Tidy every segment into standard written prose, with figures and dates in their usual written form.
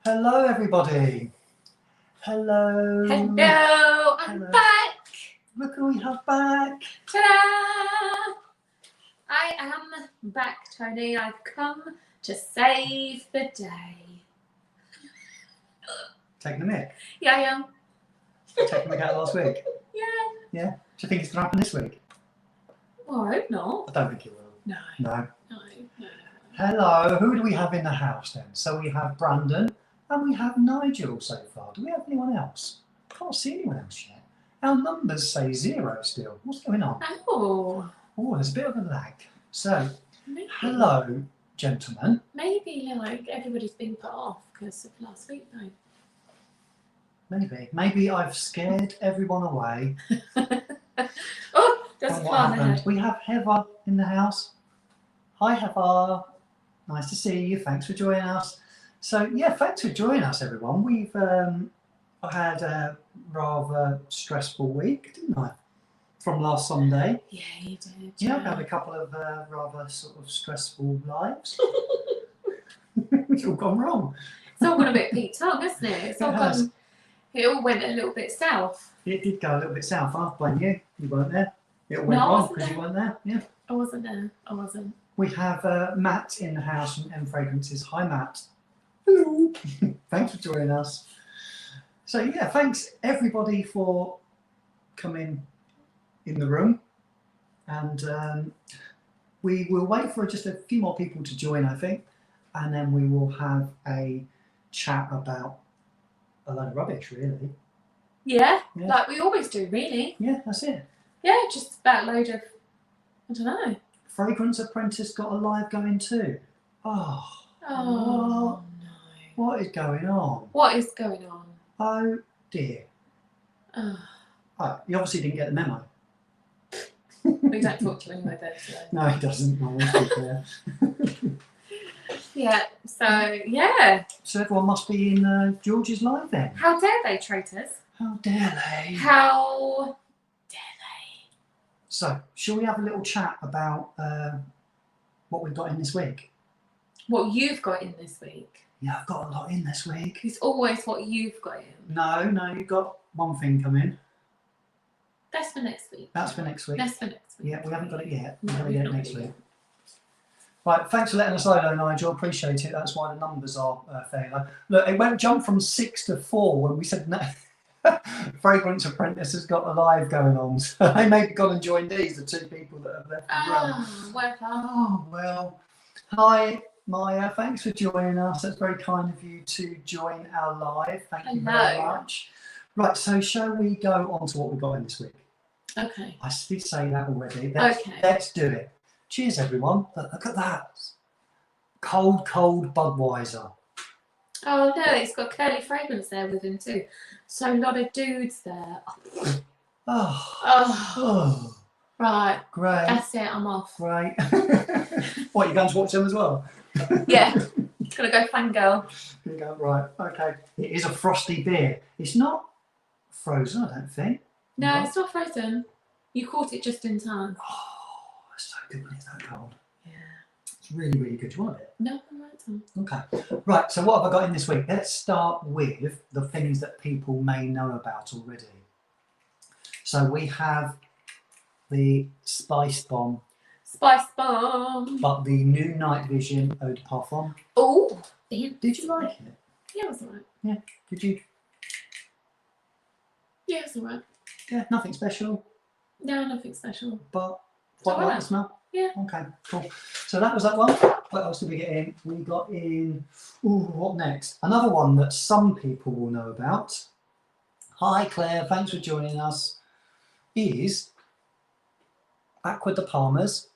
Hello, everybody. Hello. Hello, I'm back. Look who we have back. Ta-da! I am back, Tony. I've come to save the day. Taking the mick. Yeah, I am. Taking the mick out last week. Yeah. Yeah. Do you think it's going to happen this week? Well, I hope not. I don't think it will. No. No. No. Hello. Who do we have in the house then? So we have Brandon and we have Nigel so far. Do we have anyone else? Can't see anyone else yet. Our numbers say 0 still. What's going on? Oh. Oh, there's a bit of a lag. So, Maybe. hello, gentlemen. Maybe like everybody's been put off because of last week, though. Maybe I've scared everyone away. Oh, there's a What car happened? ahead. We have Heather in the house. Hi, Heather. Nice to see you. Thanks for joining us. So, yeah, thanks for joining us, everyone. We've had a rather stressful week, didn't I? From last Sunday. Yeah, you did. Yeah, I've had a couple of rather sort of stressful lives. It's all gone wrong. It's all gone a bit Pete Tongue, hasn't it? It's all has. gone. It all went a little bit south. It did go a little bit south. I blame you. You weren't there. It all went No, I wrong wasn't because you weren't there. Yeah. I wasn't there. I wasn't. We have Matt in the house from M Fragrances. Hi, Matt. Hello. Thanks for joining us. So, yeah, thanks everybody for coming in the room. And we will wait for just a few more people to join, I think. And then we will have a chat about a load of rubbish, really. Yeah, Yeah. like we always do, really. Yeah, that's it. Yeah, just about a load of, I don't know. Fragrance Apprentice got a live going too. Oh, Oh, no. what is going on? What is going on? Oh dear. Oh, Oh, you obviously didn't get the memo. we don't talk to you anyway, then. So. No, he doesn't. No, let's be clear. Yeah, so, yeah. So everyone must be in George's live then. How dare they, traitors? How dare they? How dare they? So, shall we have a little chat about what we've got in this week? What you've got in this week. Yeah, I've got a lot in this week. It's always what you've got in. No, you've got one thing coming. That's for next week. That's for next week. That's for next week. Yeah, we haven't got it yet. No, We're going to we've get it not next got it week. yet. Right, thanks for letting us know, though, Nigel. Appreciate it. That's why the numbers are fairly low. Look, it went jump from 6 to 4 when we said no. Fragrance Apprentice has got a live going on. So they maybe gone and joined these, the two people that have left the room. Well, Oh, well. Hi, Maya. Thanks for joining us. That's very kind of you to join our live. Thank you very Hello. much. Right, so shall we go on to what we've got in this week? okay. I did say that already. Okay. Let's do it. Cheers, everyone. Look at that. Cold Budweiser. Oh no, it's got curly fragrance there with him too. So a lot of dudes there. Oh, Oh, right. great. That's it. I'm off. Great. What, you going to watch them as well? Yeah. Gonna go fangirl. There you go. Right. Okay. It is a frosty beer. It's not frozen, I don't think. No, it's not frozen. You caught it just in time. Oh, it's so good when it's that cold. Yeah. It's really, really good. Do you want it? No, I'm right, Tom. Okay. Right. So what have I got in this week? Let's start with the things that people may know about already. So we have the Spice Bomb, Spice bomb. but the new Night Vision Eau de Parfum. Oh, damn. Did you like it? Yeah, it was alright. Did you? Yeah, it was alright. Yeah, nothing special, No, nothing special. but quite like alright. the smell. Yeah. Okay, cool. So that was that one. What else did we get in? We got in, ooh, what next? Another one that some people will know about. Hi Claire, thanks for joining us. Is Aqua de Palmas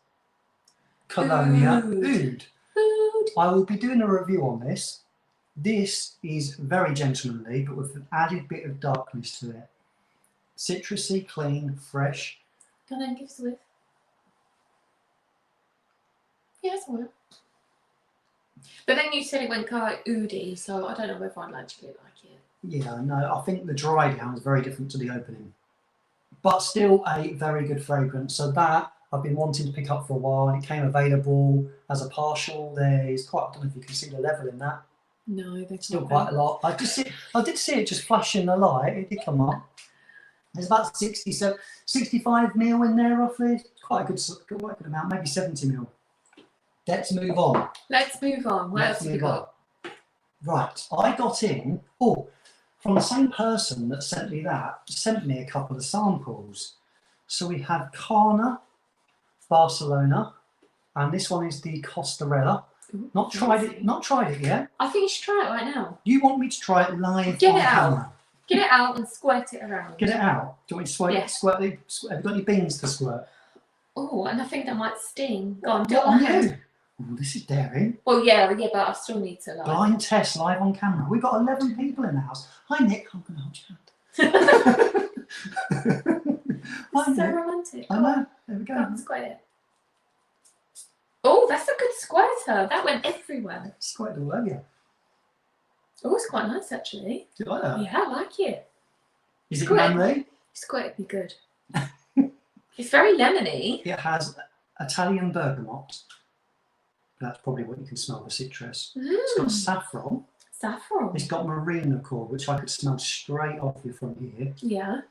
Colonia Oud. Food. I will be doing a review on this. This is very gentlemanly, but with an added bit of darkness to it. Citrusy, clean, fresh. Go on then, give us a whiff. Yeah, it's alright. But then you said it went quite oody, so I don't know whether I'd actually like it. Yeah, no, I think the dry down is very different to the opening. But still a very good fragrance. So that I've been wanting to pick up for a while. It came available as a partial. There's quite, I don't know if you can see the level in that. No, they're Still quite a lot. I did see it just flashing the light. It did come up. There's about 65 mil in there roughly. Quite a good amount, maybe 70 mil. Let's move on. Let's move on. What else have you got? Right, I got in, from the same person that sent me that, sent me a couple of samples. So we have Carna, Barcelona, and this one is the Costarella. Ooh, not tried it yet. I think you should try it right now. You want me to try it live Get on it out. camera? Get it out and squirt it around. Get it out. Do you want me to squirt? Yes. Have you got any beans to squirt? Oh, and I think that might sting. Go on, do What it on on my hand. you? Oh, this is daring. Well, yeah, but I still need to like. Blind test live on camera. We've got 11 people in the house. Hi Nick, I'm going to hold your hand. Hi, So Nick. romantic. I know. There we Go go. on, squirt it. Oh, that's a good squirter. That went everywhere. Squirt it all over you. Oh, it's quite nice actually. Do you like that? Yeah, I like it. Is it Squirt. manly? Squirt would be good. It's very lemony. It has Italian bergamot. That's probably what you can smell, the citrus. It's got saffron. Saffron. It's got marina cord, which I could smell straight off you from here. Yeah.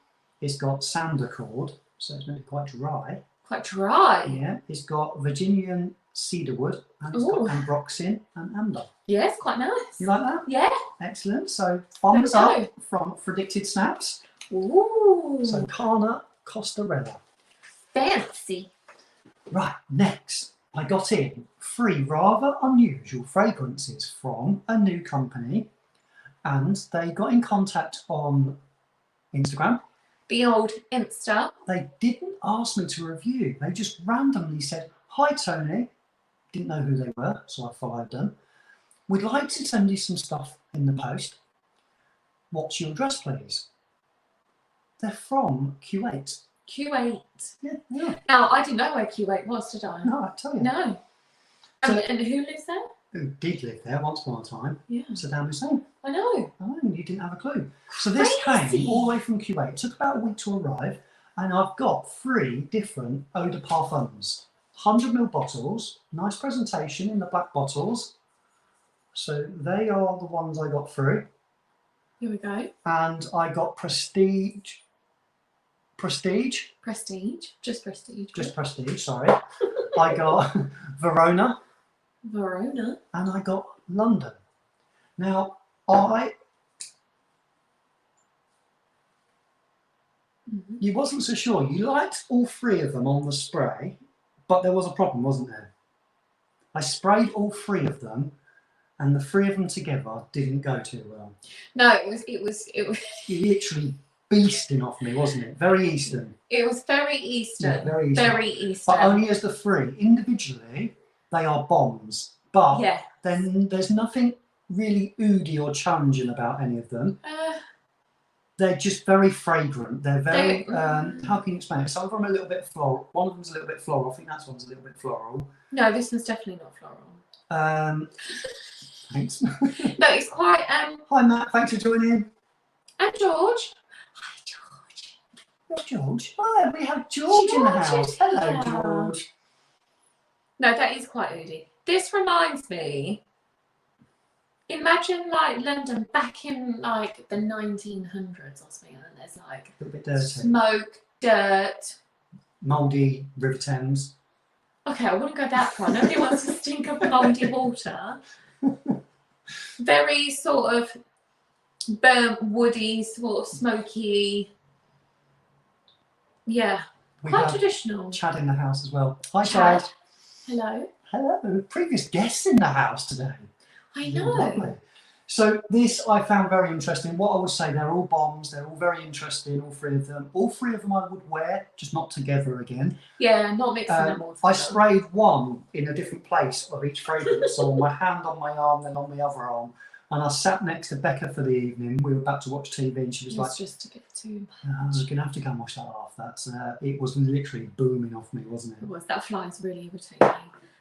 It's got sandercord, so it's maybe quite dry. Quite dry. Yeah. It's got Virginian cedarwood, and it's Ooh. got ambroxan and amber. Yeah, it's quite nice. You like that? Yeah. Excellent. So thumbs There we up from Fragdicted Snaps. Ooh. So Carna Costarella. Fancy. Right, next I got in 3 rather unusual fragrances from a new company, and they got in contact on Instagram. The old Insta. They didn't ask me to review. They just randomly said, "Hi Tony," didn't know who they were, so I followed them. "We'd like to send you some stuff in the post. What's your address, please?" They're from Q8. Q8. Yeah. Now, I didn't know where Q8 was, did I? No, I tell you. No. So- And who lives there? Who did live there once upon a time? Yeah. Saddam Hussein. I know. Oh, you didn't have a clue. So this Crazy. came all the way from Q8. It took about a week to arrive, and I've got 3 different eau de parfums. 100ml bottles, nice presentation in the black bottles. So they are the ones I got through. Here we go. And I got Prestige. Prestige. Just Prestige, sorry. I got Verona. Verona. And I got London. Now, you wasn't so sure. You liked all 3 of them on the spray, but there was a problem, wasn't there? I sprayed all 3 of them, and the 3 of them together didn't go too well. No, it was You literally beasting off me, wasn't it? Very Eastern. it was very Eastern. Yeah, very Eastern. Very Eastern. But only as the 3. Individually, they are bombs. But yeah. then there's nothing really oody or challenging about any of them. They're just very fragrant. They're very, how can you explain it? Some of them are a little bit floral. One of them's a little bit floral. I think that one's a little bit floral. No, this one's definitely not floral. Thanks. No, it's quite. Hi, Matt. Thanks for joining in. And George. Hi, George. Where's George? Oh, we have George in the George house. is Hello, here. George. No, that is quite oody. This reminds me. Imagine like London back in like the 1900s or something, and there's like A little bit dirty. smoke, dirt. Mouldy River Thames. Okay, I wouldn't go that far. Nobody wants to stink of mouldy water. Very sort of burnt, woody, sort of smoky. Yeah, We quite have traditional. Chad in the house as well. Hi, Chad. Chad. Hello. Hello. Previous guests in the house today. I know. Lovely. So this I found very interesting. What I would say, they're all bombs. They're all very interesting, all 3 of them. All 3 of them I would wear, just not together again. Yeah, not mixing them all I together. sprayed one in a different place of each fragrance. So on my hand, on my arm, then on the other arm. And I sat next to Becca for the evening. We were about to watch TV, and she was like, It's just a bit too. I was going to have to go and wash that off. It was literally booming off me, wasn't it? It was. That fly is really irritating.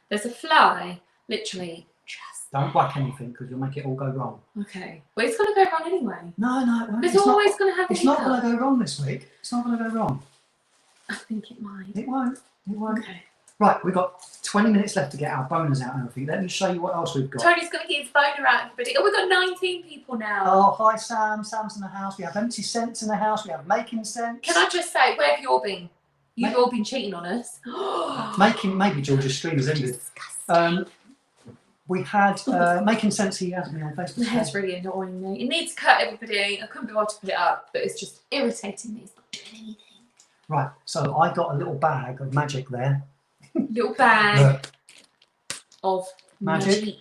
There's a fly, literally just. Don't whack anything because you'll make it all go wrong. Okay. Well, it's going to go wrong anyway. No, it won't. It's It's not- always going to have a It's not hiccup. going to go wrong this week. It's not going to go wrong. I think it might. It won't. It won't. Okay. Right, we've got 20 minutes left to get our boners out and everything. Let me show you what else we've got. Tony's going to get his boner out, everybody. Oh, we've got 19 people now. Oh, hi Sam. Sam's in the house. We have empty scents in the house. We have making scents. Can I just say, where have you all been? You've all been cheating on us. Maybe George's stream is ended. We had making sense. He added me on Facebook. That's really annoying me. It needs to cut, everybody. I couldn't be able to put it up, but it's just irritating me. It's not doing anything. Right, so I got a little bag of magic there. Little bag of magic.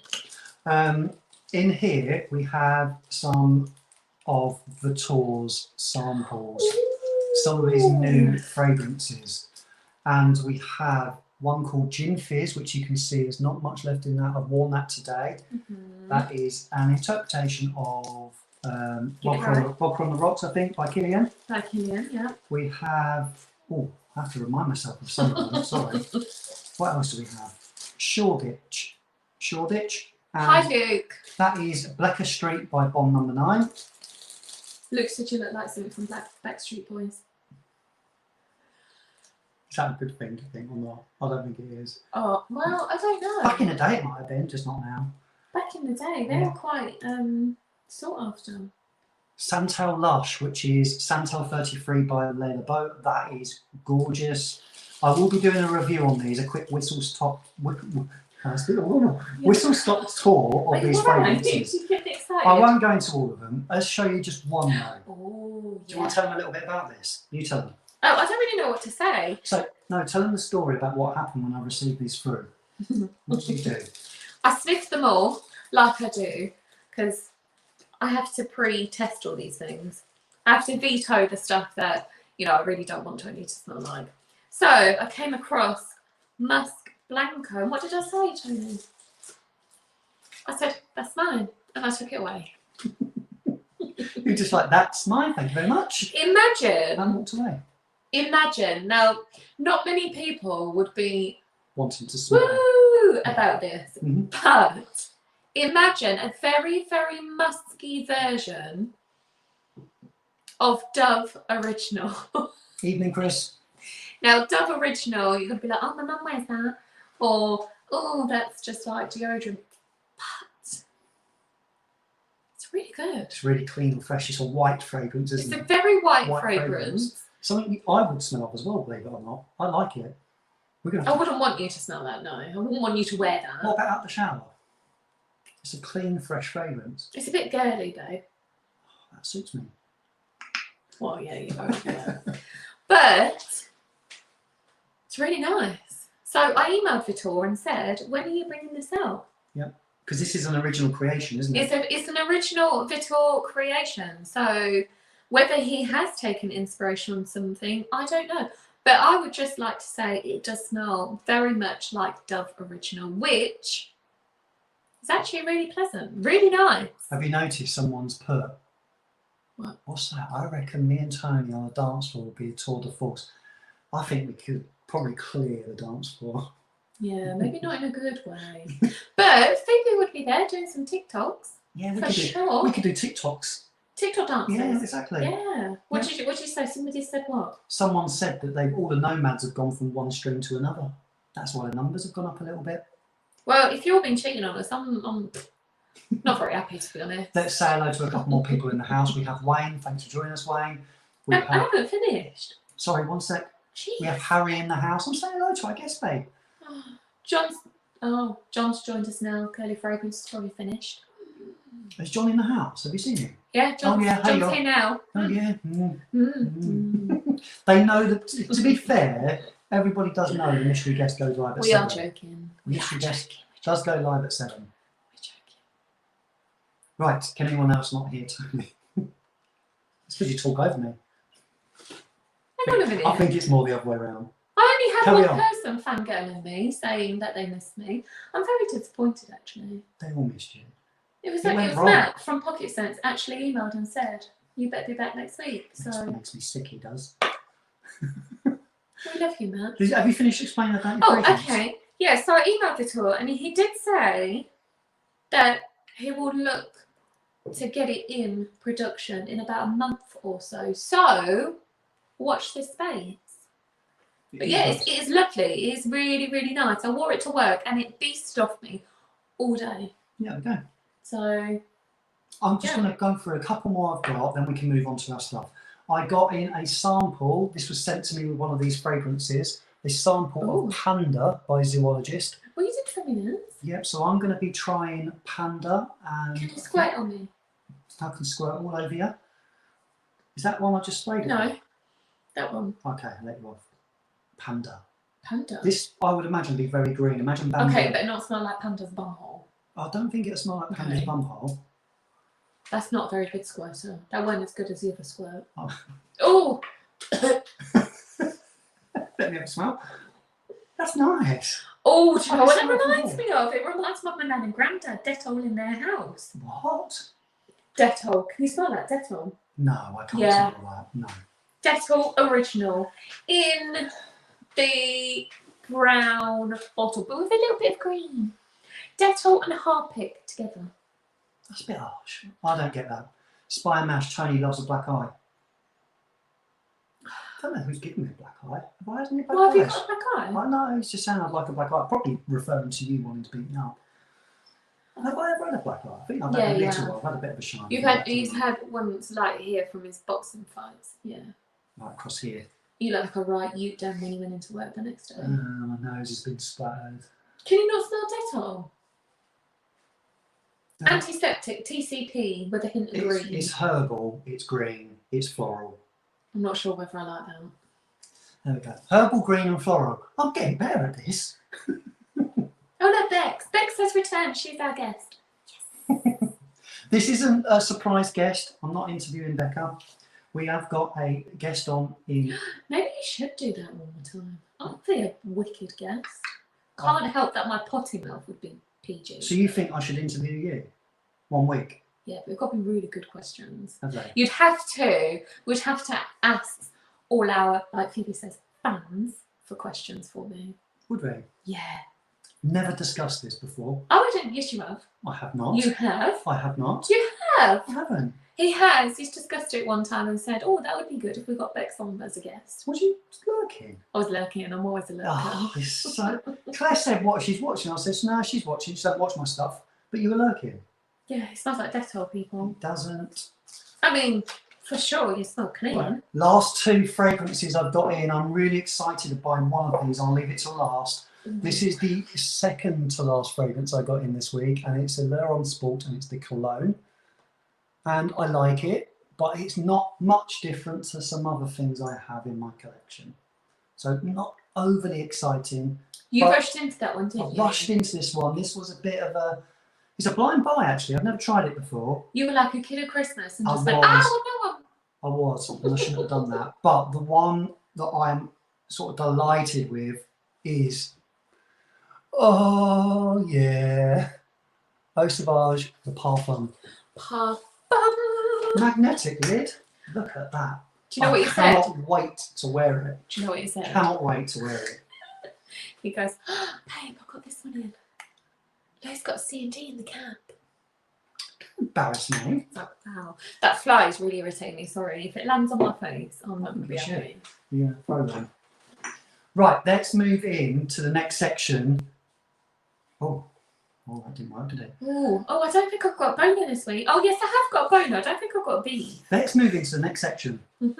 In here we have some of Vitour's samples, some of his new fragrances, and we have one called Gin Fizz, which you can see there's not much left in that. I've worn that today. That is an interpretation of Vodka on the Rocks, I think, by Killian. By Killian, yeah. We have, oh, I have to remind myself of some of them, sorry. What else do we have? Shoreditch. Hi, Luke. That is Blecker Street by Bond Number 9. Luke said you look like something from Backstreet Boys. Is that a good thing to think or not? I don't think it is. Oh, well, I don't know. Back in the day it might have been, just not now. Back in the day, they were quite sought after. Santal Lush, which is Santal 33 by Layla Boat. That is gorgeous. I will be doing a review on these, a quick whistle-stop tour of these fragrances. You get excited. I won't go into all of them. Let's show you just one though. Oh, Do you want to tell them a little bit about this? You tell them. Oh, I don't really know what to say. So, no, tell them the story about what happened when I received these through. What did you do? I sniffed them all, like I do, because I have to pre-test all these things. I have to veto the stuff that, you know, I really don't want Tony to smell like. So, I came across Musk Blanco, and what did I say, Tony? I said, that's mine, and I took it away. You're just like, that's mine, thank you very much. Imagine. And walked away. Imagine. Now, not many people would be wanting to smell woo about this, but imagine a very, very musky version of Dove Original. Evening, Chris. Now, Dove Original, you're going to be like, oh, my mum wears that. Or, oh, that's just like deodorant. But it's really good. It's really clean and fresh. It's a white fragrance, isn't it? It's a very white fragrance. Something I would smell of as well, believe it or not. I like it. I wouldn't want you to smell that, no. I wouldn't want you to wear that. What about out the shower? It's a clean, fresh fragrance. It's a bit girly, babe. Oh, that suits me. Well, yeah, you both know. But it's really nice. So I emailed Vitor and said, when are you bringing this out? Yep. Because this is an original creation, isn't it? It's an original Vitor creation. So whether he has taken inspiration on something, I don't know. But I would just like to say it does smell very much like Dove Original, which is actually really pleasant, really nice. Have you noticed someone's put, what? What's that? I reckon me and Tony on the dance floor would be a tour de force. I think we could probably clear the dance floor. Yeah, maybe not in a good way. But Phoebe would be there doing some TikToks. Yeah, we could do TikToks. TikTok dances. Yeah, exactly. Yeah. What did you say? Somebody said what? Someone said that all the nomads have gone from one stream to another. That's why the numbers have gone up a little bit. Well, if you've been cheating on us, I'm not very happy, to be honest. Let's say hello to a couple more people in the house. We have Wayne. Thanks for joining us, Wayne. I haven't finished. Sorry, one sec. Jeez. We have Harry in the house. I'm saying hello to our guest, babe. John's joined us now. Curly Fragrance is probably finished. Is John in the house? Have you seen him? Yeah, John's here now. Oh, yeah. They know that, to be fair, everybody does know the mystery guest goes live at 7. We are joking. Mystery guest does go live at 7. We're joking. Right, can anyone else not hear Tony? It's because you talk over me. Hang on a minute. I think it's more the other way around. I only had one person fangirling me, saying that they missed me. I'm very disappointed, actually. They all missed you. It was Matt from Pocket Sense actually emailed and said, you better be back next week. So that makes me sick, he does. We love you, Matt. Have you finished explaining about your fragrance? Okay. Yeah, so I emailed Vitor and he did say that he will look to get it in production in about a month or so. So watch this space. But yeah, it is lovely. It is really, really nice. I wore it to work and it beasted off me all day. Yeah, we go. So I'm just going to go through a couple more I've got, then we can move on to our stuff. I got in a sample. This was sent to me with one of these fragrances. A sample of Panda by Zoologist. Well, you did 20 minutes. Yep, so I'm going to be trying Panda and... Can you squirt on me? I can squirt all over you. Is that one I just sprayed it? No, that one. Okay, I'll let you off. Panda. Panda? This, I would imagine, be very green. Imagine Bamboo. Okay, but not smell like Panda's bumhole. I don't think it'll smell like Panda's bumhole. That's not a very good squirter. That weren't as good as the other squirt. Oh! Let me have a smell. That's nice. Oh, do you know what it reminds me of? It reminds me of my nan and granddad, Dettol in their house. What? Dettol. Can you smell that? Dettol? No, I can't smell that. No. Dettol original in the brown bottle, but with a little bit of green. Dettol and Harpic together. That's a bit harsh. I don't get that. Spy and Mash, Tony loves a black eye. I don't know who's giving me a black eye. Have I had any black eyes? Why have you got a black eye? I know, it just sounded like a black eye. Probably referring to you wanting to beat me up. Have I ever had a black eye? I think I've had a little. I've had a bit of a shine. You've had ones like here from his boxing fights. Yeah. Right across here. You look like a right ute down when he went into work the next day. My nose has been splattered. Can you not smell Dettol? Antiseptic, TCP with a hint of green. It's herbal, it's green, it's floral. I'm not sure whether I like that. There we go. Herbal, green and floral. I'm getting better at this. Oh no, Bex. Bex has returned. She's our guest. Yes. This isn't a surprise guest. I'm not interviewing Becca. We have got a guest on in... Maybe you should do that all the time. I'd be a wicked guest. Can't help that my potty mouth would be PG. So you think I should interview you? 1 week? Yeah, but we've got to be really good questions. Okay. We'd have to ask all our, like Phoebe says, fans for questions for me. Would we? Yeah. Never discussed this before. Oh, I don't. Yes, you have. I have not. You have? I have not. You have? I haven't. He has. He's discussed it one time and said, oh, that would be good if we got Bex on as a guest. Was you lurking? I was lurking and I'm always a lurker. Oh, it's so... Claire said what she's watching. I said, no, she's watching. She don't watch my stuff. But you were lurking. Yeah, it smells like Dettol, people. It doesn't. I mean, for sure, you smell clean. Right. Last 2 fragrances I've got in. I'm really excited to buy one of these. I'll leave it to last. This is the second to last fragrance I got in this week, and it's a L'Oréal Sport, and it's the cologne. And I like it, but it's not much different to some other things I have in my collection. So not overly exciting. You rushed into that one, didn't you? I rushed into this one. This was a bit of a... It's a blind buy, actually. I've never tried it before. You were like a kid at Christmas and just went, I was, and I shouldn't have done that. But the one that I'm sort of delighted with is... Oh, yeah. Eau Sauvage, the Parfum. Parfum. Magnetic lid. Look at that. Do you know what you said? I cannot wait to wear it. Do you know what you said? Cannot wait to wear it. He goes, oh, babe, I got this one in. Lo's got C&D in the cap. Don't embarrass me. Oh, wow. That fly is really irritating me, sorry. If it lands on my face, I'm not going to be happy. Yeah, throw them. Right, let's move in to the next section. Oh, that didn't work, did it? Ooh. Oh, I don't think I've got a boner this week. Oh, yes, I have got a boner. I don't think I've got a beef. Let's move into the next section. You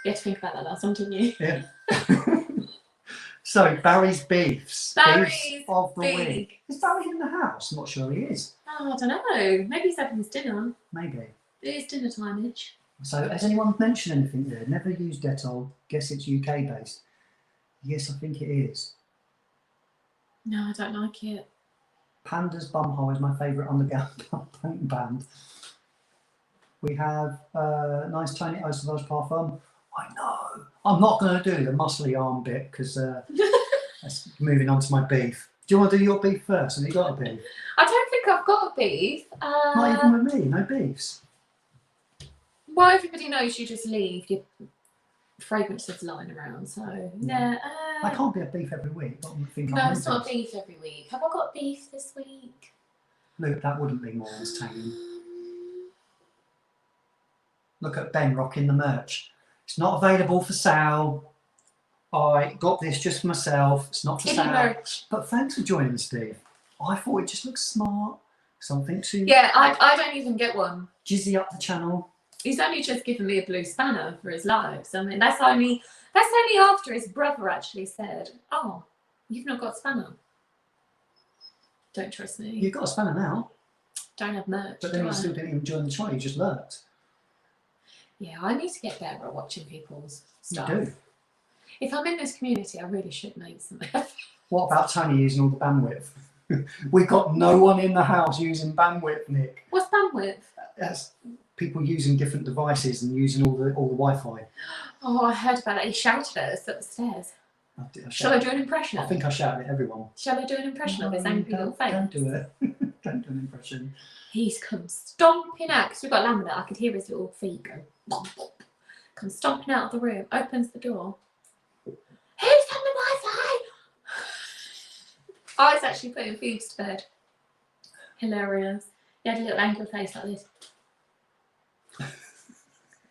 had to think about that last one, didn't you? Yeah. So, Barry's Beefs. Barry's of the beef. week. Is Barry in the house? I'm not sure he is. Oh, I don't know. Maybe he's having his dinner. Maybe. It is dinner time-ish. So, has anyone mentioned anything there? Never used Dettol. Guess it's UK based. Yes, I think it is. No, I don't like it. Panda's Bumhole is my favourite underground paint band. We have nice tiny Eau Sauvage Parfum. I know. I'm not going to do the muscly arm bit because that's moving on to my beef. Do you want to do your beef first? Have you got a beef? I don't think I've got a beef. Not even with me, no beefs. Well, everybody knows you just leave your fragrances lying around, so yeah. I can't be a beef every week. I don't think No, it's not beef every week. Have I got beef this week? Look, that wouldn't be more entertaining. Look at Ben rocking the merch. It's not available for sale. I got this just for myself. It's not for Kitty sale. merch. But thanks for joining, Steve. I thought it just looks smart. Something to Yeah, I don't even get one. jizzy up the channel. He's only just given me a blue spanner for his lives. I mean, that's only after his brother actually said, "Oh, you've not got a spanner." Don't trust me. You've got a spanner now. Don't have merch. But then do you I? still didn't even join the channel. You just lurked. Yeah, I need to get better at watching people's stuff. You do. If I'm in this community, I really should make some. What about Tony using all the bandwidth? We've got no one in the house using bandwidth, Nick. What's bandwidth? That's people using different devices and using all the Wi-Fi. Oh, I heard about it. He shouted at us up the stairs. Shall I do an impression? I think I shouted at everyone. Shall I do an impression of his angry little face? Don't do it. Don't do an impression. He's come stomping out, because we've got laminate. I could hear his little feet go bump, bump. Comes stomping out of the room, opens the door. Who's on the Wi-Fi? I was actually putting Phoebes to bed. Hilarious. He had a little angry face like this.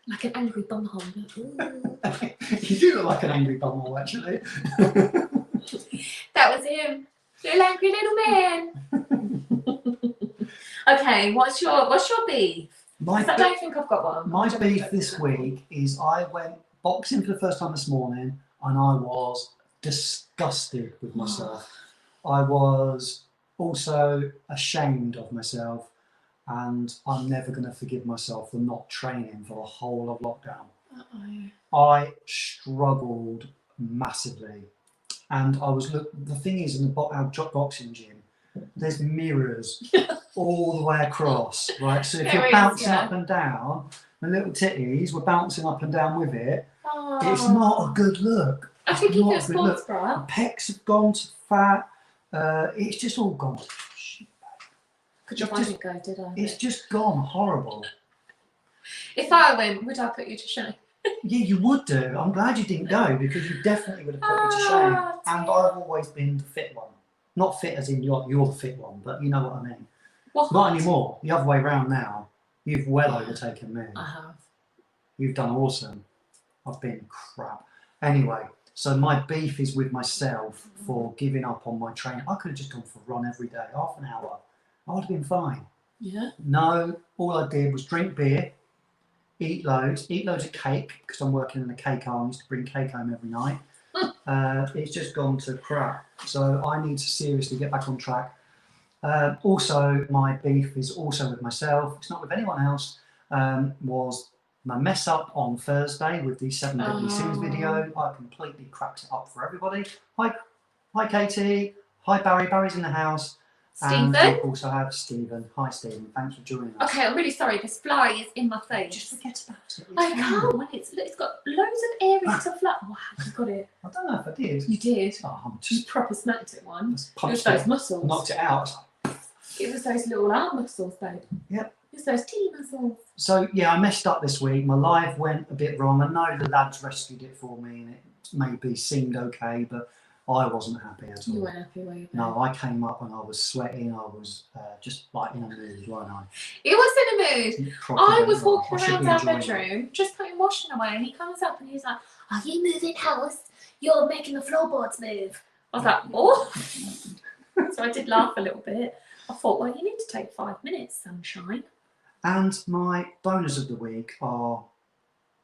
Like an angry bumhole. You do look like an angry bumhole, actually. That was him. Little angry little man. Okay, what's your beef? I don't think I've got one. My beef this week is I went boxing for the first time this morning and I was disgusted with myself. I was also ashamed of myself, and I'm never going to forgive myself for not training for the whole of lockdown. I struggled massively, and I was the thing is, in our boxing gym, there's mirrors all the way across, right? So if you're bouncing up and down, the little titties were bouncing up and down with it. It's not a good look. I think you get a sports bra. The pecs have gone to fat. It's just all gone. Good job I didn't go, did I? It's just gone horrible. If I went, would I put you to shame? Yeah, you would do. I'm glad you didn't go, because you definitely would have put me to shame. And I've always been the fit one. Not fit as in you're the fit one, but you know what I mean. What? Not anymore. The other way around now. You've well overtaken me. I have. You've done awesome. I've been crap. Anyway, so my beef is with myself for giving up on my training. I could have just gone for a run every day, half an hour. I would have been fine. Yeah. No, all I did was drink beer, eat loads of cake, because I'm working in the cake arm. I used to bring cake home every night. It's just gone to crap. So I need to seriously get back on track. Also, my beef is also with myself. It's not with anyone else. Was my mess up on Thursday with the 7 Deadly Sins video. I completely cracked it up for everybody. Hi Katie. Hi Barry. Barry's in the house. Stephen. And we also have Stephen. Hi Stephen. Thanks for joining us. Okay, I'm really sorry. This fly is in my face. Just forget about it. I can't. When it's got loads of areas to fly. Wow, you got it. I don't know if I did. You did. Oh, I'm You just proper smacked it once. It was punched those it, muscles. knocked it out. It was those little arm muscles, babe. Yep. It was those titty muscles. So yeah, I messed up this week. My live went a bit wrong. I know the lads rescued it for me, and it maybe seemed okay, but I wasn't happy at all. You weren't happy, were you? No, I came up and I was sweating. I was just like in a mood, weren't I? He was in a mood. Properly I was wrong. walking I should around be our enjoying bedroom, just putting washing away, and he comes up and he's like, "Are you moving house? You're making the floorboards move." I was like, "Oh." So I did laugh a little bit. I thought, well, you need to take 5 minutes, sunshine. And my bonus of the week are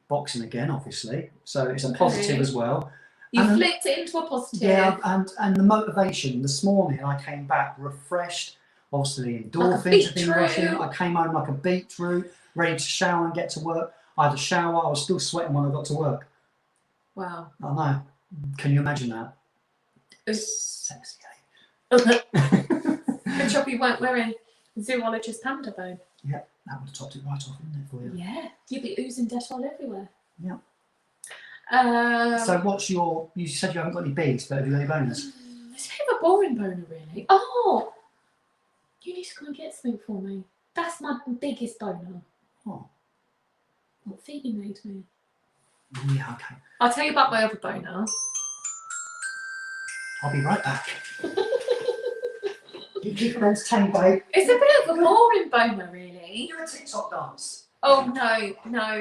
boxing again, obviously. So it's a positive as well. You And flipped it into a positive. Yeah, and the motivation this morning, I came back refreshed. Obviously, endorphins have been rushing. I came home like a beetroot, ready to shower and get to work. I had a shower. I was still sweating when I got to work. Wow. I know. Can you imagine that? Sexy, Good job you weren't wearing zoologist Panda bone. Yeah, that would have topped it right off, wouldn't it, for you? Yeah, you'd be oozing Dettol everywhere. Yeah. So what's your, you said you haven't got any bees, but have you got any bonus? It's a bit of a boring boner, really. Oh! You need to come and get something for me. That's my biggest boner. Oh. What feet you made me. Oh, yeah, okay. I'll tell you about my other boner. I'll be right back. You keep it entertained, babe. It's a bit of a boring boner, really. You're a TikTok dance. Oh, no, I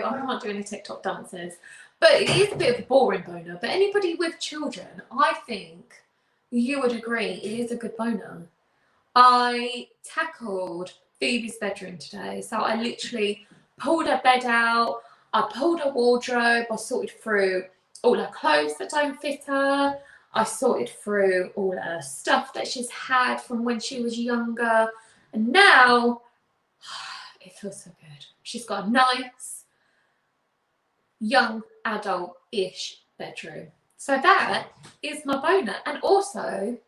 can't do any TikTok dances. But it is a bit of a boring boner. But anybody with children, I think you would agree it is a good boner. I tackled Phoebe's bedroom today. So I literally pulled her bed out. I pulled her wardrobe. I sorted through all her clothes that don't fit her. I sorted through all her stuff that she's had from when she was younger. And now it feels so good. She's got a nice, young, adult-ish bedroom. So that is my boner. And also,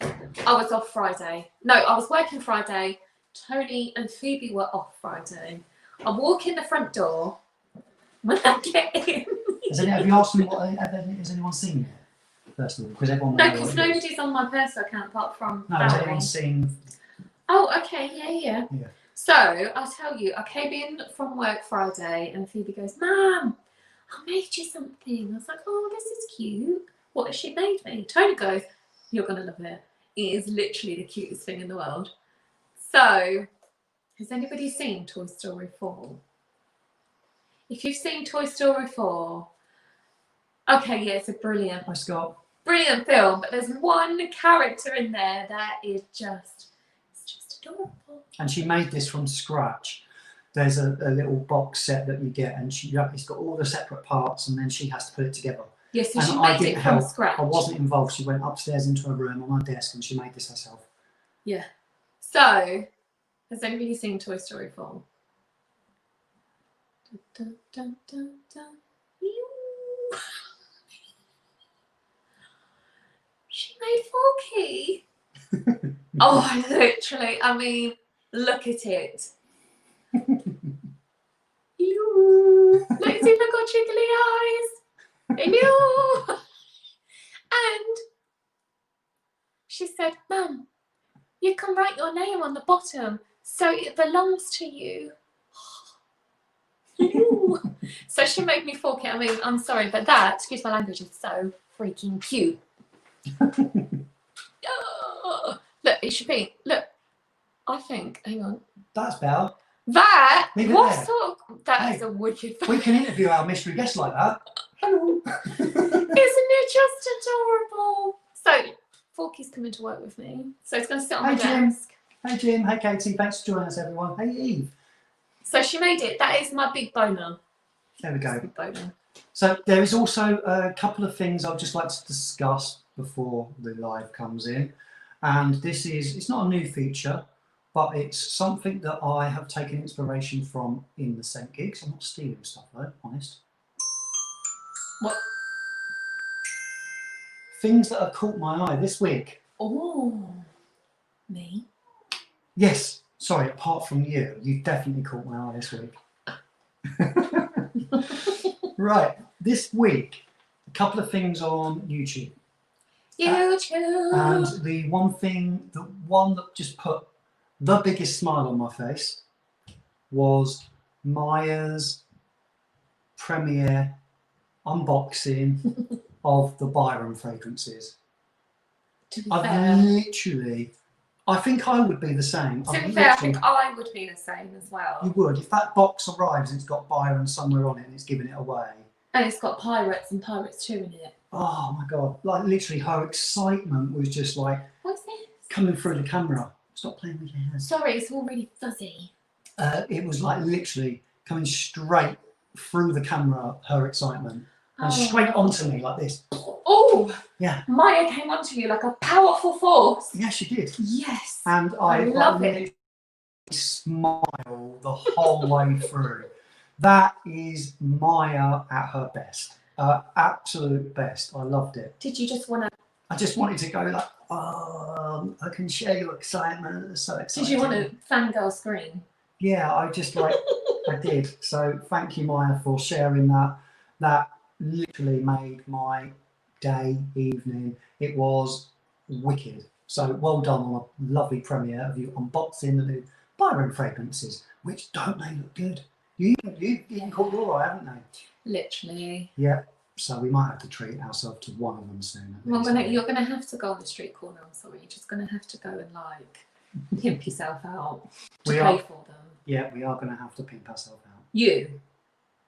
I was off Friday. No, I was working Friday. Tony and Phoebe were off Friday. I walk in the front door. When I get in... Have you asked me has anyone seen it? First of all, because everyone... No, because nobody's on my personal account apart from... No, has anyone seen... Oh, okay, yeah. So, I'll tell you, I came in from work Friday and Phoebe goes, Mum, I made you something. I was like, oh, this is cute. What has she made me? Tony goes, you're going to love it. It is literally the cutest thing in the world. So, has anybody seen Toy Story 4? If you've seen Toy Story 4, okay, yeah, it's a brilliant film, but there's one character in there that is just adorable. And she made this from scratch. There's a little box set that you get, and it's got all the separate parts, and then she has to put it together. Yes, so and she I made didn't it from help. scratch. I wasn't involved. She went upstairs into her room on her desk, and she made this herself. Yeah. So, has anybody seen Toy Story 4? Dun, dun, dun, dun. She made Forky. Oh, literally. I mean, look at it. Look, it's even got jiggly eyes. Hello. And she said, Mum, you can write your name on the bottom so it belongs to you. So she made me Forky. I mean, I'm sorry, but that, excuse my language, is so freaking cute. Oh, look, it should be. Look, I think. Hang on. That's better. That. Leave it What there. sort of? That Hey, is a wicked. We can interview our mystery guest like that. Hello. Isn't it just adorable? So, Forky's coming to work with me. So it's going to sit on my desk. Hey Jim. Hey Katie. Thanks for joining us, everyone. Hey Eve. So she made it. That is my big boner. There we go. Big boner. So there is also a couple of things I'd just like to discuss before the live comes in, and this is, it's not a new feature, but it's something that I have taken inspiration from in the scent gigs. I'm not stealing stuff though, honest. What? Things that have caught my eye this week. Oh, me? Yes, sorry, apart from you, you definitely caught my eye this week. Right, this week, a couple of things on YouTube. YouTube. And the one that just put the biggest smile on my face was Maya's premiere unboxing of the Byron fragrances. To be I've fair, literally, I think I would be the same. to be fair, I think I would be the same as well. You would. If that box arrives and it's got Byron somewhere on it and it's giving it away. And it's got Pirates and Pirates 2 in it. Oh my God. Like literally her excitement was just like What's this? coming through the camera. Stop playing with your hands. Sorry, it's all really fuzzy. It was like literally coming straight through the camera, her excitement. And straight onto me like this. Oh! Yeah. Maya came onto you like a powerful force. Yeah, she did. Yes. And I love it. Smile the whole way through. That is Maya at her best. Absolute best. I loved it. Did you just want to... I just wanted to go like, I can share your excitement. It's so exciting. Did you want to fangirl scream? Yeah, I just like, I did. So thank you, Maya, for sharing that. That literally made my day, evening. It was wicked. So well done on a lovely premiere of you unboxing the new Byron fragrances, which don't they look good? You even caught your eye, haven't they? Literally. Yeah. So we might have to treat ourselves to one of them soon. Well, you're going to have to go on the street corner. I'm sorry. You're just going to have to go and like pimp yourself out to pay for them. Yeah, we are going to have to pimp ourselves out. You.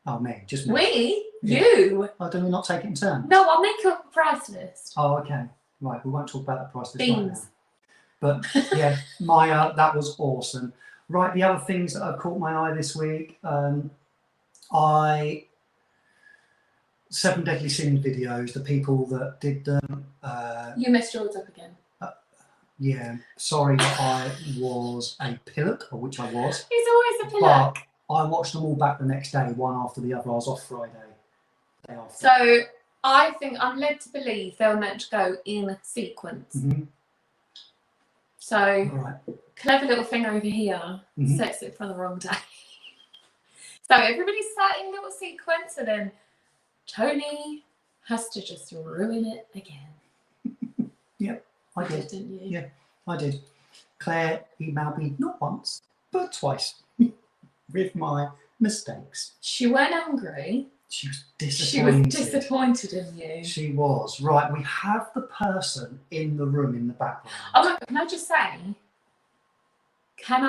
Oh, me, just me. We? Yeah. You? Oh, do we not take it in turn? No, I'll make you a price list. Oh, okay. Right, we won't talk about the price list right now. Beans. But yeah, that was awesome. Right, the other things that have caught my eye this week, I 7 Deadly Sins videos, the people that did them. You messed yours up again. Yeah, sorry that I was a pillock, or which I was. He's always a pillock. But I watched them all back the next day, one after the other. I was off Friday. Day after. So I think I'm led to believe they were meant to go in sequence. Mm-hmm. So Right. clever little thing over here Mm-hmm. sets it for the wrong day. So everybody's sat in little sequence, and then Tony has to just ruin it again. Yep, I did. Didn't you? Yeah, I did. Claire emailed me not once, but twice with my mistakes. She weren't angry. She was She disappointed. was disappointed in you. She was. Right, we have the person in the room in the background. Oh my God, can I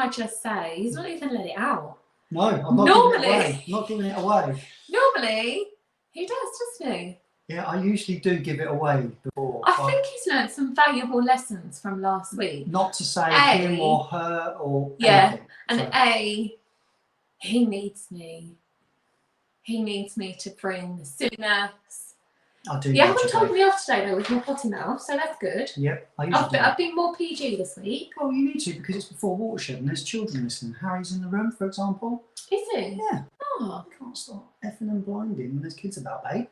just say, he's not even let it out. No, I'm not giving it away. Not giving it away. Normally, he does, doesn't he? Yeah, I usually do give it away before. I think he's learned some valuable lessons from last week. Not to say him or her or anything. And so. He needs me. He needs me to bring the soonest. I do. You haven't told me off today though with your potty mouth, so that's good. Yep, I usually do. I've been more PG this week. Well, you need to because it's before Watershed and there's children listening. Harry's in the room, for example. Is he? Yeah. Oh. I can't stop effing and blinding when there's kids about, babe.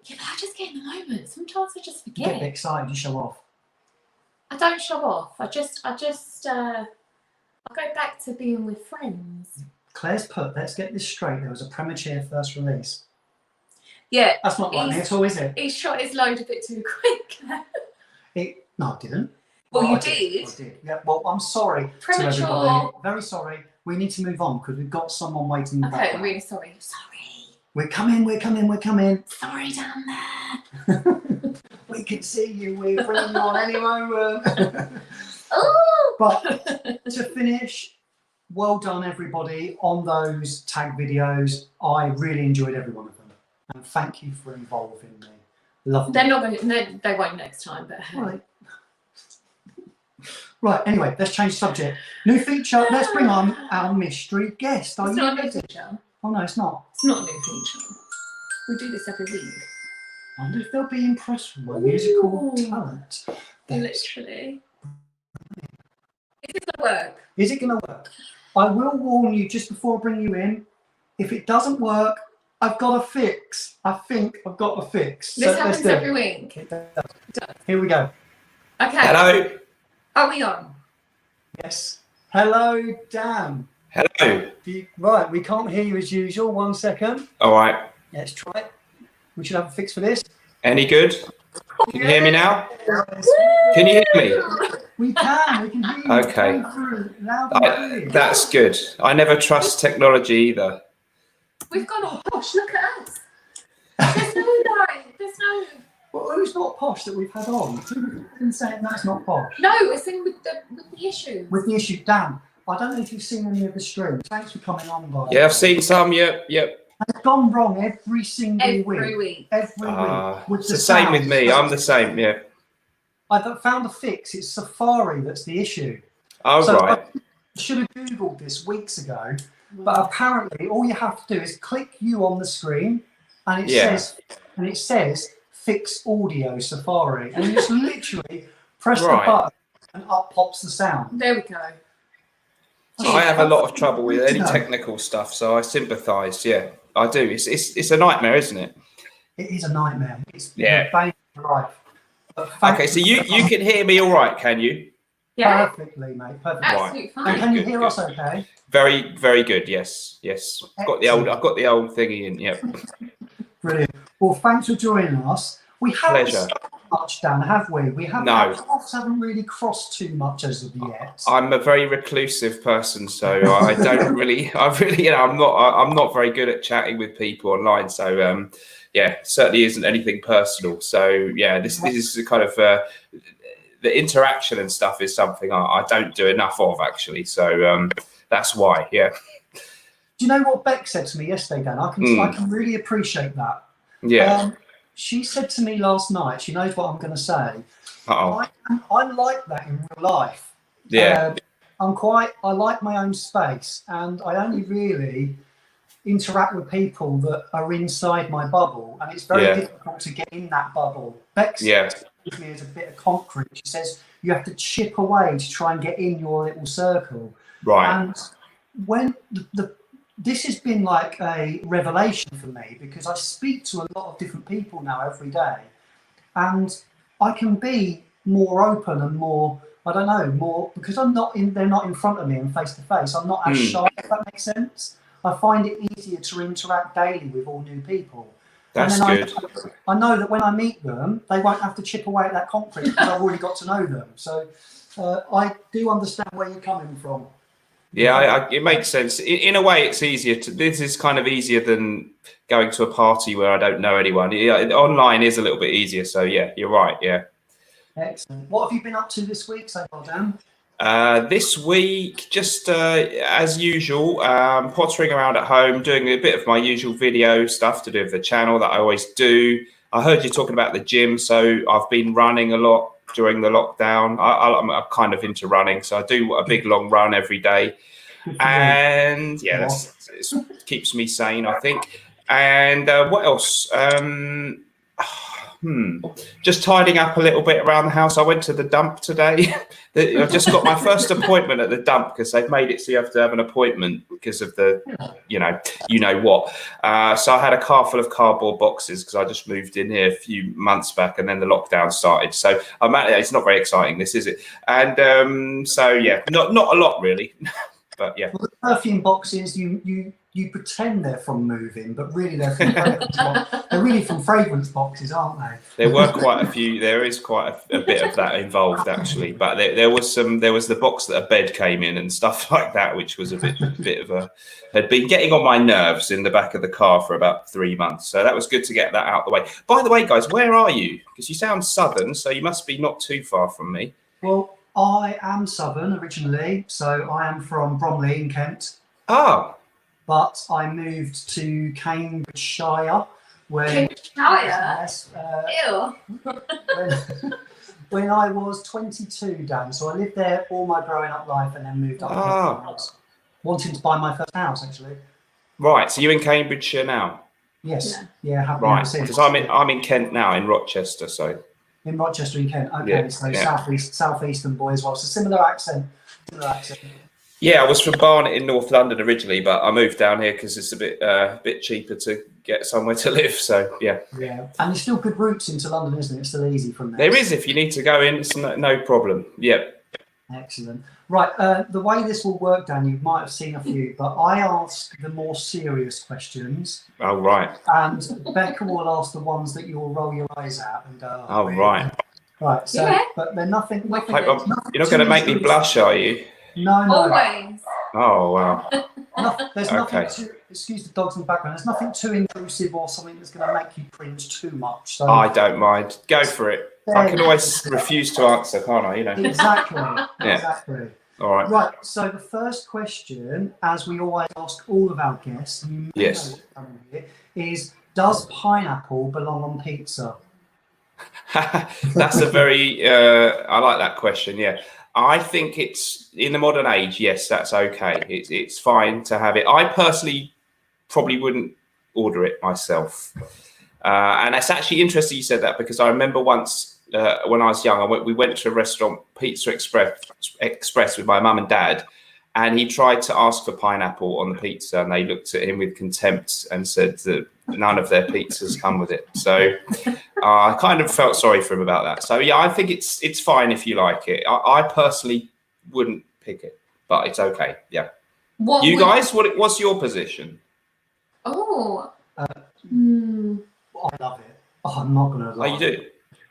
Yeah, but I just get in the moment. Sometimes I just You forget. get a bit excited, you show off. I don't show off. I go back to being with friends. Claire's put, let's get this straight, there was a premature first release. Yeah. That's not like me at all, is it? He shot his load a bit too quick. No, I didn't. Well, I you did. I did. Yeah, well, I'm sorry Premature. to everybody. Very sorry. We need to move on because we've got someone waiting in the Okay, background. I'm really sorry. Sorry. We're coming. Sorry down there. We can see you. We're bringing you on any moment. Oh! But to finish, well done everybody on those tag videos. I really enjoyed every one of them, and thank you for involving me. Love They're them. not going to. They won't next time. But hey. Right. Anyway, let's change subject. New feature. Let's bring on our mystery guest. Are It's you not a new ready? feature. Oh no, it's not. It's not a new feature. We do this every week. I wonder if they'll be impressed with my musical Ooh. talent. Literally. Is this gonna work? Is it going to work? I will warn you just before I bring you in. If it doesn't work, I've got a fix. I think I've got a fix. This So happens let's do it. every week. It does. Here we go. Okay. Hello. Are we on? Yes. Hello, Dan. Hello. Right, we can't hear you as usual. 1 second. All right. Let's try it. We should have a fix for this. Any good? Can you hear me now? Yes. Can you hear me? We can hear you. Okay. Coming through loud and clear. That's good. I never trust technology either. We've gone all posh. Look at us. There's no. Well, who's not posh that we've had on? Who's been saying that's not posh? No, it's in with the issue. With the issue, Dan, I don't know if you've seen any of the streams. Thanks for coming on, guys. Yeah, I've seen some. Yep. It's gone wrong every single Every week. week. Every week. With It's the same with sounds. me. I'm the same. Yeah. I found a fix. It's Safari that's the issue. Oh, So right. I should have Googled this weeks ago, but apparently all you have to do is click you on the screen, and it says fix audio Safari, and you just literally press the Right. button, and up pops the sound. There we go. I have a lot of trouble with any technical stuff, so I sympathise. Yeah, I do. It's a nightmare, isn't it? It is a nightmare. It's Yeah. the bane of life. But Okay, so you can hear me all right, can you? Yeah. perfectly, mate. Perfectly. Absolutely And fine. can you Good, hear good. us okay? Very, very good. Yes. I've got the old thingy in. Yep. Brilliant. Well, thanks for joining us. We haven't Pleasure. spoken much, Dan, have we? We haven't. No. Our paths haven't really crossed too much as of yet. I'm a very reclusive person, so I don't really, I'm not very good at chatting with people online. So, yeah, certainly isn't anything personal. So, yeah, this is the kind of the interaction and stuff is something I don't do enough of actually. So that's why, yeah. Do you know what Beck said to me yesterday, Dan? I can really appreciate that. Yeah. She said to me last night, she knows what I'm going to say. Uh-oh. I'm like that in real life. Yeah. I like my own space, and I only really interact with people that are inside my bubble, and it's very difficult to get in that bubble. Beck sees me as a bit of concrete. She says you have to chip away to try and get in your little circle. Right. And when this has been like a revelation for me, because I speak to a lot of different people now every day, and I can be more open and more, I don't know, more, because they're not in front of me and face to face. I'm not as shy, if that makes sense. I find it easier to interact daily with all new people. That's good. I know that when I meet them, they won't have to chip away at that concrete because I've already got to know them. So I do understand where you're coming from. Yeah, it makes sense. In a way, it's easier this is kind of easier than going to a party where I don't know anyone. Yeah, online is a little bit easier. So yeah, you're right. Yeah. Excellent. What have you been up to this week so far, Dan? This week, just as usual, pottering around at home, doing a bit of my usual video stuff to do with the channel that I always do. I heard you talking about the gym, so I've been running a lot during the lockdown. I'm kind of into running, so I do a big long run every day, and yeah, it keeps me sane, I think. And what else? Just tidying up a little bit around the house. I went to the dump today. I just got my first appointment at the dump because they've made it so you have to have an appointment because of the, you know what. So I had a car full of cardboard boxes because I just moved in here a few months back and then the lockdown started. So it's not very exciting, this, is it? And so yeah, not a lot really, but yeah. Well, the perfume boxes, you pretend they're from moving, but really they're from fragrance boxes. They're really from fragrance boxes, aren't they? There were quite a few. There is quite a bit of that involved, actually. But there was the box that a bed came in and stuff like that, which was a bit of a had been getting on my nerves in the back of the car for about 3 months. So that was good to get that out of the way. By the way, guys, where are you? Because you sound southern, so you must be not too far from me. Well, I am southern originally, so I am from Bromley in Kent. Oh. But I moved to Cambridgeshire when when I was 22, Dan. So I lived there all my growing up life and then moved up wanting to buy my first house, actually. Right, so you're in Cambridgeshire now? Yes, yeah. Right, because I'm in Kent now, in Rochester, so. In Rochester, in Kent. Okay, yeah, so southeastern boy as well. So similar accent. Yeah, I was from Barnet in North London originally, but I moved down here because it's a bit cheaper to get somewhere to live. So yeah. Yeah, and there's still good routes into London, isn't it? It's still easy from there. There is, if you need to go in, it's no problem. Yeah. Excellent. Right, the way this will work, Dan, you might have seen a few, but I ask the more serious questions. Oh right. And Becca will ask the ones that you'll roll your eyes at and go. Oh right. Right. So, but they're nothing. You're not going to make me blush, are you? No. Always. Oh wow. There's nothing too. Excuse the dogs in the background. There's nothing too intrusive or something that's going to make you cringe too much. So I don't mind. Go for it. I can always refuse to answer, can't I? You know. Exactly. Yeah. Exactly. All right. Right. So the first question, as we always ask all of our guests, and you may know what's coming here, is: does pineapple belong on pizza? That's a very. I like that question. Yeah. I think it's in the modern age. Yes, that's okay. It's fine to have it. I personally probably wouldn't order it myself. And it's actually interesting you said that because I remember once when I was young, we went to a restaurant, Pizza Express with my mum and dad, and he tried to ask for pineapple on the pizza, and they looked at him with contempt and said that none of their pizzas come with it. So I kind of felt sorry for him about that. So yeah, I think it's fine if you like it. I personally wouldn't pick it, but it's okay. Yeah. What's your position? Oh. I love it. Oh, I'm not gonna lie. Oh, you do?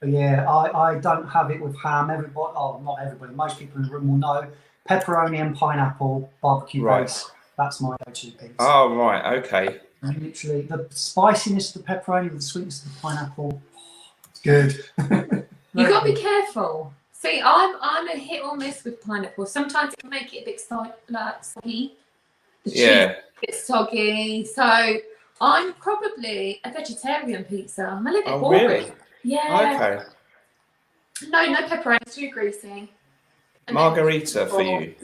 Yeah, I don't have it with ham. Not everybody. Most people in the room will know. Pepperoni and pineapple barbecue base. That's my go-to pizza. Oh right, okay. And literally, the spiciness of the pepperoni with the sweetness of the pineapple. It's good. You got to be careful. See, I'm a hit or miss with pineapple. Sometimes it can make it a bit soggy. Yeah. a bit soggy. So I'm probably a vegetarian pizza. I'm a little bit Oh, boring. really? Yeah. Okay. No pepperoni, too greasy. And Margarita for you.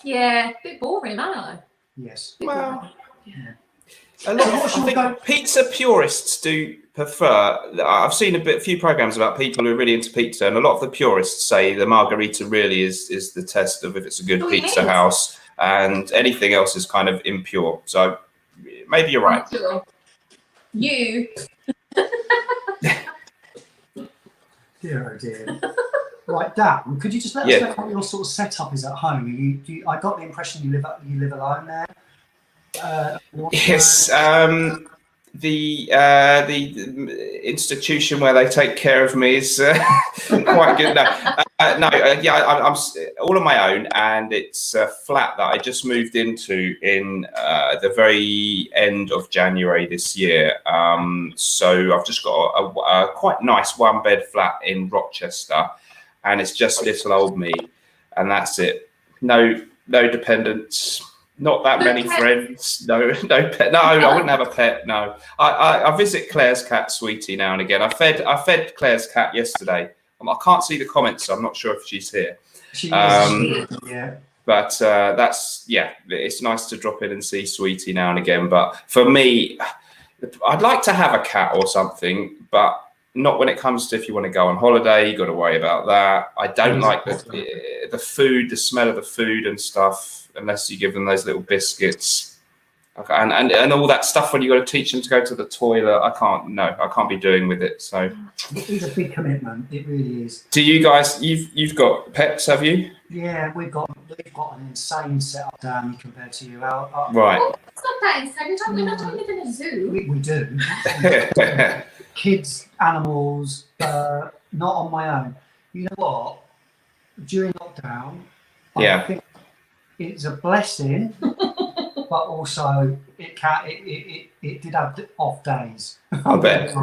yeah, a bit boring, aren't I? Yes. Bit Well, boring. Yeah. a lot What of, shall I we think go- pizza purists do prefer. I've seen a few programs about people who are really into pizza, and a lot of the purists say the margarita really is the test of if it's a good Oh, it pizza is. house, and anything else is kind of impure. So maybe you're right. I'm sure. You. Dear, oh dear. Right, Dan, could you just let us know what your sort of setup is at home? I got the impression you live alone there. Yes, the institution where they take care of me is quite good. I'm all on my own, and it's a flat that I just moved into in the very end of January this year. So I've just got a quite nice one-bed flat in Rochester, and it's just little old me, and that's it. No dependents. Not that many friends. No pet. No, I wouldn't have a pet. No, I visit Claire's cat, Sweetie, now and again. I fed Claire's cat yesterday. I can't see the comments, so I'm not sure if she's here. She is, yeah. But it's nice to drop in and see Sweetie now and again. But for me, I'd like to have a cat or something, but not when it comes to if you want to go on holiday. You got to worry about that. I don't like the food, the smell of the food and stuff, unless you give them those little biscuits. Okay, and all that stuff when you got to teach them to go to the toilet. I can't be doing with it. So it is a big commitment. It really is. do you guys? You've got pets, have you? Yeah, we've got an insane setup, Dan, compared to you. Right. Oh, it's not that insane. We don't live in a zoo. We do. Kids, animals, not on my own. You know what? During lockdown, I think it's a blessing, but also it did have off days. I bet.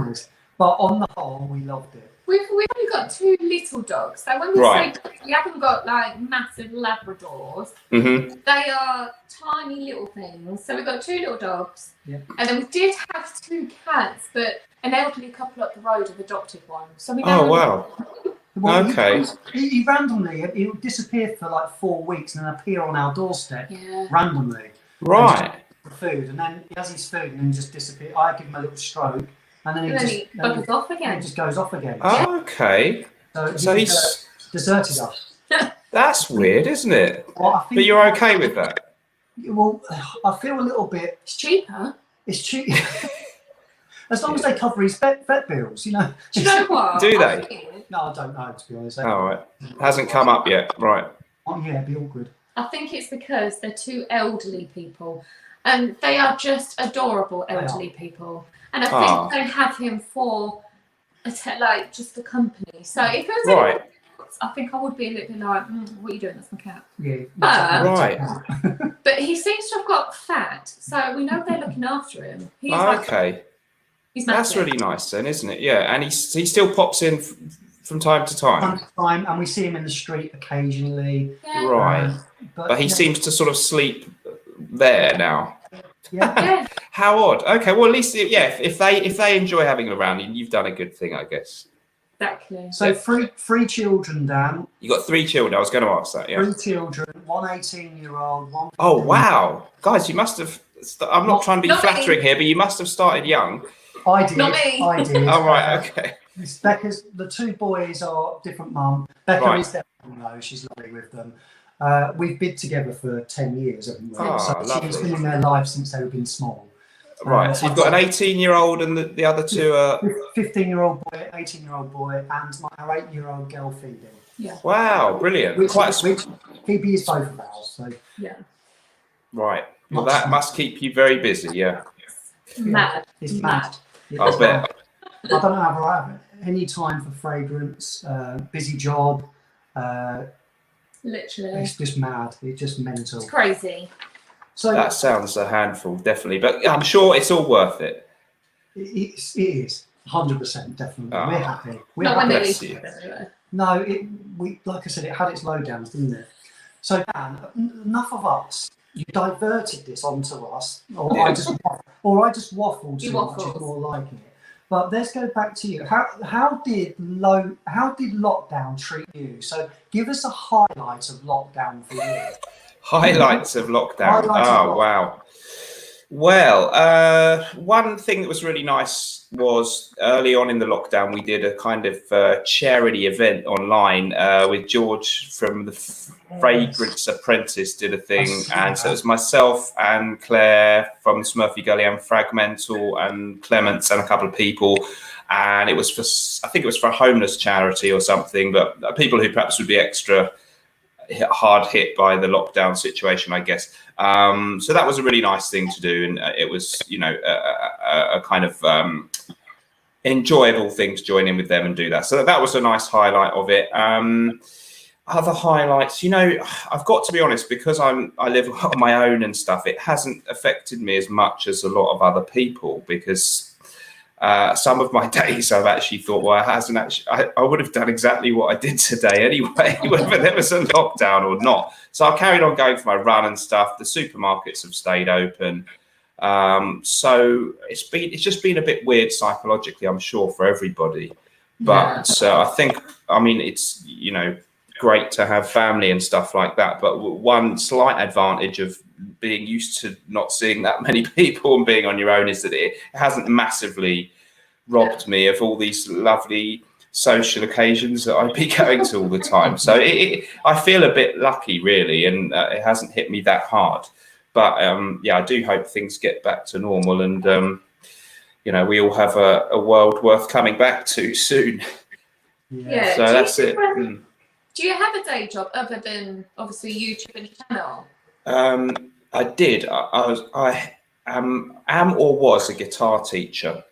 But on the whole, we loved it. We've only got 2 little dogs. So when we say we haven't got like massive Labradors, they are tiny little things. So we've got 2 little dogs, and then we did have 2 cats, but an elderly couple up the road have adopted one. So we wow. Well, Okay. He randomly, he would disappear for like 4 weeks and then appear on our doorstep randomly. Right. For food, and then he has his food and then just disappear. I give him a little stroke, and then he buggers off again. He just goes off again. Okay. So he's deserted us. That's weird, isn't it? Well, but you're okay with that? Well, I feel a little bit. It's cheaper. It's cheap. As long as they cover his vet bills, you know. Do you know what? Do they? No, I don't know, to be honest. All right. Hasn't come up yet. Right. Oh, yeah, it'd be awkward. I think it's because they're 2 elderly people. And they are just adorable elderly people. And I think they have him for just the company. So if it was I think I would be a little bit like, what are you doing? That's my cat. Yeah. But he seems to have got fat. So we know they're looking after him. He's he's that's really nice then, isn't it? Yeah. And he still pops in from time to time. And we see him in the street occasionally. Yeah. Right. But he seems to sort of sleep there now. Yeah. How odd. Okay, well at least if they enjoy having him around, you've done a good thing, I guess. Exactly. So three children, Dan. You got 3 children. I was going to ask that. Yeah. 3 children. 1 18-year-old. 1. Oh wow, guys, you must have. I'm not trying to be flattering here, but you must have started young. I did. Not me. I did. Oh right, okay. Becca's, the 2 boys are different mum. Becca is their mum, she's lovely with them. We've been together for 10 years, haven't we? So she's been in their life since they've been small. Right, so you've got an 18-year-old and the other 2 are... 15-year-old boy, 18-year-old boy, and our 8-year-old girl, Phoebe. Yeah. Wow, brilliant. Phoebe is both of ours, so... Yeah. Right. Well, that must keep you very busy, yeah. Mad. It's mad. I bet. I don't know how I have any time for fragrance, busy job. Literally. It's just mad. It's just mental. It's crazy. So that sounds a handful, definitely. But I'm sure it's all worth it. It is 100%, definitely. We're happy. Not when they leave you. No, like I said, it had its low downs, didn't it? So Dan, enough of us. you diverted this onto us, or I just waffled You too much, waffled. is more liking it. But let's go back to you. How did lockdown treat you? So give us a highlight of lockdown for you. Highlights of lockdown. Highlights of Oh, wow. Well, one thing that was really nice was early on in the lockdown, we did a kind of charity event online with George from the Fragrance Apprentice did a thing. And so it was myself and Claire from Smurfy Gully and Fragmental and Clements and a couple of people. And it was for, I think it was for a homeless charity or something, but people who perhaps would be extra hard hit by the lockdown situation, I guess. So that was a really nice thing to do, and it was, you know, a kind of enjoyable thing to join in with them and do that. So that was a nice highlight of it. Other highlights, you know, I've got to be honest, because I live on my own and stuff, it hasn't affected me as much as a lot of other people, because some of my days I've actually thought, well, it hasn't actually, I would have done exactly what I did today anyway, whether there was a lockdown or not. So I carried on going for my run and stuff. The supermarkets have stayed open. So it's just been a bit weird psychologically, I'm sure, for everybody. But I think, I mean, it's, you know, great to have family and stuff like that. But one slight advantage of being used to not seeing that many people and being on your own is that it hasn't massively robbed me of all these lovely social occasions that I'd be going to all the time. So I feel a bit lucky, really, and it hasn't hit me that hard. But yeah, I do hope things get back to normal, and you know, we all have a world worth coming back to soon. Yeah. So that's it. Do you have a day job other than obviously YouTube and channel? I did. I am or was a guitar teacher.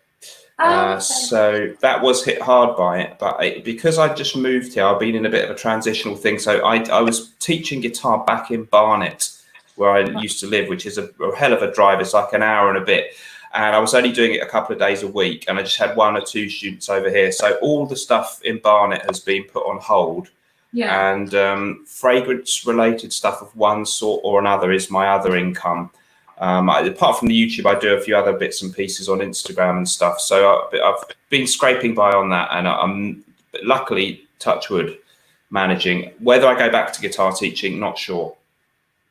Okay. So that was hit hard by it. But because I just moved here, I've been in a bit of a transitional thing. So I was teaching guitar back in Barnet, where I used to live, which is a hell of a drive. It's like an hour and a bit. And I was only doing it a couple of days a week. And I just had 1 or 2 students over here. So all the stuff in Barnet has been put on hold. Yeah. And fragrance related stuff of one sort or another is my other income. Apart from the YouTube, I do a few other bits and pieces on Instagram and stuff. So I've been scraping by on that, and I'm luckily, touch wood, managing. Whether I go back to guitar teaching, not sure.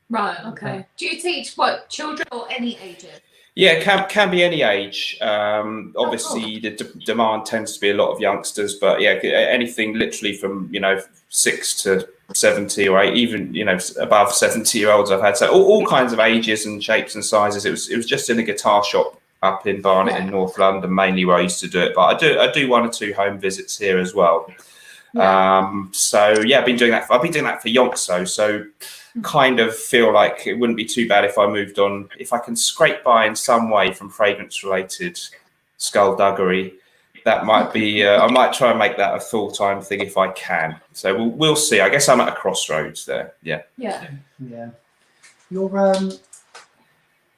Right. Okay. Do you teach what, children or any ages? Yeah, can be any age. Obviously, the demand tends to be a lot of youngsters, but yeah, anything literally from, you know, 6 to 70 or 8, even, you know, above 70-year-olds I've had. So all kinds of ages and shapes and sizes. It was just in a guitar shop up in Barnet in North London, mainly where I used to do it. But I do 1 or 2 home visits here as well. So yeah, I've been doing that for Yonks, so kind of feel like it wouldn't be too bad if I moved on, if I can scrape by in some way from fragrance related skullduggery. That might be I might try and make that a full-time thing if I can. So we'll see. I guess I'm at a crossroads there. Yeah. Your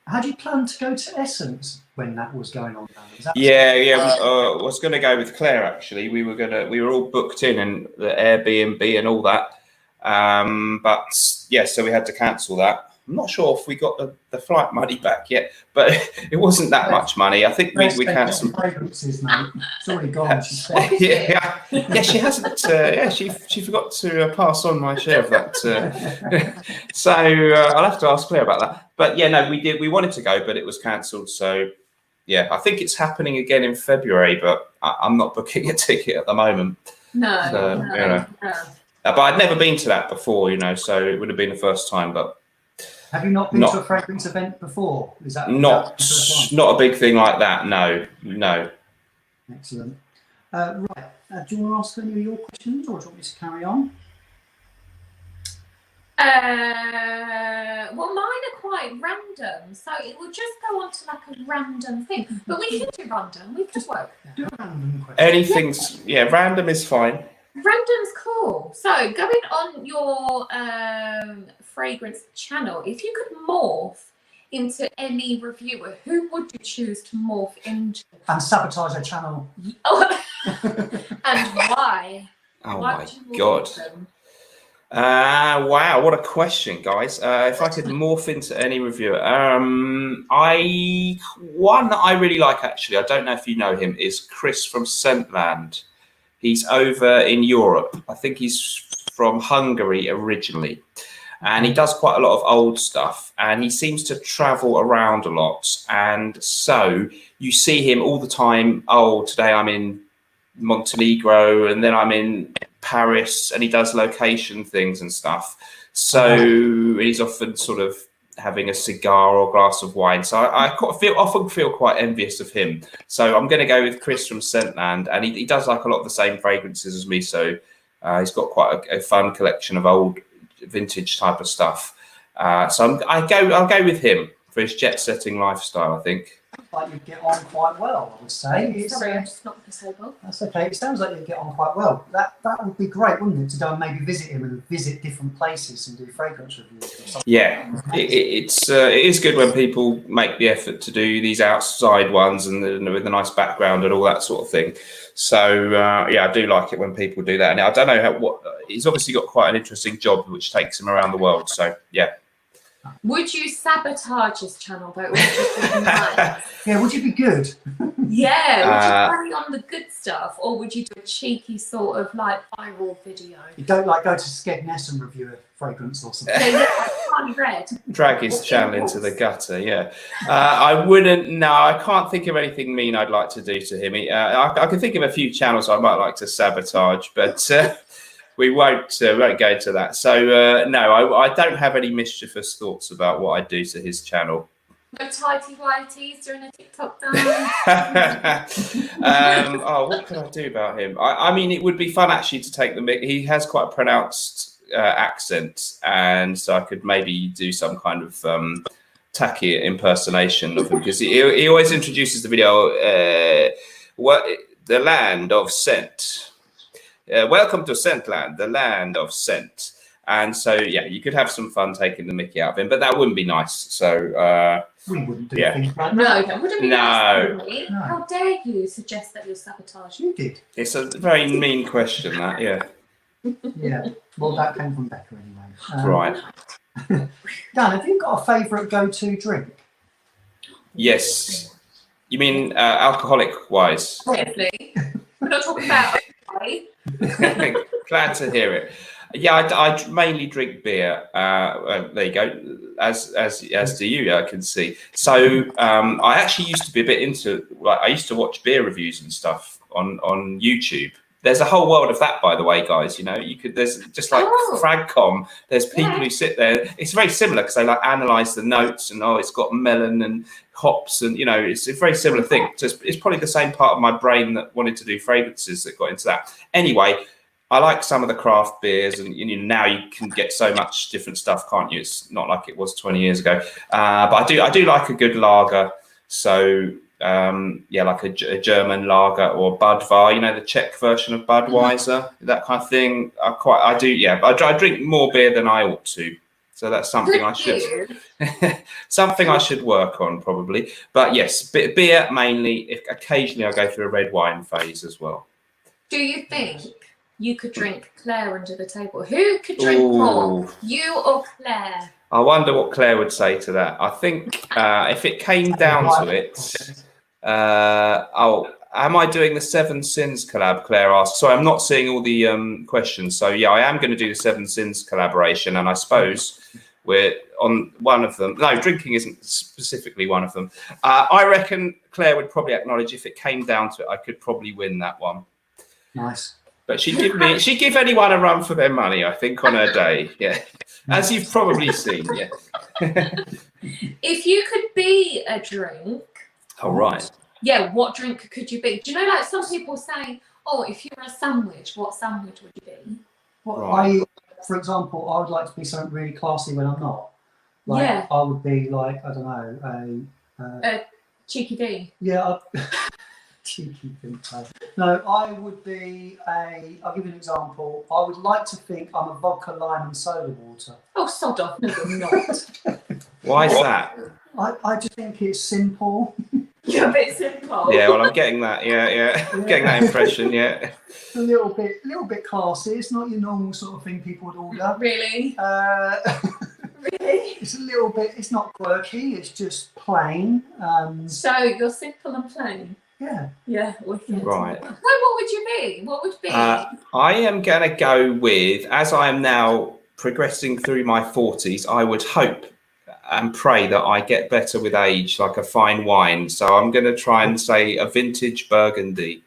how do you plan to go to Essence when that was going on? I was going to go with Claire, actually. We were all booked in and the Airbnb and all that. But yeah, so we had to cancel that. I'm not sure if we got the flight money back yet, but it wasn't that much money. I think we cancelled. Fragrances, mate. It's already gone. Yeah, she hasn't. She forgot to pass on my share of that. So I'll have to ask Claire about that. But yeah, no, we did. We wanted to go, but it was cancelled. So yeah, I think it's happening again in February, but I'm not booking a ticket at the moment. No. But I'd never been to that before, you know, so it would have been the first time. But have you not been to a fragrance event before? Is that not a big thing like that? No. Excellent. Right. Do you want to ask any of your questions, or do you want me to carry on? Well, mine are quite random, so it will just go on to like a random thing. But we can do random. We can work. Do a random question. Anything's random is fine. Random's cool. So going on your fragrance channel, if you could morph into any reviewer, who would you choose to morph into? And sabotage their channel. Oh, and why? Oh Why my would you morph God. them? Wow, what a question, guys. If I could morph into any reviewer, one that I really like, actually, I don't know if you know him, is Chris from Scentland. He's over in Europe. I think he's from Hungary originally, and he does quite a lot of old stuff, and he seems to travel around a lot, and so you see him all the time. Oh, today I'm in Montenegro, and then I'm in Paris, and he does location things and stuff. So he's often sort of having a cigar or a glass of wine. So I often feel quite envious of him. So I'm going to go with Chris from Scentland, and he does like a lot of the same fragrances as me. So he's got quite a fun collection of old vintage type of stuff. So I'll go with him for his jet-setting lifestyle, I think. Like you get on quite well, I would say. Sorry, I just knocked the table. That's okay. It sounds like you get on quite well. That would be great, wouldn't it, to go and maybe visit him and visit different places and do fragrance reviews or something. Yeah, it is good when people make the effort to do these outside ones and with a nice background and all that sort of thing. So yeah, I do like it when people do that. And I don't know he's obviously got quite an interesting job which takes him around the world. So yeah. Would you sabotage his channel though? Or would you be nice? Yeah, would you be good? Yeah, would you carry on the good stuff, or would you do a cheeky sort of like viral video? You don't like go to Skegness and review a fragrance or something? Yeah, can't read. Drag his channel into the gutter, yeah. I wouldn't, no, I can't think of anything mean I'd like to do to him. I can think of a few channels I might like to sabotage, but we won't go into that. So no, I don't have any mischievous thoughts about what I do to his channel. No tighty whities during a TikTok dance. Oh, what could I do about him? I mean, it would be fun actually to take the mic. He has quite a pronounced accent, and so I could maybe do some kind of tacky impersonation of him, because he always introduces the video. The land of scent. Welcome to Scentland, the land of scent. And so, yeah, you could have some fun taking the mickey out of him, but that wouldn't be nice. So, we wouldn't do yeah. things like that. No, that wouldn't be nice. No. How dare you suggest that you'll sabotage? You did. It's a very mean question, that, yeah. Yeah. Well, that came from Becca anyway. Right. Dan, have you got a favourite go-to drink? Yes. You mean alcoholic-wise? Obviously. We're not talking about Glad to hear it. Yeah, I mainly drink beer. There you go. As do you, I can see. So I actually used to be a bit into, like, I used to watch beer reviews and stuff on YouTube. There's a whole world of that, by the way, guys. You know, there's just like Fragcom. There's people who sit there. It's very similar because they like analyze the notes and it's got melon and hops, and it's a very similar thing. So it's probably the same part of my brain that wanted to do fragrances that got into that. Anyway, I like some of the craft beers, and now you can get so much different stuff, can't you? It's not like it was 20 years ago. But I do like a good lager. So yeah, like a German lager or Budvar, the Czech version of Budweiser, that kind of thing. I do, yeah. But I drink more beer than I ought to. So that's something I should work on probably. But yes, beer mainly. Occasionally I go through a red wine phase as well. Do you think you could drink Claire under the table? Who could drink more, you or Claire? I wonder what Claire would say to that. I think if it came down to it, am I doing the Seven Sins collab? Claire asked. Sorry, I'm not seeing all the questions. So yeah, I am going to do the Seven Sins collaboration, and I suppose we're on one of them. No, drinking isn't specifically one of them. I reckon Claire would probably acknowledge if it came down to it, I could probably win that one. Nice. But she'd give anyone a run for their money, I think, on her day. Yeah, as you've probably seen. Yeah. If you could be a drink. All right. Yeah, what drink could you be? Do you know, like some people say, oh, if you were a sandwich, what sandwich would you be? Well, right. For example, I would like to be something really classy when I'm not. Like, yeah. I would be like, I don't know, a cheeky D. Yeah. Cheeky thing. No, I would be I'll give you an example. I would like to think I'm a vodka, lime and soda water. Oh, sod off. No, you're not. Why is that? I just think it's simple. You're a bit simple. Yeah, well, I'm getting that. Yeah. Getting that impression. Yeah. A little bit classy. It's not your normal sort of thing people would order. Really? Really? It's a little bit. It's not quirky. It's just plain. So you're simple and plain. Yeah. Yeah. Wicked. Right. Well, what would you be? What would be? I am going to go with, as I am now progressing through my 40s, I would hope and pray that I get better with age, like a fine wine. So I'm going to try and say a vintage Burgundy.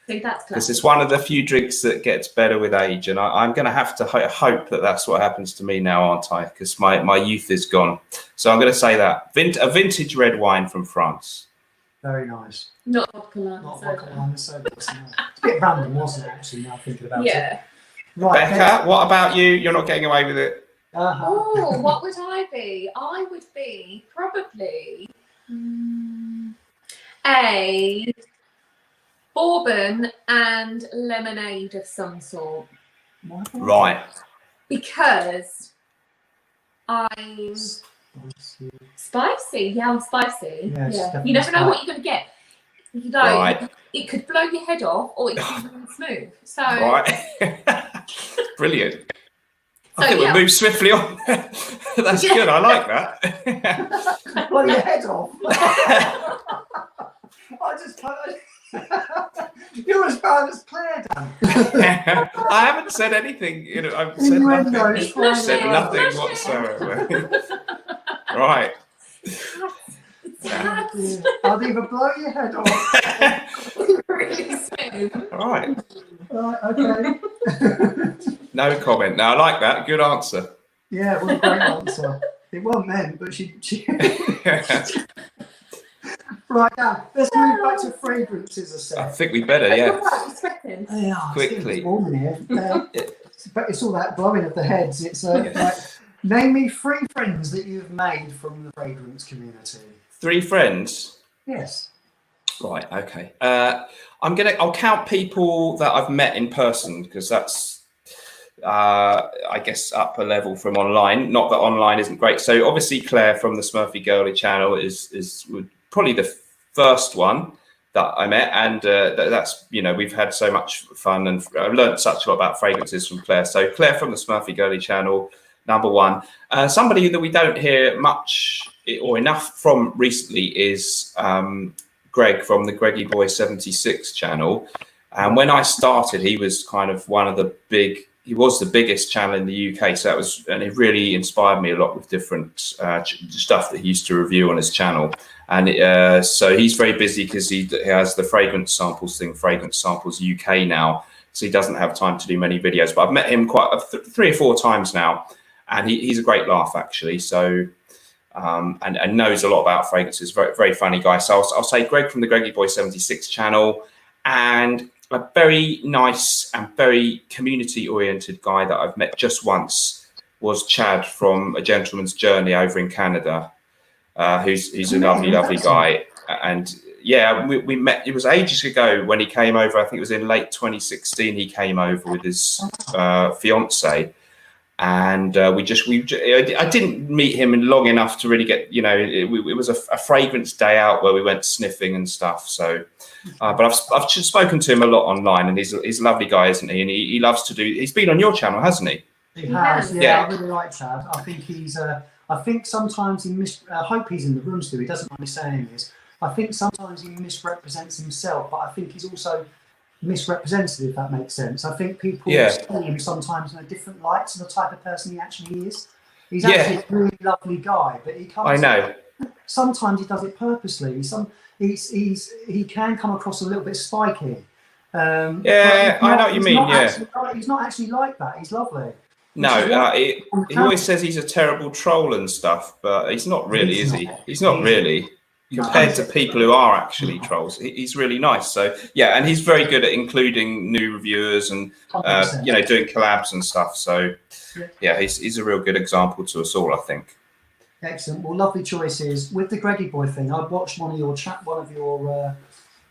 See, that's Because it's one of the few drinks that gets better with age. And I'm going to have to hope that that's what happens to me now, aren't I? Because my youth is gone. So I'm going to say that. A vintage red wine from France. Very nice. Not vodka lime. Not vodka lime soda. It's a bit random, wasn't it, actually, now thinking about it? Yeah. Right, Becca, what about you? You're not getting away with it. Oh, what would I be? I would be probably a bourbon and lemonade of some sort. Right. Because I'm spicy. Yeah, I'm spicy. Yeah, it's definitely You never know spicy. what you're going to get. You know, Right. it could blow your head off or it could be really smooth. So, Right. Brilliant. I So, think yeah. we'll move swiftly on. That's Yeah. good. I like that. Blow your head off. I just you're as bad as Claire, Dan. I haven't said anything. I've said nothing. Innuendos, I've said fine. nothing whatsoever. Right. Yeah. I'll either blow your head off. really smooth. Right. Right, okay. No comment. No, I like that. Good answer. Yeah, what a great answer. It wasn't meant, but she... Right, now, let's move back to fragrances a I sec. think we better, yeah. Sweating. Yeah, Quickly. It's warm in here. But it's all that blowing of the heads. It's like, name me 3 friends that you've made from the fragrance community. 3 friends. Yes. Right. Okay. I'll count people that I've met in person because that's, I guess, up a level from online. Not that online isn't great. So obviously Claire from the Smurfy Girly channel is probably the first one that I met, and that's, we've had so much fun and I've learned such a lot about fragrances from Claire. So Claire from the Smurfy Girly channel, number 1. Somebody that we don't hear much or enough from recently is Greg from the Greggy Boy 76 channel. And when I started, he was kind of he was the biggest channel in the UK. So and it really inspired me a lot with different stuff that he used to review on his channel. And so he's very busy because he has the fragrance samples thing, Fragrance Samples UK now. So he doesn't have time to do many videos, but I've met him quite 3 or 4 times now. And he's a great laugh, actually. So, and knows a lot about fragrances. Very, very funny guy. So I'll say Greg from the Greggy Boy 76 channel, and a very nice and very community-oriented guy that I've met just once was Chad from A Gentleman's Journey over in Canada, who's a lovely, lovely guy. And yeah, we met. It was ages ago when he came over. I think it was in late 2016. He came over with his fiance. And I didn't meet him in long enough to really get, it was a fragrance day out where we went sniffing and stuff. So, but I've just spoken to him a lot online, and he's a lovely guy, isn't he? And he loves to do. He's been on your channel, hasn't he? He has, Yeah. I really like Chad. I think he's. I think sometimes he I hope he's in the room still. He doesn't mind me saying this. I think sometimes he misrepresents himself, but I think he's also misrepresented, if that makes sense. I think people see him sometimes in a different light to the type of person he actually is. He's actually a really lovely guy, but he comes. I know. Sometimes he does it purposely. He can come across a little bit spiky. I know what you mean. He's not actually like that. He's lovely. No, he always says he's a terrible troll and stuff, but he's not really, is he? He's not really. Compared to people who are actually trolls, he's really nice. So yeah, and he's very good at including new reviewers and doing collabs and stuff. So yeah, he's a real good example to us all, I think. Excellent. Well, lovely choices. With the Greggy Boy thing, I watched one of your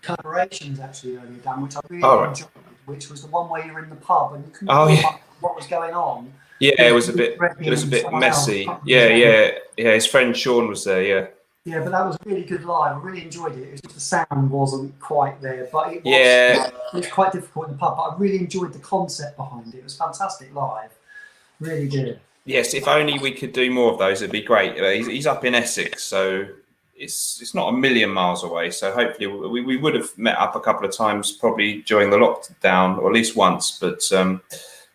collaborations actually earlier, Dan, which I really enjoyed, which was the one where you're in the pub and you couldn't know what was going on. Yeah, it was a bit messy. Yeah. His friend Sean was there. Yeah. Yeah, but that was a really good live. I really enjoyed it. It was just the sound wasn't quite there, but it was, Yeah. it was quite difficult in the pub. But I really enjoyed the concept behind it. It was fantastic live. Really did. Yes, if only we could do more of those, it'd be great. He's up in Essex, so it's not a million miles away. So hopefully we would have met up a couple of times, probably during the lockdown, or at least once. But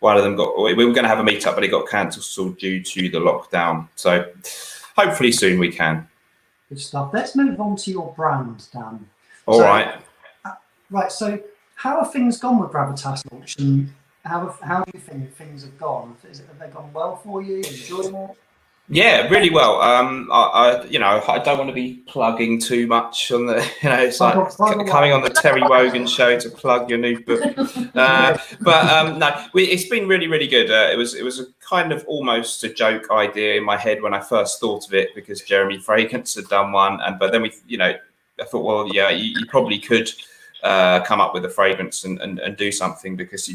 one of them we were going to have a meet up, but it got cancelled due to the lockdown. So hopefully soon we can. Good stuff. Let's move on to your brand, Dan. All right. Right. So how have things gone with Gravitas launch, and how do you think things have gone? Have they gone well for you? Enjoying it? Yeah, really well. I don't want to be plugging too much on the, it's like coming on the Terry Wogan show to plug your new book. No, it's been really, really good. It was a kind of almost a joke idea in my head when I first thought of it, because Jeremy Fragrance had done one, but then I thought, well, yeah, you probably could come up with a fragrance and do something, because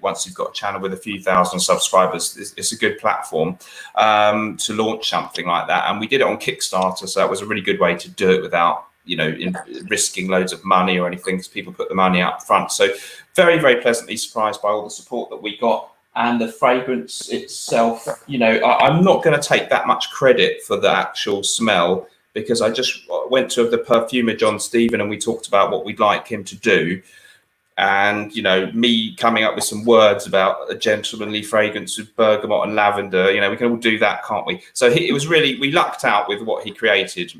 once you've got a channel with a few thousand subscribers, it's a good platform to launch something like that. And we did it on Kickstarter, so that was a really good way to do it without risking loads of money or anything, because people put the money up front. So very, very pleasantly surprised by all the support that we got. And the fragrance itself, I'm not going to take that much credit for the actual smell, because I just went to the perfumer, John Stephen, and we talked about what we'd like him to do. And, me coming up with some words about a gentlemanly fragrance with bergamot and lavender, we can all do that, can't we? So it was really, we lucked out with what he created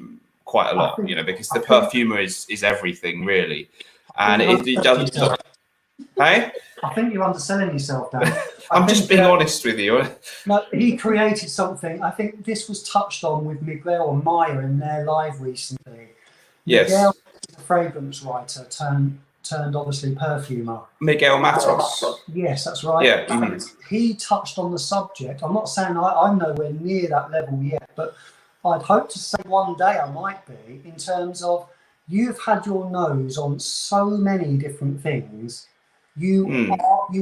quite a lot, because the perfumer is everything, really. And it doesn't... Hey? I think you're underselling yourself, Dan. I'm just being honest with you. No, he created something. I think this was touched on with Miguel and Maya in their live recently. Yes. Miguel is a fragrance writer turned obviously perfumer. Miguel Matos. Yes, that's right. Yeah. And he touched on the subject. I'm not saying I'm nowhere near that level yet, but I'd hope to say one day I might be, in terms of you've had your nose on so many different things. You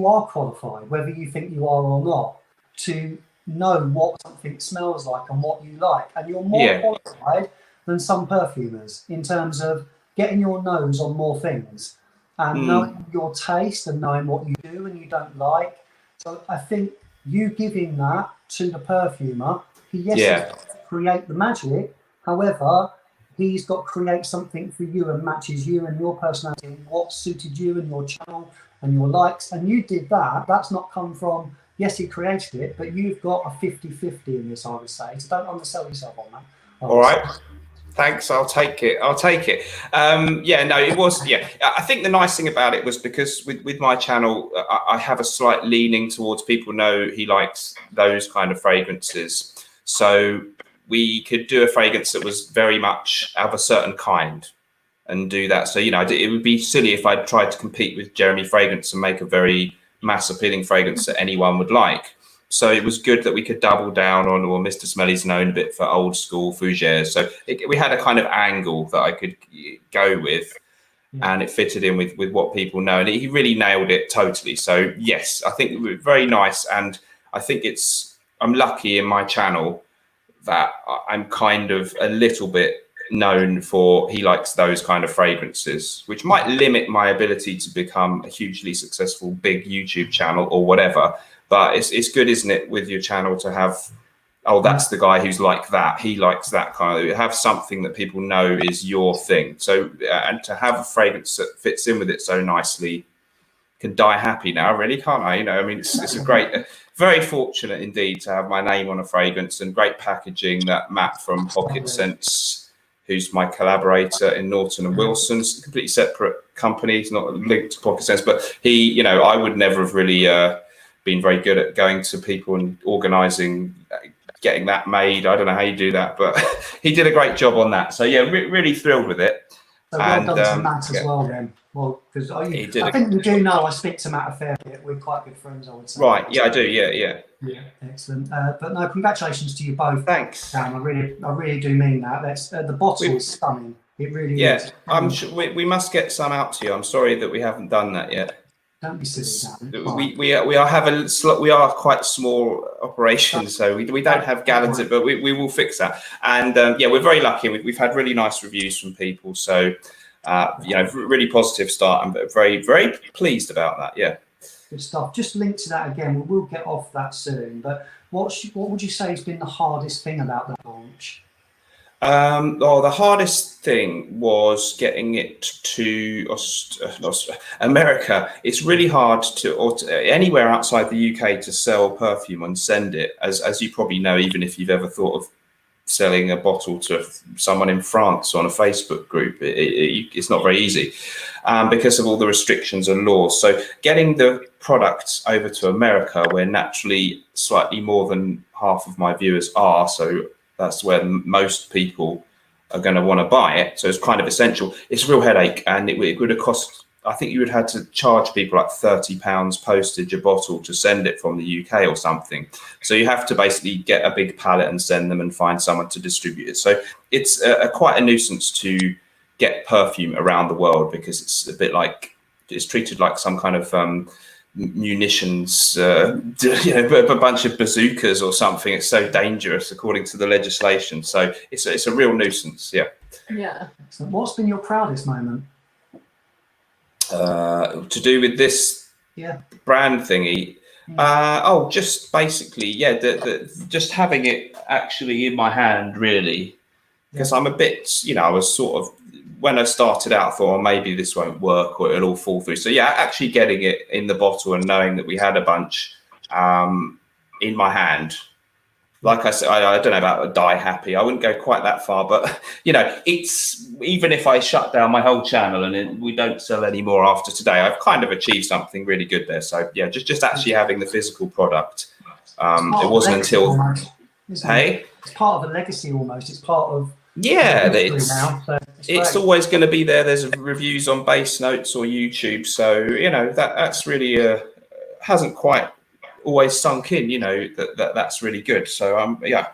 are qualified, whether you think you are or not, to know what something smells like and what you like. And you're more qualified than some perfumers in terms of getting your nose on more things and knowing your taste and knowing what you do and you don't like. So I think you giving that to the perfumer, he's got to create the magic. However, he's got to create something for you and matches you and your personality and what suited you and your channel and your likes. And you did that. That's not come from, yes, he created it, but you've got a 50-50 in this, I would say. So don't undersell yourself on that. All right. Thanks. I'll take it. It was. I think the nice thing about it was, because with my channel, I have a slight leaning towards people know he likes those kind of fragrances. So we could do a fragrance that was very much of a certain kind and do that. So, it would be silly if I tried to compete with Jeremy Fragrance and make a very mass appealing fragrance that anyone would like. So it was good that we could double down on, or MrSmelly's known a bit for old school fougères. So we had a kind of angle that I could go with, and it fitted in with what people know. And he really nailed it totally. So yes, I think it was very nice. And I think I'm lucky in my channel that I'm kind of a little bit known for he likes those kind of fragrances, which might limit my ability to become a hugely successful big YouTube channel or whatever. But it's good, isn't it, with your channel to have, that's the guy who's like that. He likes that kind of, have something that people know is your thing. So, and to have a fragrance that fits in with it so nicely, can die happy now, really, can't I? It's a great, very fortunate indeed to have my name on a fragrance, and great packaging that Matt from Pocket Scents, who's my collaborator in Norton and Wilson's, completely separate companies, not linked to Pocket Scents, but he, I would never have really been very good at going to people and organising, getting that made. I don't know how you do that, but he did a great job on that. So yeah, really thrilled with it. So well done to Matt as well then. Well, because I think you do know I speak to Matt a fair bit. We're quite good friends, I would say. Right, yeah, I do, yeah. Yeah, excellent. But no, congratulations to you both. Thanks. Dan, I really do mean that. That's the bottle is stunning. It really is. I'm sure we must get some out to you. I'm sorry that we haven't done that yet. Don't be silly, Dan. We are quite small operations, so we don't have gallons, but we will fix that. And yeah, we're very lucky. We've had really nice reviews from people, so you know, really positive start. I'm very pleased about that. Yeah. Good stuff. Just link to that again. We'll get off that soon. But what would you say has been the hardest thing about the launch? The hardest thing was getting it to America. It's really hard to anywhere outside the UK to sell perfume and send it. As you probably know, even if you've ever thought of selling a bottle to someone in France on a Facebook group, it's not very easy because of all the restrictions and laws. So getting the products over to America, where naturally slightly more than half of my viewers are, so that's where most people are going to want to buy it. So it's kind of essential. It's a real headache, and it would have cost, I think you would have had to charge people like £30 postage a bottle to send it from the UK or something. So you have to basically get a big pallet and send them and find someone to distribute it. So it's quite a nuisance to get perfume around the world, because it's a bit like, it's treated like some kind of munitions, you know, a bunch of bazookas or something. It's so dangerous according to the legislation. So it's a real nuisance. Yeah. Yeah. So what's been your proudest moment? To do with this brand thingy. Just basically, yeah, just having it actually in my hand, really, because I'm a bit, you know, I was sort of, when I started out, I thought, oh, maybe this won't work or it'll all fall through. So yeah, actually getting it in the bottle and knowing that we had a bunch in my hand, like I said, I don't know about die happy. I wouldn't go quite that far, but you know, it's, even if I shut down my whole channel and we don't sell any more after today, I've kind of achieved something really good there. So yeah, just actually having the physical product. It wasn't until it's part of a legacy almost. It's part of it's always going to be there. There's reviews on Base Notes or YouTube, so you know that's really hasn't quite always sunk in, you know, that's really good. So yeah,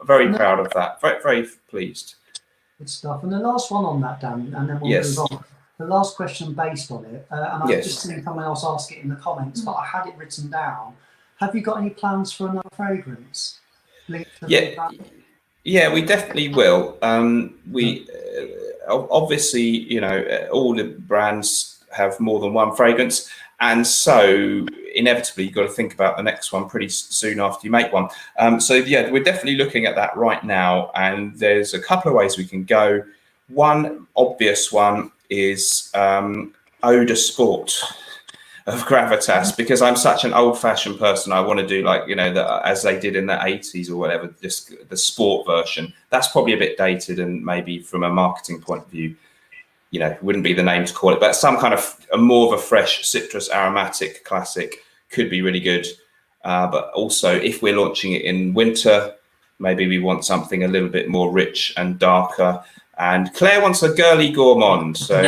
very proud of that. Very pleased. Good stuff. And the last one on that, Dan, and then we'll move on. The last question based on it, and I've just seen someone else ask it in the comments, but I had it written down. Have you got any plans for another fragrance? Yeah, we definitely will. We obviously, you know, all the brands have more than one fragrance, and so inevitably you've got to think about the next one pretty soon after you make one. So yeah, we're definitely looking at that right now, and there's a couple of ways we can go. One obvious one is Eau de Sport of Gravitas, because I'm such an old-fashioned person. I want to do, like, you know, as they did in the 80s or whatever, just the sport version. That's probably a bit dated, and maybe from a marketing point of view, you know, wouldn't be the name to call it, but some kind of more of a fresh citrus aromatic classic could be really good. But also, if we're launching it in winter, maybe we want something a little bit more rich and darker. And Claire wants a girly gourmand, so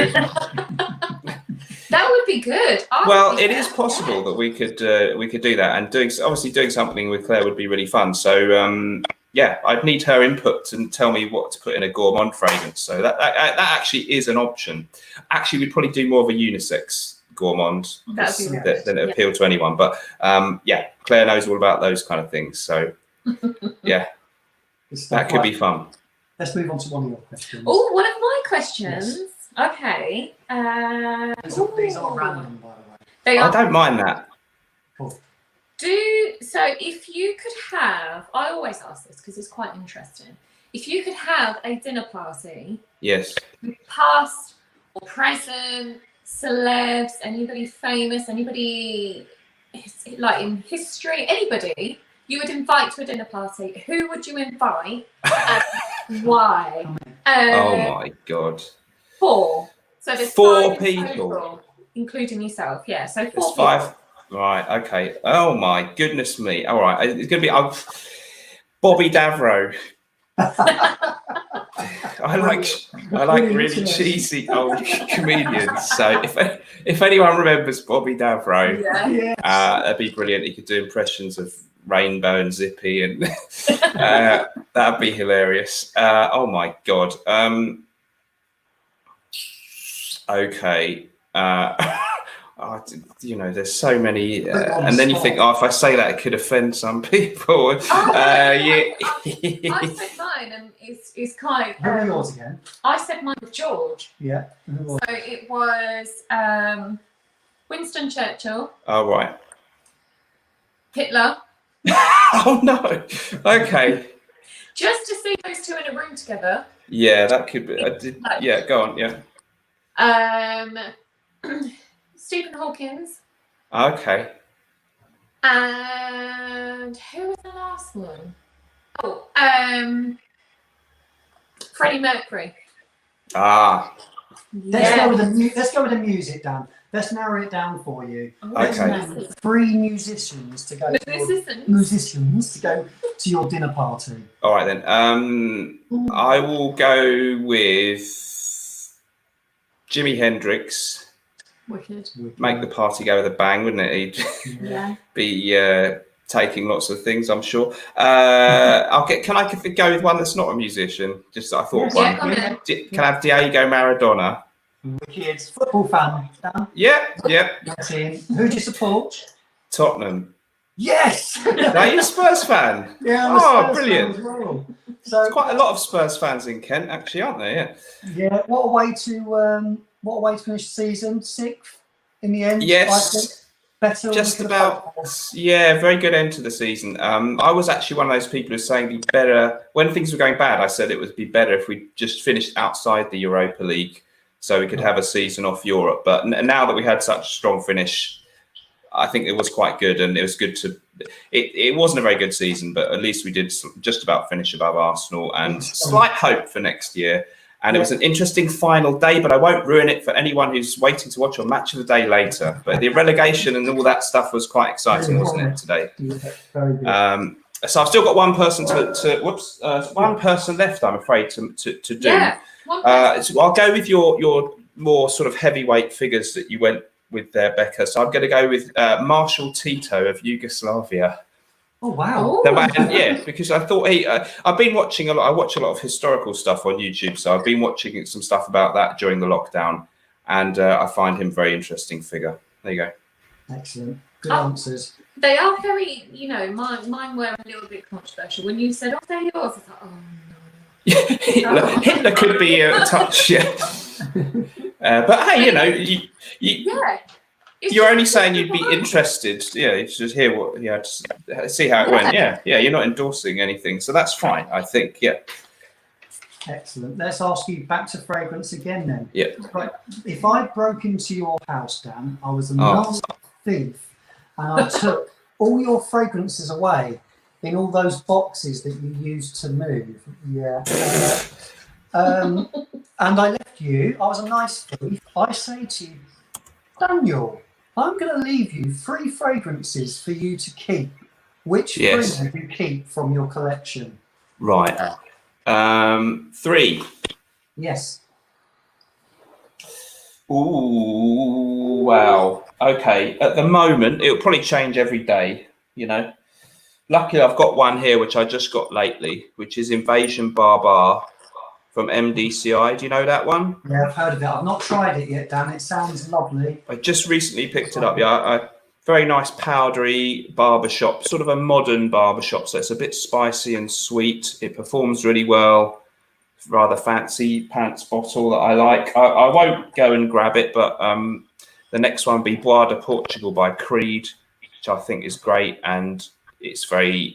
that would be good. Well, it is possible that we could do that, and obviously doing something with Claire would be really fun. So yeah, I'd need her input and tell me what to put in a gourmand fragrance. So that actually is an option. Actually, we'd probably do more of a unisex gourmand than it appeal to anyone. But yeah, Claire knows all about those kind of things. So yeah, that could be fun. Let's move on to one of your questions. Oh, one of my questions. Yes. Okay. These are random, by the way. They are. I don't mind that. Cool. So if you could have, I always ask this because it's quite interesting. If you could have a dinner party, yes, with past or present celebs, anybody famous, anybody like in history, anybody you would invite to a dinner party, who would you invite and why? Oh my God. 4. So there's 4 people. Total, including yourself. Yeah, so 4 there's people. 5. Right, okay. Oh my goodness me. All right, it's going to be Bobby Davro. I like really cheesy old comedians. So if anyone remembers Bobby Davro, that'd be brilliant. He could do impressions of Rainbow and Zippy, and that'd be hilarious. Oh my God. Okay. You know, there's so many, Put it on and the then you spot. think, oh, if I say that, it could offend some people. I said mine, and it's quite. Who are yours again? I said mine with George. Yeah. Who was So it was Winston Churchill, Oh, right. Hitler. Oh, no. Okay. Just to see those two in a room together. Yeah, that could be. Yeah, go on. Yeah. Stephen Hawkins. Okay. And who was the last one? Oh, Freddie Mercury. Ah. Let's go with the music, Dan. Let's narrow it down for you. Let's Okay. name 3 musicians to go to your dinner party. All right then. I will go with Jimi Hendrix. Wicked. Make the party go with a bang, wouldn't it? He'd Yeah. be taking lots of things, I'm sure. Can I go with one that's not a musician? Just I thought Yes. one. Yeah, come in. Can I have Diego Maradona? Wicked. Football fan, Dan. Yeah. That's in. Who do you support? Tottenham. Yes. Are you a Spurs fan? Yeah, I'm a Oh, Spurs brilliant. fan as well. So There's quite a lot of Spurs fans in Kent, actually, aren't there? yeah, what a way to finish the season. 6th in the end. Yes. I think. Better. Just about. Yeah, very good end to the season. I was actually one of those people who was saying it'd be better when things were going bad. I said it would be better if we just finished outside the Europa League, so we could have a season off Europe. But now that we had such a strong finish, I think it was quite good, and it was good to. It wasn't a very good season, but at least we did just about finish above Arsenal, and slight hope for next year. And it was an interesting final day, but I won't ruin it for anyone who's waiting to watch a match of the day later. But the relegation and all that stuff was quite exciting, wasn't it, today? Yeah, very good. So I've still got one person one person left, I'm afraid, to do. Yeah. So I'll go with your more sort of heavyweight figures that you went with there, Becca. So I'm going to go with Marshal Tito of Yugoslavia. Oh wow! Yeah, because I thought I've been watching a lot. I watch a lot of historical stuff on YouTube, so I've been watching some stuff about that during the lockdown, and I find him a very interesting figure. There you go. Excellent, good answers. They are very, mine were a little bit controversial. When you said, "Oh, they're yours," I was like, "Oh no." Hitler could be a touch, yeah. But hey, you're only saying you'd be interested, to just hear what, to see how it went. Yeah, you're not endorsing anything, so that's fine, I think. Yeah. Excellent. Let's ask you back to fragrance again then. Yeah. Right. If I broke into your house, Dan, I was a nasty thief, and I took all your fragrances away in all those boxes that you used to move. Yeah. And I left you. I was a nice thief. I say to you, Daniel, I'm going to leave you 3 fragrances for you to keep. Which 3 would you keep from your collection? Right. 3. Yes. Ooh, wow. Okay. At the moment, it'll probably change every day, Luckily, I've got one here, which I just got lately, which is Invasion Barbar from MDCI. Do you know that one? Yeah, I've heard of it. I've not tried it yet, Dan. It sounds lovely. I just recently picked it up. Yeah, a very nice powdery barbershop, sort of a modern barbershop. So it's a bit spicy and sweet. It performs really well. Rather fancy pants bottle that I like. I won't go and grab it, but the next one will be Bois de Portugal by Creed, which I think is great, and it's very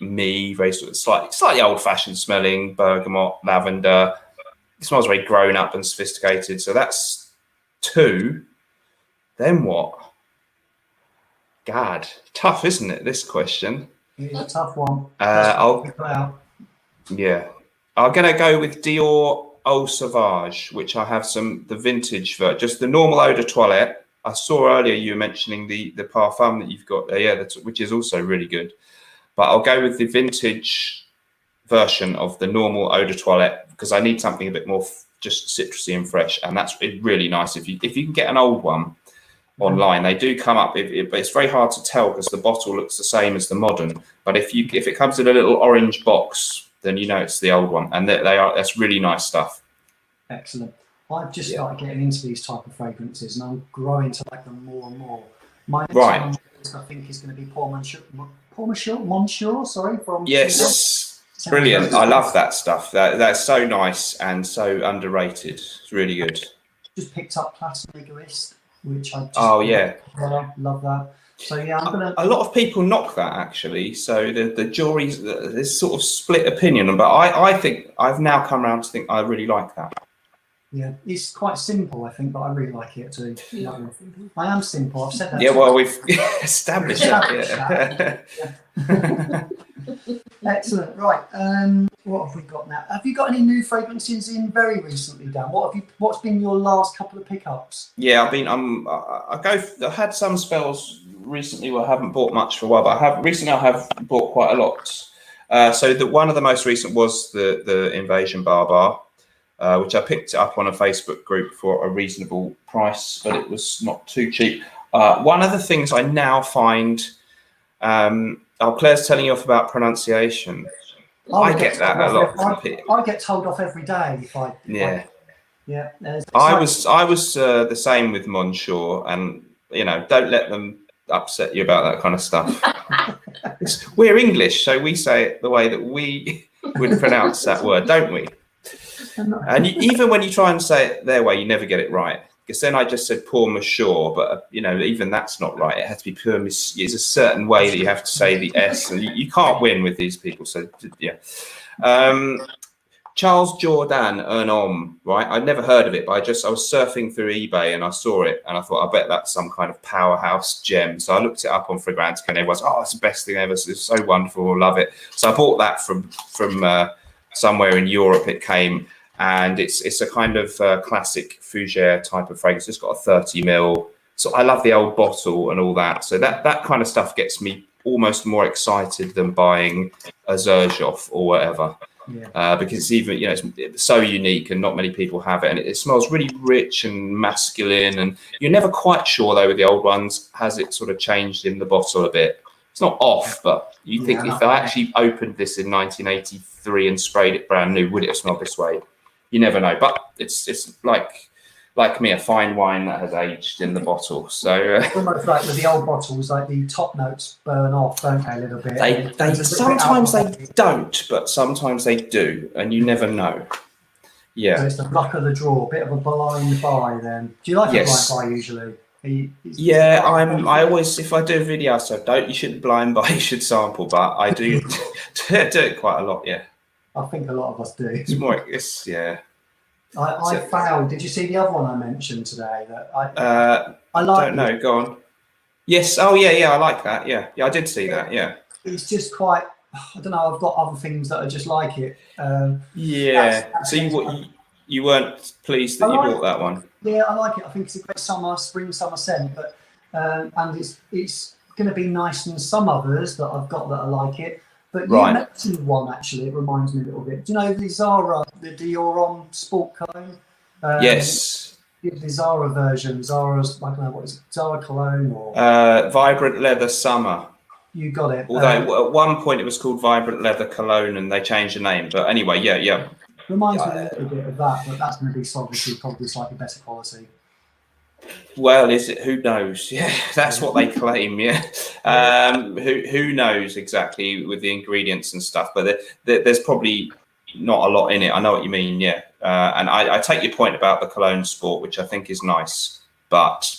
very sort of slightly old-fashioned smelling, bergamot, lavender. It smells very grown up and sophisticated. So that's 2. Then what? God, tough, isn't it, this question? It's a tough one. I'm going to go with Dior Eau Sauvage, which I have the vintage version, just the normal eau de toilette. I saw earlier you were mentioning the parfum that you've got there, which is also really good. But I'll go with the vintage version of the normal eau de toilette because I need something a bit more just citrusy and fresh, and that's really nice. If you can get an old one online, they do come up. But it's very hard to tell because the bottle looks the same as the modern. But if it comes in a little orange box, then it's the old one, and that's really nice stuff. Excellent. I've just started getting into these type of fragrances, and I'm growing to like them more and more. My next Right. one, I think, is going to be Monsieur, sorry, from Yes, Scentland. brilliant. I love that stuff. That's so nice and so underrated. It's really good. Just picked up Platinum Egoist, which I just love that. So yeah, I'm gonna. A lot of people knock that actually. So the jury's there's sort of split opinion, but I think I've now come around to think I really like that. Yeah, it's quite simple, I think, but I really like it too. Yeah. I am simple. I've said that. Yeah, well, we've established that. Yeah. Excellent. Right. What have we got now? Have you got any new fragrances in very recently, Dan? What's been your last couple of pickups? Yeah, I've been. I've had some spells recently where I haven't bought much for a while, but I have bought quite a lot. So one of the most recent was the Invasion Bar, which I picked up on a Facebook group for a reasonable price, but it was not too cheap. One of the things I now find, Claire's telling you off about pronunciation. I get that a lot from people. I get told off every day if I. Yeah. Yeah. I was the same with Monsieur, and don't let them upset you about that kind of stuff. We're English, so we say it the way that we would pronounce that word, don't we? And even when you try and say it their way, you never get it right. Because then I just said pour Monsieur, but even that's not right. It has to be pure Monsieur. There's a certain way that you have to say the S, and you can't win with these people. So yeah. Charles Jourdan, Un Homme, right? I'd never heard of it, but I was surfing through eBay and I saw it and I thought, I bet that's some kind of powerhouse gem. So I looked it up on Fragrantica and everyone's, it's the best thing ever. It's so wonderful. I love it. So I bought that from somewhere in Europe. It came, and it's a kind of classic fougere type of fragrance. It's got a 30 ml. So I love the old bottle and all that. So that kind of stuff gets me almost more excited than buying a Xerjoff or whatever. Yeah. Because it's even, it's so unique and not many people have it. And it smells really rich and masculine. And you're never quite sure, though, with the old ones, has it sort of changed in the bottle a bit? It's not off, but you think if I actually opened this in 1983 and sprayed it brand new, would it have smelled this way? You never know. But it's like me, a fine wine that has aged in the bottle. So almost like with the old bottles, like the top notes burn off, don't they, a little bit? They sometimes they don't, but sometimes they do, and you never know. Yeah. So it's the luck of the draw, a bit of a blind buy then. Do you like a blind buy usually? Yeah, I always, if I do a video, you shouldn't blind buy, you should sample, but I do do it quite a lot. Yeah. I think a lot of us do. Yeah. I failed. Did you see the other one I mentioned today? That I like. Don't know. Go on. Yes. Oh yeah. I like that. Yeah. I did see that. Yeah. It's just quite. I don't know. I've got other things that are just like it. Yeah. So you weren't pleased that you bought that one? Yeah, I like it. I think it's a great spring summer scent, but and it's going to be nice than some others that I've got that are like it. But you mentioned one actually. It reminds me a little bit. Do you know the Zara, the Dior Sport Cologne? Yes. The Zara version. Zara's, I don't know, what is it? Zara Cologne or Vibrant Leather Summer. You got it. Although at one point it was called Vibrant Leather Cologne and they changed the name. But anyway, yeah. Reminds me a little bit of that, but that's going to be obviously probably slightly better quality. Well, is it? Who knows? Yeah, that's what they claim. Yeah, who knows exactly with the ingredients and stuff? But there's probably not a lot in it. I know what you mean. Yeah, and I take your point about the Cologne Sport, which I think is nice, but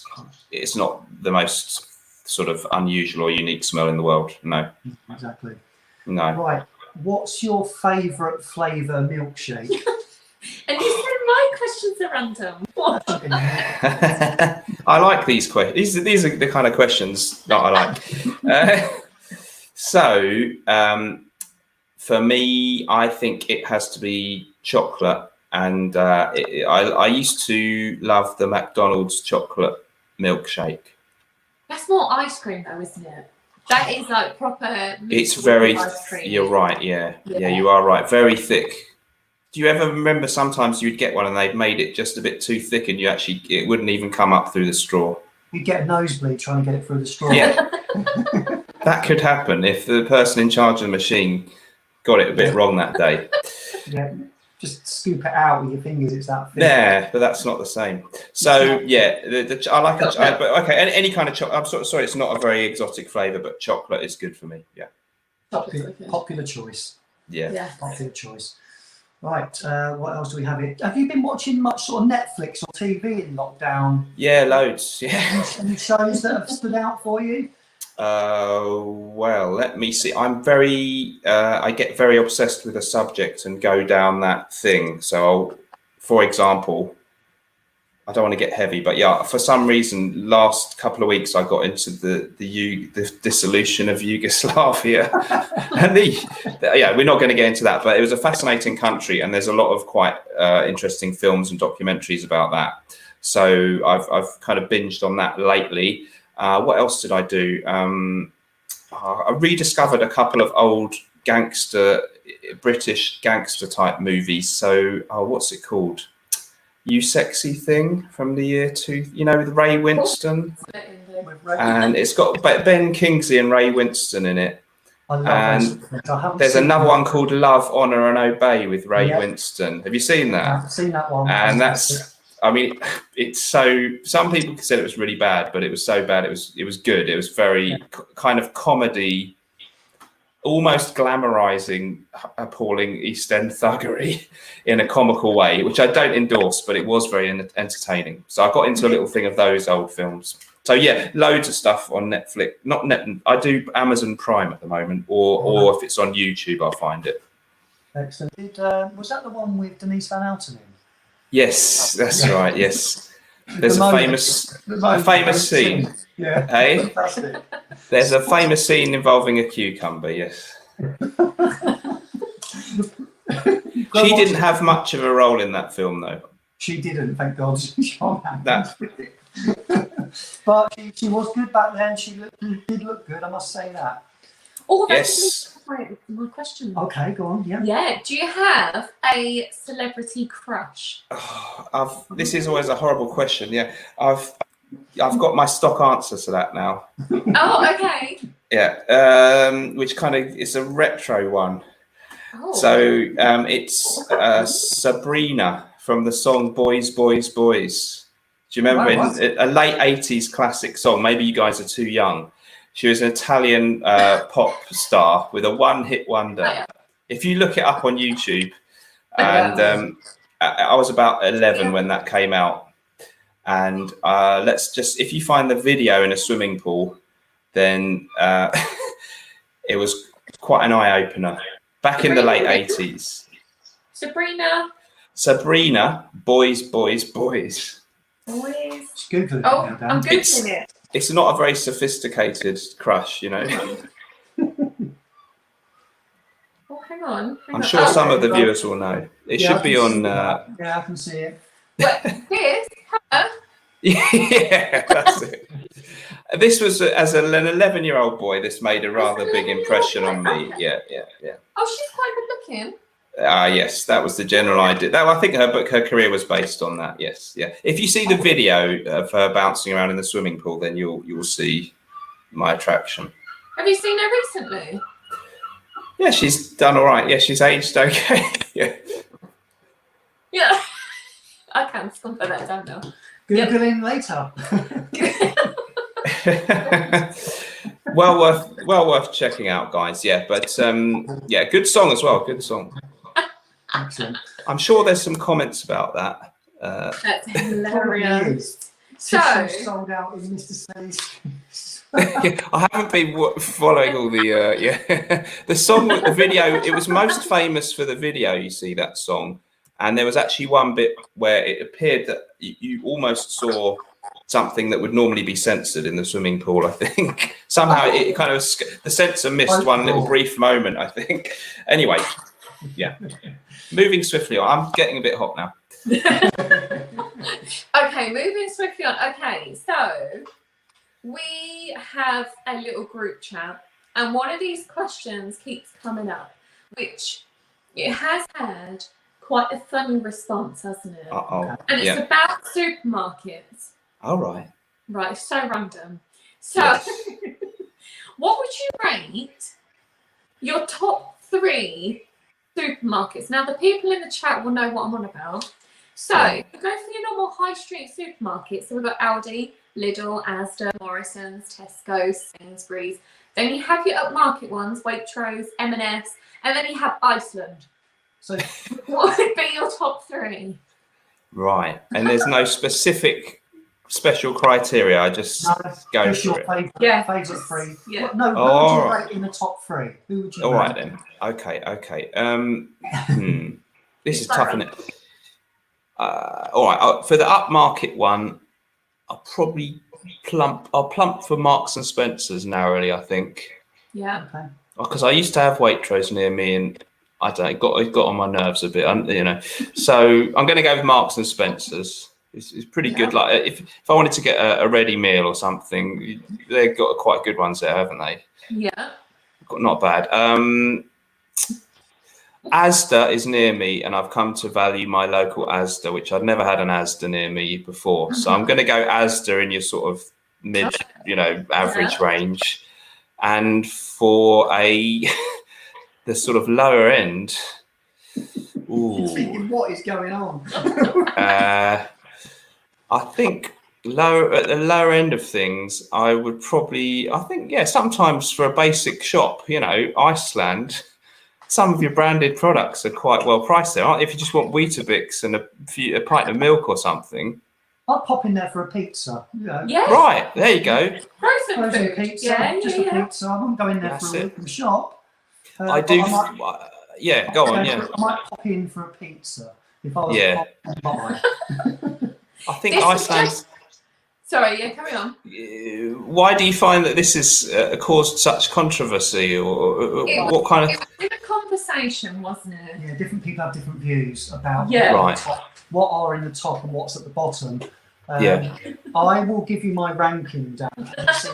it's not the most sort of unusual or unique smell in the world. No. Exactly. No. Right. What's your favourite flavour milkshake? And you said my questions are random. What? I like these questions. These are the kind of questions that I like. For me, I think it has to be chocolate. And I used to love the McDonald's chocolate milkshake. That's more ice cream though, isn't it? That is like proper. It's very, ice cream. You're right, yeah, you are right. Very thick. Do you ever remember sometimes you'd get one and they'd made it just a bit too thick and it wouldn't even come up through the straw? You'd get a nosebleed trying to get it through the straw. Yeah. That could happen if the person in charge of the machine got it a bit wrong that day. Yeah. just scoop it out with your fingers. It's that thin. Yeah, but that's not the same. So yeah, I like but okay, any kind of chocolate. I'm sorry, it's not a very exotic flavour, but chocolate is good for me. Yeah. Popular choice. Yeah. Popular choice. Right. What else do we have here? Have you been watching much sort of Netflix or TV in lockdown? Yeah, loads. Yeah. Any shows that have stood out for you? Well, let me see. I'm very, I get very obsessed with a subject and go down that thing. So, for example, I don't want to get heavy, but yeah, for some reason, last couple of weeks I got into the dissolution of Yugoslavia, and yeah, we're not going to get into that, but it was a fascinating country, and there's a lot of quite interesting films and documentaries about that. So I've kind of binged on that lately. What else did I do? I rediscovered a couple of old British gangster type movies. So, what's it called? You Sexy Thing from the year with Ray Winston. And it's got Ben Kingsley and Ray Winston in it. I love and there's another one called Love, Honor and Obey with Ray Winston. Have you seen that? I've seen that one. And it's some people said it was really bad, but it was so bad it was good. It was very kind of comedy, almost glamorizing appalling East End thuggery in a comical way, which I don't endorse, but it was very entertaining. So I got into a little thing of those old films. So yeah, loads of stuff on Netflix. I do Amazon Prime at the moment, or if it's on YouTube, I'll find it. Excellent. Was that the one with Denise Van Outen in? Yes, that's right. Yes, there's a famous scene. Yeah. Hey, Fantastic. there's a famous scene involving a cucumber. Yes. She didn't have much of a role in that film, though. She didn't, thank God. But she was good back then. She did look good, I must say that. Oh, yes. My question. Okay, go on. Yeah. Yeah. Do you have a celebrity crush? This is always a horrible question. Yeah, I've got my stock answer to that now. Oh, okay. Yeah, which kind of is a retro one. Oh. So it's Sabrina from the song Boys, Boys, Boys. Do you remember a late 80s classic song? Maybe you guys are too young. She was an Italian pop star with a one-hit wonder. Oh, yeah. If you look it up on YouTube, and I was about 11 when that came out. And if you find the video in a swimming pool, then it was quite an eye-opener. Back in the late 80s. Sabrina, Boys, Boys, Boys. Boys. Googling I'm Googling it. It's not a very sophisticated crush, you know. Oh, hang on. I'm sure some of the viewers will know. It should be on... Yeah, I can see it. What, this? Huh? Yeah, that's it. This was, as an 11-year-old boy, this made a rather big impression on me. Yeah. Oh, she's quite good looking. Yes, that was the general idea. I think her career was based on that. Yes, yeah. If you see the video of her bouncing around in the swimming pool, then you'll see my attraction. Have you seen her recently? Yeah, she's done all right. Yeah, she's aged okay. Yeah. Yeah. I can stump that down now. Googling later. well worth checking out, guys. Yeah, but yeah, good song as well. Good song. Excellent. I'm sure there's some comments about that. That's hilarious. So sold out in MrSmelly's. I haven't been following all the the song with the video. It was most famous for the video. You see that song, and there was actually one bit where it appeared that you almost saw something that would normally be censored in the swimming pool. I think somehow it kind of the censor missed one little brief moment. I think. Anyway, yeah. Moving swiftly on. I'm getting a bit hot now. Okay, moving swiftly on. Okay, so we have a little group chat, and one of these questions keeps coming up, which it has had quite a funny response, hasn't it? Uh-oh. And it's about supermarkets. All right. Right, it's so random. So, yes. What would you rate your top 3 supermarkets. Now, the people in the chat will know what I'm on about. So, Yeah. go for your normal high street supermarkets. So, we've got Aldi, Lidl, Asda, Morrison's, Tesco, Sainsbury's. Then you have your upmarket ones, Waitrose, M&S, and then you have Iceland. So What would be your top 3? Right. And there's no specific special criteria. I just go who's for your it. favourite 3? Yeah. Well, no, who All would you right. rate in the top 3? Who would you All right rate? then. Okay. This is Sorry. tough, isn't it? All right. For the upmarket one, I'll probably plump for Marks and Spencers narrowly, I think. Yeah. Okay. Because I used to have Waitrose near me, and I don't know, it got on my nerves a bit, you know. So I'm going to go with Marks and Spencers. It's pretty good. Like if I wanted to get a ready meal or something, they've got quite good ones there, haven't they? Yeah. Not bad. Asda is near me, and I've come to value my local Asda, which I'd never had an Asda near me before. So I'm going to go Asda in your sort of mid, average range. And for the sort of lower end, Thinking, what is going on? I think at the lower end of things, I think sometimes for a basic shop, Iceland, some of your branded products are quite well priced there, aren't they? If you just want Weetabix and a pint of milk or something. I'll pop in there for a pizza. Yeah. Right, there you go. Frozen Frozen food. pizza, Yeah, just a pizza. I won't go in there That's for a it. weekly shop. I do. Go on. I might pop in for a pizza if I was by. I think This is Iceland. Sorry, yeah, carry on. Why do you find that this has caused such controversy, or what kind of? It was in a conversation, wasn't it? Yeah, different people have different views about what are in the top and what's at the bottom. I will give you my ranking, Dan.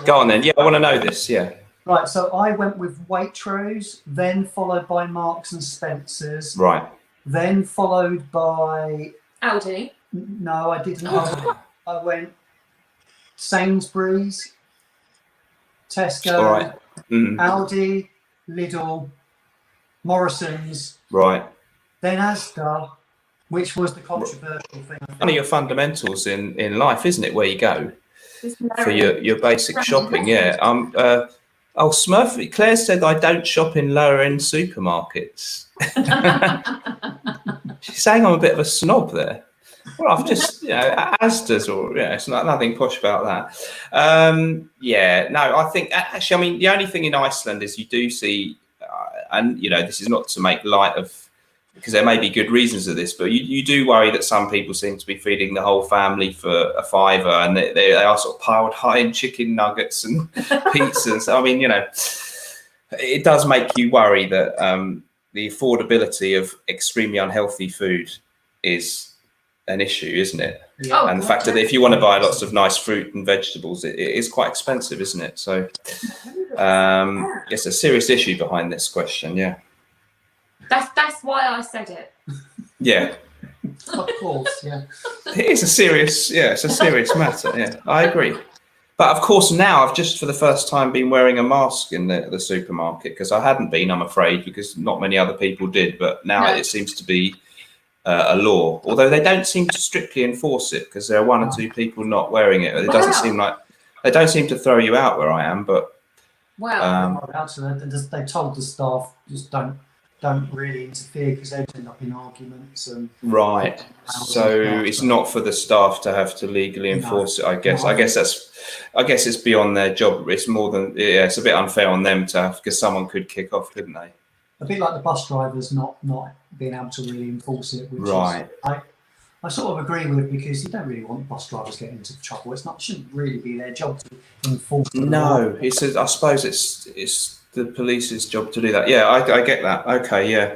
Go on then. Yeah, I want to know this. Yeah. Right, so I went with Waitrose, then followed by Marks and Spencers. Right. Then followed by Aldi. No, I didn't. I went Sainsbury's, Tesco, All right. Aldi, Lidl, Morrison's. Right. Then Asda, which was the controversial thing. One of your fundamentals in life, isn't it? Where you go for your basic shopping. Yeah. Smurfy, Claire said I don't shop in lower end supermarkets. She's saying I'm a bit of a snob there. Well, I've just, Asda's it's nothing posh about that. I think actually, I mean, the only thing in Iceland is you do see, and this is not to make light of, because there may be good reasons for this, but you do worry that some people seem to be feeding the whole family for a $5, and they are sort of piled high in chicken nuggets and pizzas. I mean, it does make you worry that the affordability of extremely unhealthy food is an issue, isn't it? Yeah. And the fact that if you want to buy lots of nice fruit and vegetables, it is quite expensive, isn't it? So it's a serious issue behind this question. Yeah. That's why I said it. Yeah. Of course, yeah. It is a serious matter. Yeah, I agree. But of course, now I've just for the first time been wearing a mask in the supermarket, because I hadn't been, I'm afraid, because not many other people did. But now it seems to be a law, although they don't seem to strictly enforce it, because there are one or two people not wearing it. It doesn't seem like they don't seem to throw you out where I am. But they told the staff just don't really interfere, because they end up in arguments and so it's not for the staff to have to legally enforce it. I guess it's beyond their job. It's more than it's a bit unfair on them to have, because someone could kick off, couldn't they? A bit like the bus drivers not being able to really enforce it, which I sort of agree with, because you don't really want bus drivers getting into trouble. It shouldn't really be their job to enforce the law. I suppose it's the police's job to do that. Yeah, I get that. Okay, yeah.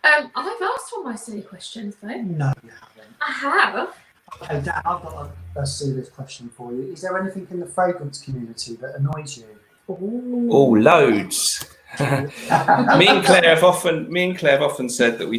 I've asked all my silly questions though. No, you haven't. I have. Okay, Dan, I've got a serious question for you. Is there anything in the fragrance community that annoys you? Oh, loads. me and Claire have often said that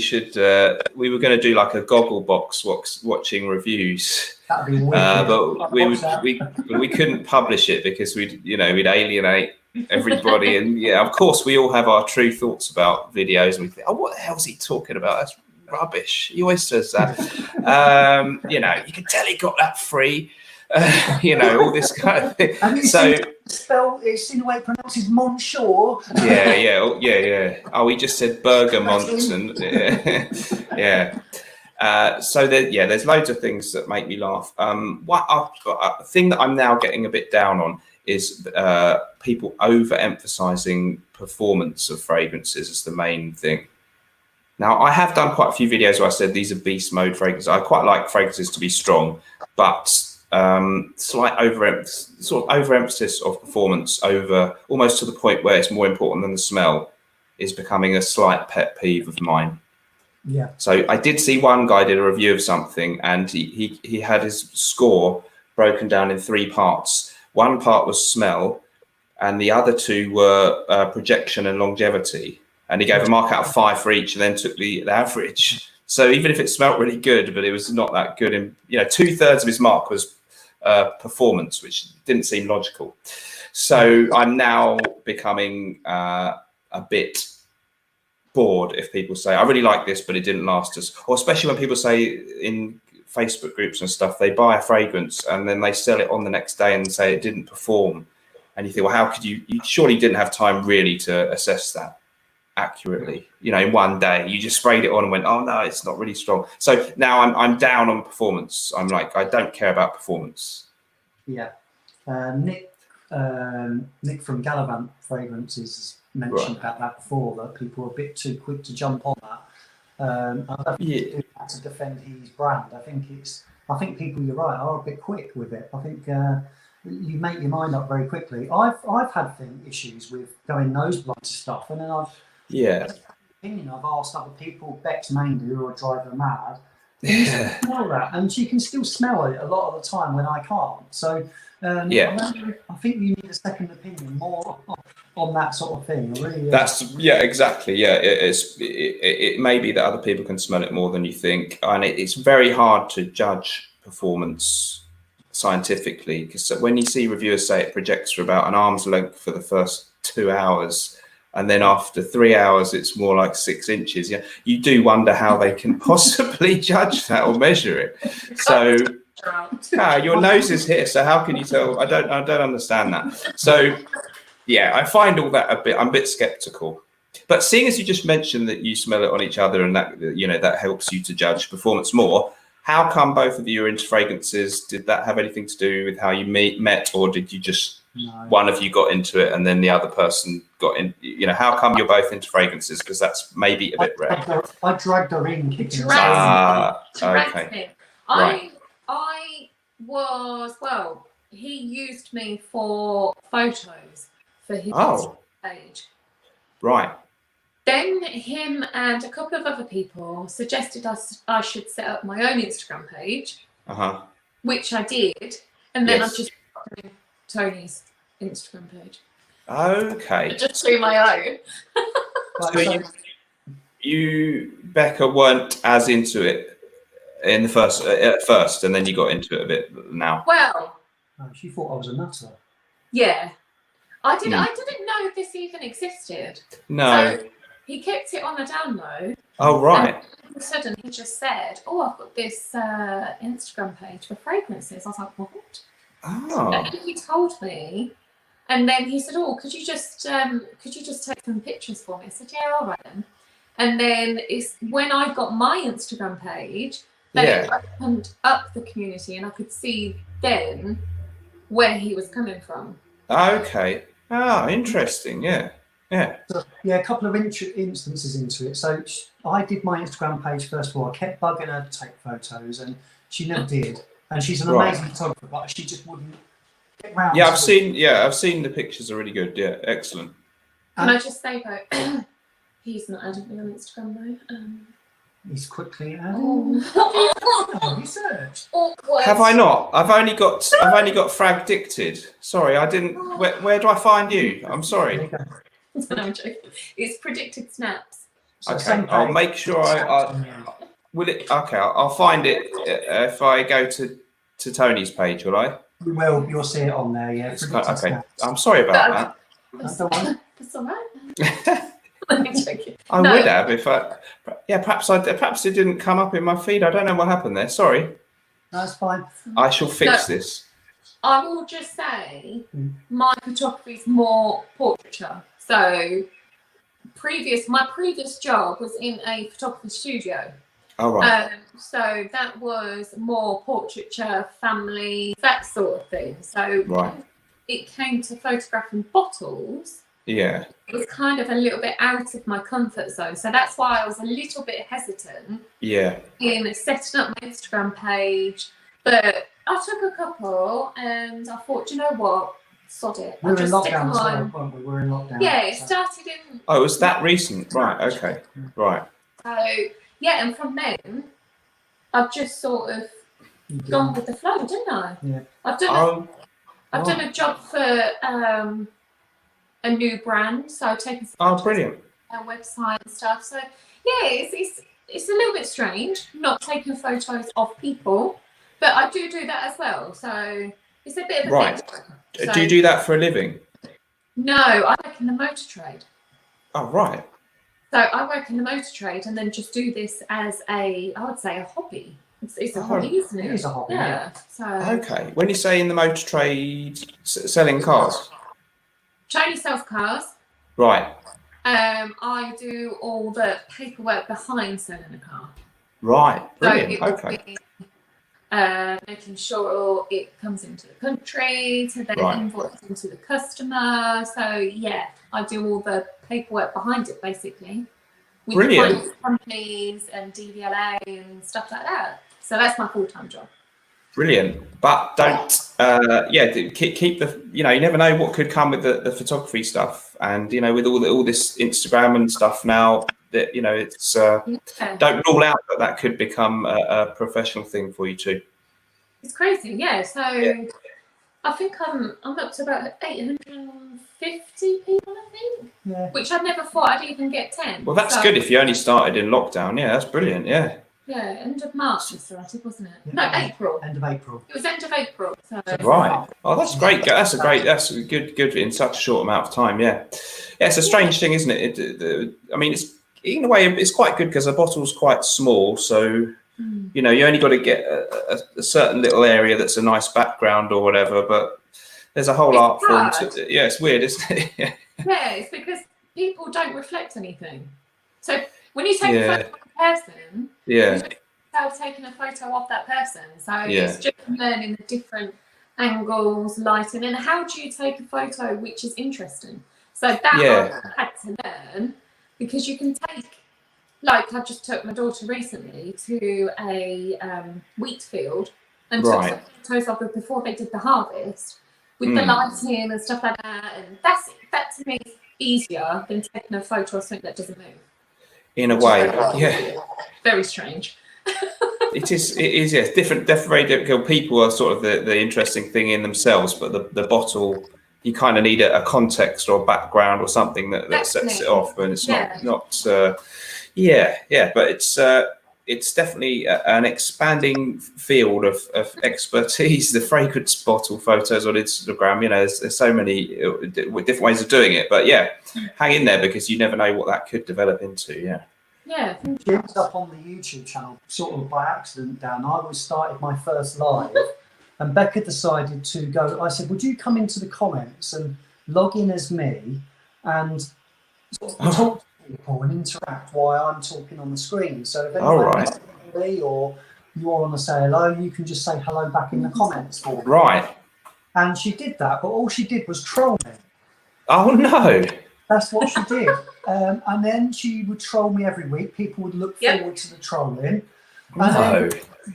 we were going to do like a goggle box watching reviews. That'd be weird. But we couldn't publish it because we'd alienate everybody. And yeah, of course, we all have our true thoughts about videos, and we think, oh, what the hell is he talking about? That's rubbish. He always says that. You know, you can tell he got that free. You know, all this kind of thing. It's in the way it pronounces Monsieur. Yeah. Oh, he just said Bergamont, and yeah. So there's loads of things that make me laugh. A thing that I'm now getting a bit down on is people overemphasizing performance of fragrances as the main thing. Now, I have done quite a few videos where I said these are beast mode fragrances. I quite like fragrances to be strong, but slight overemphasis of performance over almost to the point where it's more important than the smell is becoming a slight pet peeve of mine. Yeah. So I did see one guy did a review of something, and he had his score broken down in 3 parts. One part was smell, and the other 2 were projection and longevity. And he gave a mark out of 5 for each, and then took the average. So even if it smelled really good, but it was not that good, and 2/3 of his mark was performance, which didn't seem logical. So I'm now becoming a bit bored if people say, I really like this, but it didn't last us. Or especially when people say in Facebook groups and stuff, they buy a fragrance and then they sell it on the next day and say it didn't perform. And you think, well, how could you surely didn't have time really to assess that accurately, in one day. You just sprayed it on and went, oh no, it's not really strong. So now I'm down on performance. I'm like, I don't care about performance. Yeah. Nick from Gallivant Fragrances mentioned about that before, that people are a bit too quick to jump on that. I don't think to defend his brand. I think people, you're right, are a bit quick with it. I think you make your mind up very quickly. I've had issues with going nose blind to stuff, and then I've asked other people, Bex mainly, who are driving mad, smell that, and she can still smell it a lot of the time when I can't. So I think you need a second opinion more on that sort of thing. Really, exactly. Yeah, it may be that other people can smell it more than you think, and it's very hard to judge performance scientifically, because when you see reviewers say it projects for about an arm's length for the first 2 hours, and then after 3 hours it's more like 6 inches. Yeah, you do wonder how they can possibly judge that or measure it. So your nose is here, so how can you tell? I don't understand that. So yeah, I find all that I'm a bit skeptical. But seeing as you just mentioned that you smell it on each other, and that that helps you to judge performance more, how come both of you are into fragrances? Did that have anything to do with how you met, or did you just one of you got into it and then the other person got in? How come you're both into fragrances? Because that's maybe a bit rare. I dragged her in. Okay. I was, he used me for photos for his page. Right. Then him and a couple of other people suggested I should set up my own Instagram page, which I did, and then I just got Tony's Instagram page. Okay. Just through my own. So you, Becca, weren't as into it in the at first, and then you got into it a bit now. Well, she thought I was a nutter. Yeah, I didn't know this even existed. No. So he kept it on the down low. Oh, right. And all of a sudden, he just said, "Oh, I've got this Instagram page for fragrances." I was like, "What?" Oh. And he told me, and then he said, "Oh, could you just take some pictures for me?" I said, "Yeah, all right then." And then it's when I got my Instagram page that it opened up the community, and I could see then where he was coming from. Okay. Oh, interesting. Yeah. Yeah. So, a couple of instances into it. So I did my Instagram page first of all. I kept bugging her to take photos, and she never did. And she's an amazing photographer, but she just wouldn't get round. Yeah, I've seen the pictures are really good. Yeah, excellent. Can I just say though, he's not added me on Instagram though. He's quickly added. Research. Awkward. Have I not? I've only got Fragdicted. Sorry, I didn't. Where do I find you? I'm sorry. No, I'm joking. It's predicted snaps. Okay, I'll make sure will it. Okay, I'll find it if I go to Tony's page. Will I? Well, you'll see it on there. Yeah. Okay. I'm sorry about that. That's, Don't worry. that's all right. I'm joking. I No. would have if I. Yeah, perhaps it didn't come up in my feed. I don't know what happened there. Sorry. That's fine. I shall fix No. this. I will just say Mm. my photography is more portraiture. So my previous job was in a photography studio. All right. So that was more portraiture, family, that sort of thing. So Right. when it came to photographing bottles, Yeah. it was kind of a little bit out of my comfort zone. So that's why I was a little bit hesitant Yeah. in setting up my Instagram page. But I took a couple and I thought, you know what? Sod it. We I'll were in just stick lockdown them as well, on. weren't we? We were in lockdown. Yeah, it so- started in. Oh, it was that recent? Right. Okay. Right. So, yeah, and from then, I've just sort of You did. gone with the flow, didn't I? Yeah. I've done a job for a new brand, so I've taken some Brilliant. a website and stuff. So yeah, it's a little bit strange not taking photos of people, but I do that as well. So it's a bit of a Right. thing. Do you do that for a living? No, I work in the motor trade. Oh, right. So I work in the motor trade and then just do this as I would say, a hobby. It's a hobby, isn't it? It is a hobby. Yeah. So Okay. When you say in the motor trade, selling cars? Chinese sells cars. Right. I do all the paperwork behind selling a car. Right. Brilliant. So it would Okay. be, making sure it comes into the country, to then Right. invoice into the customer. So yeah, I do all the paperwork behind it basically. With Brilliant. finance companies and DVLA and stuff like that. So that's my full-time job. Brilliant. But don't, keep the, you never know what could come with the photography stuff. And, with all this Instagram and stuff now, that, it's, Yeah. don't rule out that could become a professional thing for you too. It's crazy, yeah. So Yeah. I think I'm up to about 850 people, I think. Yeah. Which I never thought I'd even get 10. Well, that's So, good if you only started in lockdown. Yeah, that's brilliant. Yeah. Yeah, end of March it started, wasn't it? Yeah. No, April. End of April. It was end of April. So. Right. Oh, that's great. That's good in such a short amount of time. Yeah. Yeah, it's a strange thing, isn't it? I mean, it's in a way it's quite good because the bottle's quite small, so you only got to get a certain little area that's a nice background or whatever. But there's a whole It's art form. hard. Yeah, it's weird, isn't it? Yeah. Yeah, it's because people don't reflect anything. So when you take Yeah. a photo of a person, Yeah. you're taking a photo of that person. So Yeah. it's just learning the different angles, lighting, and how do you take a photo which is interesting. So that Yeah. I had to learn, because you can take, like I just took my daughter recently to a wheat field and took some photos of it before they did the harvest with the lighting and stuff like that. And that to me is easier than taking a photo of something that doesn't move. In a way, yeah. Very strange. It is, yes. Different, very difficult. People are sort of the interesting thing in themselves, but the bottle, you kind of need a context or background or something that sets it off, and it's not. But it's definitely an expanding field of expertise. The fragrance bottle photos on Instagram, there's so many different ways of doing it, but yeah, hang in there because you never know what that could develop into. Yeah. Yeah. She ended up on the YouTube channel sort of by accident, Dan. I started my first live and Becca decided to go. I said, would you come into the comments and log in as me and sort of talk to people and interact while I'm talking on the screen? So if anyone knows me or you all want to say hello, you can just say hello back in the comments for me. Right. And she did that, but all she did was troll me. Oh no. That's what she did. And then she would troll me every week. People would look forward to the trolling. No.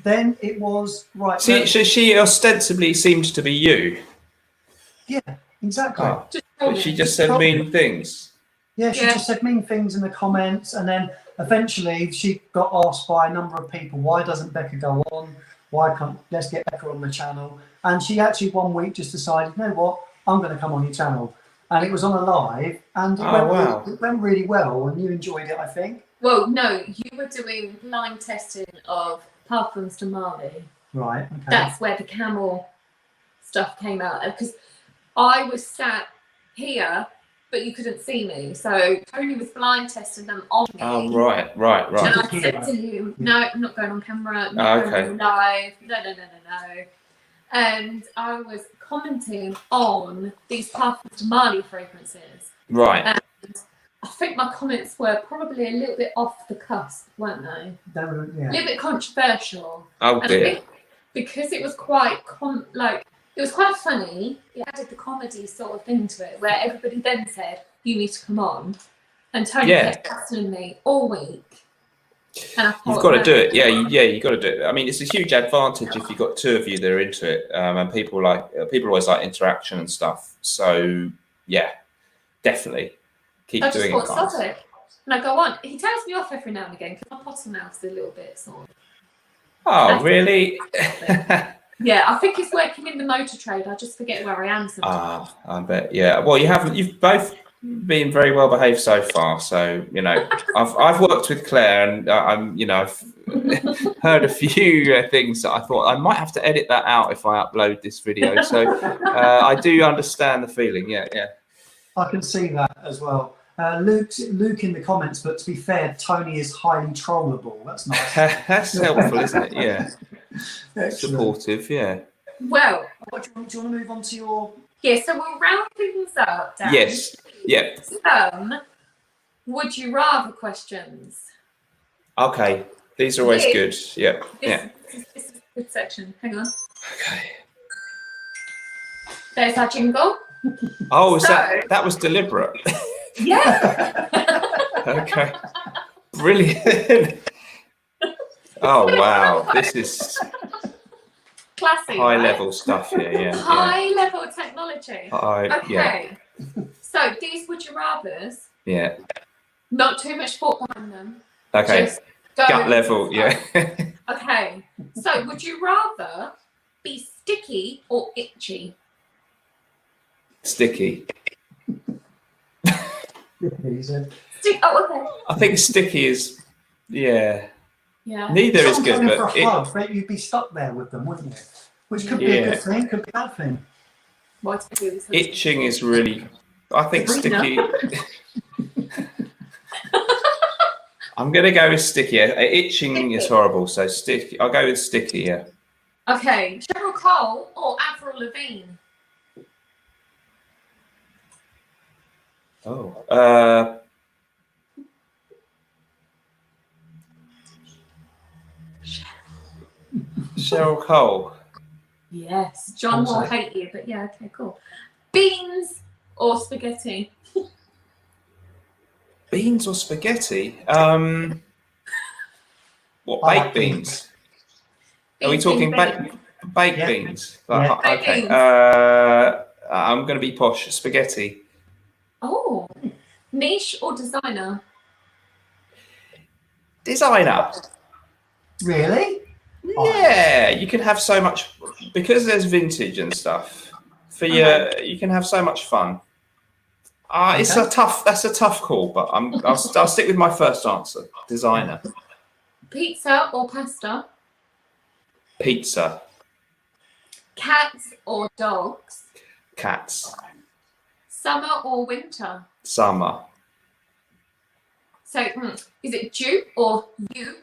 Then it was, right. She ostensibly seemed to be you. Yeah, exactly. Oh, but she just said mean things. Yeah, she just said mean things in the comments. And then eventually she got asked by a number of people, why doesn't Becca go on? Let's get Becca on the channel. And she actually one week just decided, you know what, I'm going to come on your channel. And it was on a live, and it went really well, and you enjoyed it, I think. Well, no, you were doing blind testing of Parfums de Marley. Right, okay. That's where the camel stuff came out. Because I was sat here but you couldn't see me. So Tony was blind testing them on me. Oh, right. And I said to him, no, I'm not going on camera, not going on live, no. And I was commenting on these Parfums de Marly fragrances. Right. And I think my comments were probably a little bit off the cusp, weren't they? They were, yeah. A little bit controversial. Oh, and dear. I think because it was quite it was quite funny. It added the comedy sort of thing to it, where everybody then said, "You need to come on," and Tony kept hassling me all week. And I thought, you've got to do it. Yeah, you got to do it. I mean, it's a huge advantage if you've got two of you that are into it, and people always like interaction and stuff. So yeah, definitely keep doing it, guys. And I go on. He tells me off every now and again because my potty mouth's a little bit sort of. Oh, really? Yeah, I think he's working in the motor trade. I just forget where I am sometimes. I bet. Yeah. Well, you've both been very well behaved so far. So I've worked with Claire, and I've heard a few things that I thought I might have to edit that out if I upload this video. So I do understand the feeling. Yeah. I can see that as well. Luke in the comments, but to be fair, Tony is highly trollable. That's nice. That's helpful, isn't it? Yeah. Excellent. Supportive, yeah. Well, do you want to move on to your? Yeah, so we'll round things up, Dan. Yes. Yeah. Some would you rather questions. Okay. These are always good. Yeah. This is a good section. Hang on. Okay. There's our jingle. Oh, that was deliberate. Yeah. Okay. Brilliant. Oh wow, this is classy. High right? level stuff here. Yeah. High level technology. Okay. Yeah. So these would you rather's. Yeah. Not too much thought behind them. Okay. Just go gut level. Yeah. Okay. So would you rather be sticky or itchy? Sticky. Oh, okay. I think sticky is. Yeah. Yeah. Neither is good, Sometimes but for a hug, you'd be stuck there with them, wouldn't you? Which could be a good thing, could be a bad thing. Itching is really. I think sticky. I'm gonna go with sticky. Itching is horrible, so sticky. I'll go with sticky. Yeah. Okay, Cheryl Cole or Avril Lavigne? Oh. Cheryl Cole. Yes, John will hate you, but yeah, okay, cool. Beans or spaghetti? Beans or spaghetti? What, baked beans? Are we talking baked beans? Yeah. Okay. Beans. I'm going to be posh. Spaghetti. Oh, niche or designer? Designer. Really? Yeah, you can have so much because there's vintage and stuff. You can have so much fun. That's a tough call, but I'll stick with my first answer. Designer. Pizza or pasta? Pizza. Cats or dogs? Cats. Summer or winter? Summer. So, is it dupe or youp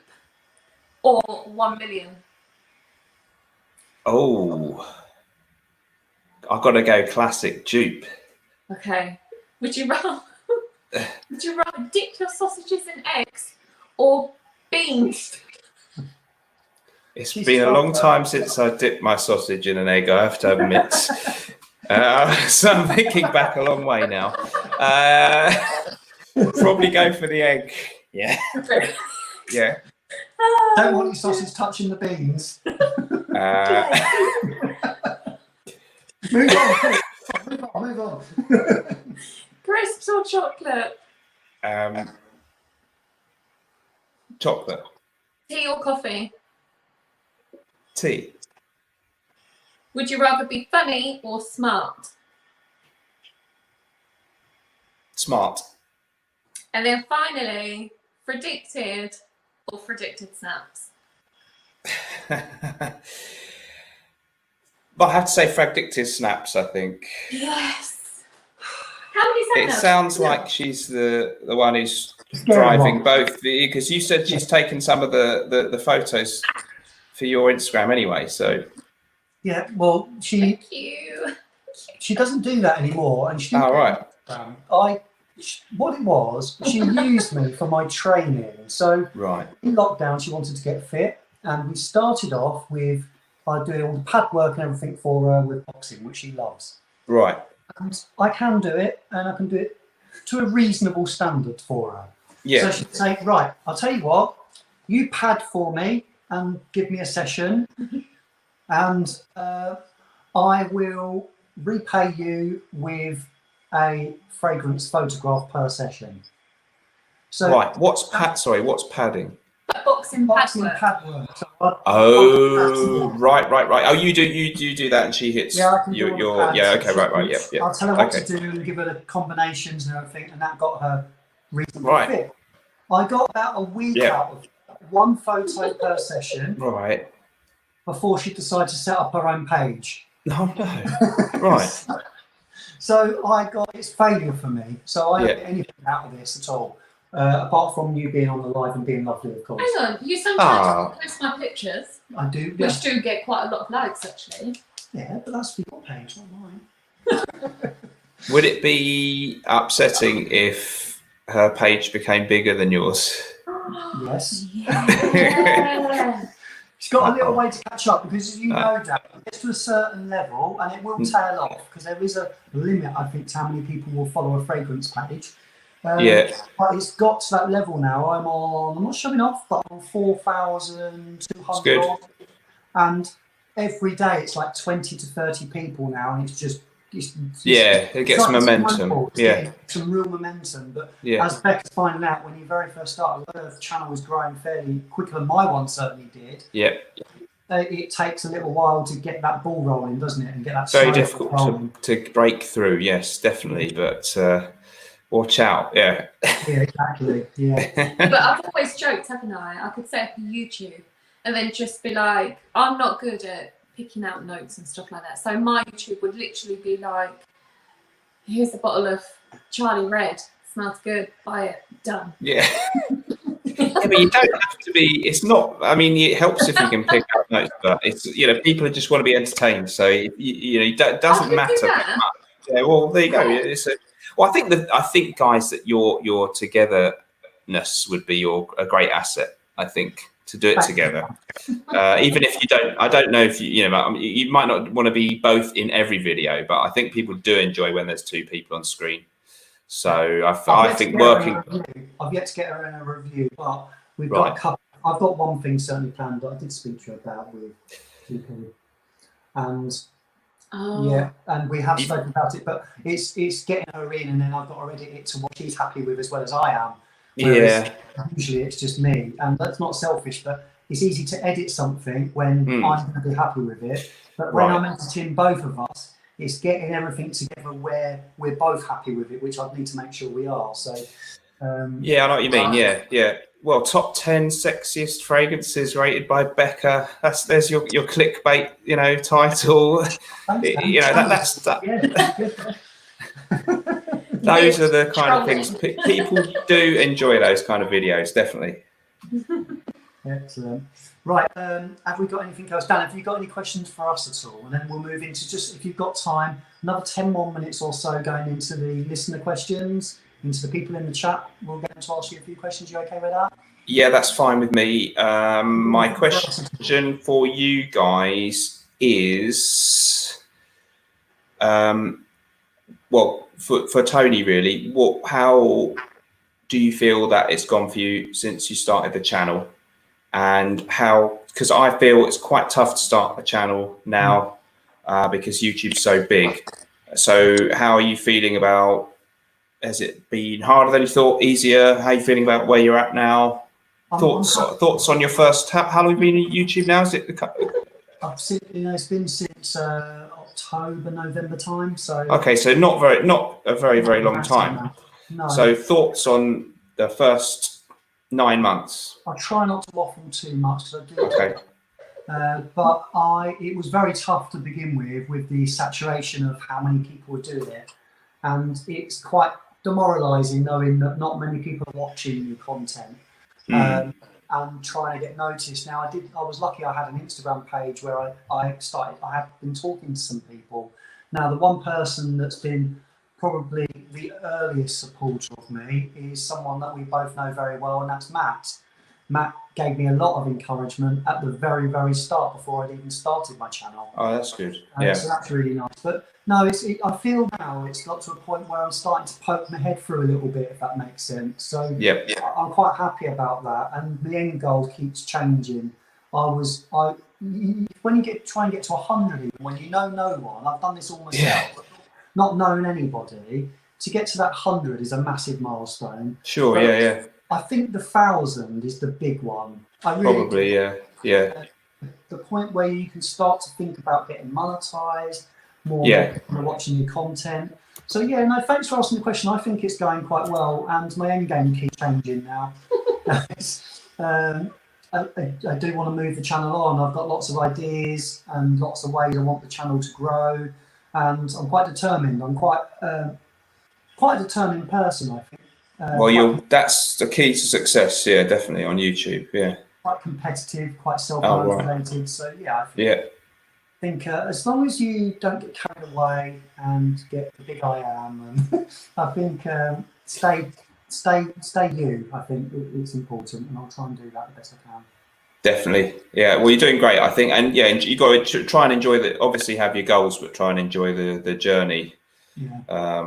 or 1 million? Oh, I've got to go classic dupe. Okay. Would you rather dip your sausages in eggs or beans? It's been a long time since I dipped my sausage in an egg, I have to admit. So I'm thinking back a long way now. Probably go for the egg. Yeah. Yeah. Don't want your sausage touching the beans. Move on. Crisps or chocolate? Chocolate. Tea or coffee? Tea. Would you rather be funny or smart? Smart. And then finally, predicted or predicted snaps? But I have to say Fragdicted snaps, I think. Yes. How many It sounds like she's the one who's Scary driving one. both, because you said she's taken some of the photos for your Instagram anyway. So Yeah, well, Thank you. she doesn't do that anymore, and she didn't. all right, What it was, she used me for my training. So right, in lockdown, she wanted to get fit, and we started off with doing all the pad work and everything for her with boxing, which she loves. right, And I can do it, and I can do it to a reasonable standard for her. yeah, So she'd say, right, I'll tell you what, you pad for me and give me a session, and I will repay you with a fragrance photograph per session. So right. What's padding? Boxing boxing pad work. pad work. So Oh, right. Oh, you do that, and she hits. Yeah, I can do all the pads. yeah. Okay, right. Yeah. I'll tell her what Okay. to do and give her the combinations and everything, and that got her reasonably Right. fit. I got about a week out of one photo per session Right. before she decided to set up her own page. No. Right. So it's failure for me. So I don't get anything out of this at all, apart from you being on the live and being lovely, of course. Hang on, you sometimes post my pictures, I do, which do get quite a lot of likes actually. yeah, but that's for your page, not mine. Would it be upsetting if her page became bigger than yours? Yes. Yeah. She's got a little way to catch up because, as you know, Dan, it gets to a certain level and it will tail off because there is a limit, I think, to how many people will follow a fragrance page. But it's got to that level now. I'm not showing off, but I'm 4,200. And every day it's like 20 to 30 people now, and it's just. It gets momentum. Yeah, some real momentum. But as Becca's finding out, when you very first started, the channel was growing fairly quicker than my one certainly did. Yeah. It takes a little while to get that ball rolling, doesn't it? And get that very difficult to break through. Yes, definitely. But watch out. Yeah. Yeah, exactly. Yeah. But I've always joked, haven't I? I could set up a YouTube and then just be like, I'm not good at picking out notes and stuff like that. So my YouTube would literally be like, here's a bottle of Charlie Red, smells good, buy it, done. Yeah. But you don't have to be. It's not. I mean, it helps if you can pick out notes, but it's people just want to be entertained. So it doesn't matter that much. Yeah. Well, there you go. I think guys, that your togetherness would be a great asset. I think, to do it together. Even if you don't, I don't know if you might not want to be both in every video, but I think people do enjoy when there's two people on screen. So I think working. I've yet to get her in a review, but we've got a couple. I've got one thing certainly planned that I did speak to her about with people, and and we have spoken about it. But it's getting her in, and then I've got to edit it to what she's happy with as well as I am. Whereas usually it's just me, and that's not selfish, but it's easy to edit something when I'm going to be happy with it. But when I'm editing both of us, it's getting everything together where we're both happy with it, which I'd need to make sure we are. So, I know what you mean. Yeah. Well, top 10 sexiest fragrances rated by Becca. There's your clickbait, title. Thanks, That's that. Those are the kind of things people do enjoy. Those kind of videos, definitely. Excellent. Right, have we got anything else? Dan, have you got any questions for us at all? And then we'll move into, just if you've got time, another 10 more minutes or so going into the listener questions, into the people in the chat. We'll get them to ask you a few questions. You okay with that? Yeah, that's fine with me. My question for you guys is, well, for Tony, really, how do you feel that it's gone for you since you started the channel? And because I feel it's quite tough to start a channel now because YouTube's so big. So how are you feeling about, has it been harder than you thought, easier? How are you feeling about where you're at now? Thoughts on your first, how long have you been on YouTube now? Is it? It's been since October, November time. So okay, so not a very long time. No. So thoughts on the first 9 months? I try not to waffle too much because I do. Okay. But it was very tough to begin with the saturation of how many people were doing it. and it's quite demoralising knowing that not many people are watching your content. And trying to get noticed. Now, I was lucky. I had an Instagram page where I have been talking to some people. Now, the one person that's been probably the earliest supporter of me is someone that we both know very well, and that's Matt. Matt gave me a lot of encouragement at the very, very start before I'd even started my channel. Oh, that's good. Yeah. So that's really nice. But no, I feel now it's got to a point where I'm starting to poke my head through a little bit, if that makes sense. So I'm quite happy about that. And the end goal keeps changing. When you try and get to 100, when you know no one, I've done this all myself, not knowing anybody, to get to that 100 is a massive milestone. Sure, but yeah. I think the 1,000 is the big one. Probably, yeah. The point where you can start to think about getting monetized, more people watching your content. So yeah, no, thanks for asking the question. I think it's going quite well, and my end game keeps changing now. I do want to move the channel on. I've got lots of ideas and lots of ways I want the channel to grow, and I'm quite determined. I'm quite a determined person, I think. Well, that's the key to success. Yeah, definitely on YouTube. Yeah. Quite competitive, quite self-motivated. So yeah, I think as long as you don't get carried away and get the big I am, and I think stay you. I think it's important, and I'll try and do that the best I can. Definitely, yeah. Well, you're doing great, I think, and yeah, you got to try and enjoy the. Obviously, have your goals, but try and enjoy the journey. Yeah.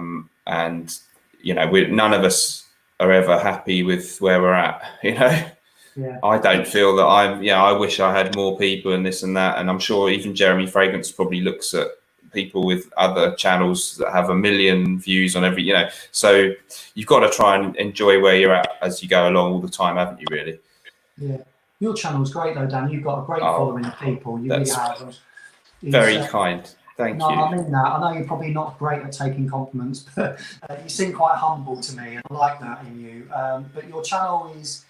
And you know, none of us are ever happy with where we're at. You know. Yeah. I don't feel that I wish I had more people and this and that. And I'm sure even Jeremy Fragrance probably looks at people with other channels that have 1 million views on every, so you've got to try and enjoy where you're at as you go along all the time, haven't you, really? Yeah. Your channel's great though, Dan. You've got a great following of people. You really have. Very kind. Thank you. I mean that. I know you're probably not great at taking compliments, but you seem quite humble to me, and I like that in you. But your channel is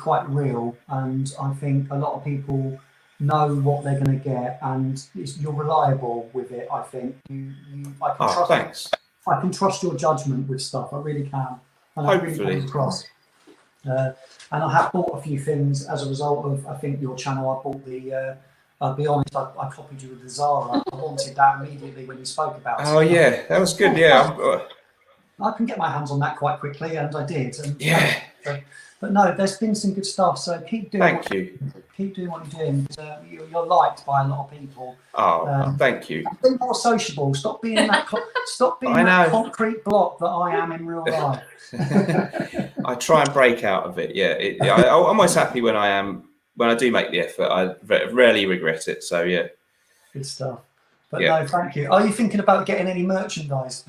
quite real, and I think a lot of people know what they're going to get, and you're reliable with it. I think I can trust your judgment with stuff. I really can, and hopefully. I really comes across. And I have bought a few things as a result of I think your channel. I bought the. I'll be honest, I copied you with the Zara. I wanted that immediately when you spoke about it. Oh yeah, that was good. Yeah, I can get my hands on that quite quickly, and I did. And, yeah. But no, there's been some good stuff. So keep doing. Keep doing what you're doing. You're liked by a lot of people. Oh, thank you. Be more sociable. Stop being that. Stop being that concrete block that I am in real life. I try and break out of it. Yeah, I'm always happy when I do make the effort. I rarely regret it. So yeah. Good stuff. But no, thank you. Are you thinking about getting any merchandise?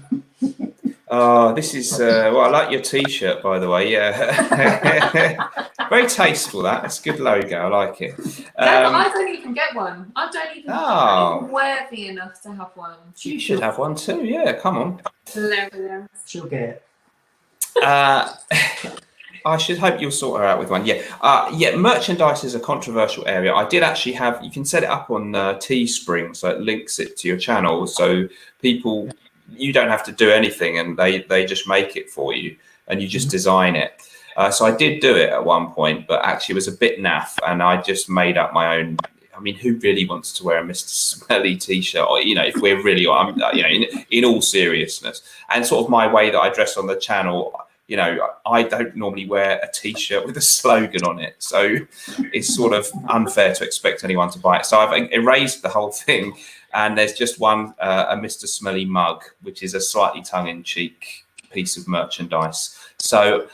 This is well, I like your T-shirt, by the way. Yeah, very tasteful. That's a good logo. I like it. I don't even get one. I don't even I'm worthy enough to have one. You should have one too. Yeah, come on. She'll get it. I should hope you'll sort her out with one. Yeah, merchandise is a controversial area. I did actually have. You can set it up on Teespring, so it links it to your channel, so people. You don't have to do anything, and they just make it for you, and you just design it. So I did do it at one point, but actually it was a bit naff, and I just made up my own. I mean, who really wants to wear a MrSmelly T-shirt? Or, if we're really, in all seriousness, and sort of my way that I dress on the channel. I don't normally wear a T-shirt with a slogan on it, so it's sort of unfair to expect anyone to buy it. So I've erased the whole thing, and there's just one, a MrSmelly mug, which is a slightly tongue-in-cheek piece of merchandise. So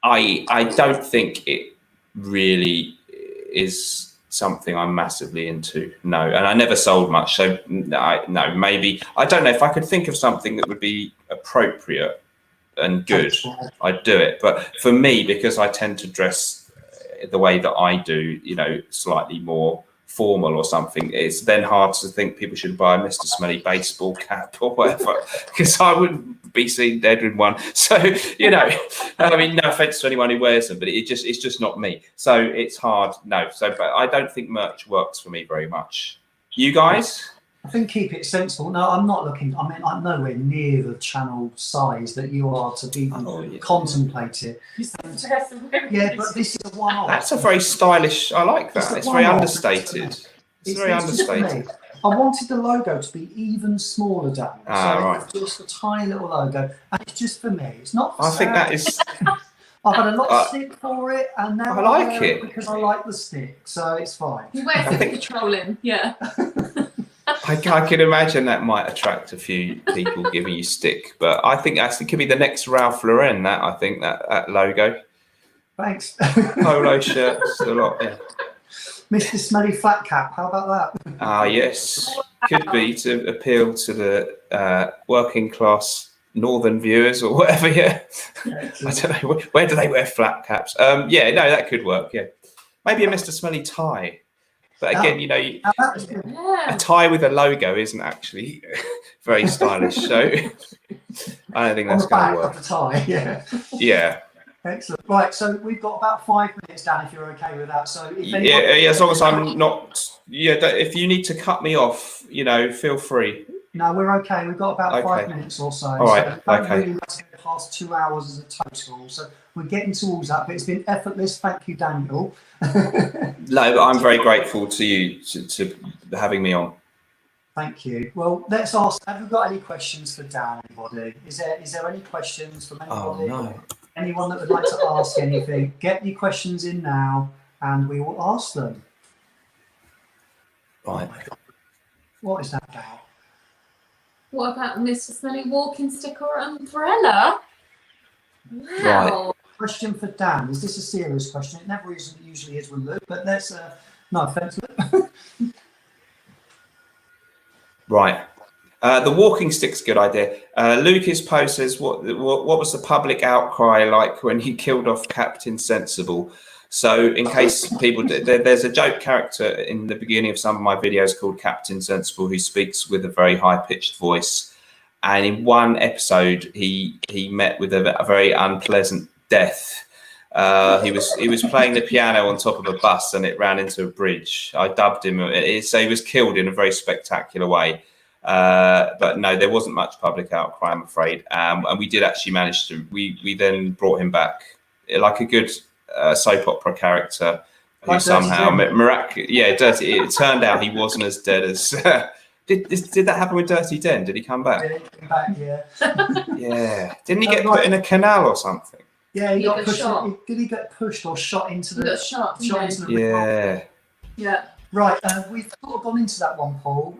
I don't think it really is something I'm massively into. No, and I never sold much, so no, maybe I don't know if I could think of something that would be appropriate and good, I'd do it. But for me, because I tend to dress the way that I do, slightly more formal or something, it's then hard to think people should buy a MrSmelly baseball cap or whatever, because I wouldn't be seen dead in one. So, I mean, no offense to anyone who wears them, but it's just not me. So it's hard. No. So, but I don't think merch works for me very much. You guys? I think keep it sensible. No, I'm not looking. I mean, I'm nowhere near the channel size that you are to be contemplate it. Yeah, but this is a one-off. That's a very stylish. I like that. It's very understated. It's very understated. I wanted the logo to be even smaller, Dan. Right. It's just a tiny little logo, and it's just for me. It's not. For I think that is. I've had a lot of stick for it, and now I like it because I like the stick, so it's fine. He wears it patrolling, yeah. I can imagine that might attract a few people giving you stick, but I think it could be the next Ralph Lauren. That I think that logo. Thanks. Polo shirts, a lot. Yeah. Mr. Smelly Flat Cap. How about that? Yes, could be to appeal to the working class northern viewers or whatever. Yeah, I don't know where do they wear flat caps. Yeah, no, that could work. Yeah, maybe a Mr. Smelly tie. But again, you know, a tie with a logo isn't actually very stylish. So I don't think that's going to work. On the back of the tie, yeah. Yeah. Excellent. Right, so we've got about 5 minutes, Dan, if you're okay with that. So if yeah, as long as I'm not. Yeah, if you need to cut me off, you know, feel free. No, we're okay. We've got about 5 minutes or so. All right. So don't really want to go past 2 hours as a total. So we're getting towards that, but it's been effortless. Thank you, Daniel. No, but I'm very grateful to you to having me on. Thank you. Well, let's ask. Have you got any questions for Dan? Anybody? Is there any questions from anybody? Oh, no. Anyone that would like to ask anything? Get your questions in now, and we will ask them. Right. What is that about? What about Mr. Smelly walking stick or umbrella? Wow. Right. Question for Dan. Is this a serious question? It never is, usually is with Luke, but let's no offense. Right. The walking stick's a good idea. Lucas Poe says, what was the public outcry like when he killed off Captain Sensible? So in case people, there's a joke character in the beginning of some of my videos called Captain Sensible who speaks with a very high-pitched voice. And in one episode, he met with a very unpleasant death. He was playing the piano on top of a bus and it ran into a bridge. I dubbed him. So he was killed in a very spectacular way. But no, there wasn't much public outcry, I'm afraid. And we did actually manage to. We then brought him back like a good soap opera character who like somehow miraculously, Dirty. It turned out he wasn't as dead as. Did that happen with Dirty Den? Did he come back? Yeah, he came back, yeah. Yeah. Didn't he get put in a canal or something? Yeah, he got pushed. Did he get pushed or shot into the? He got shot into the yeah. Yeah. Right, we've sort of gone into that one, Paul.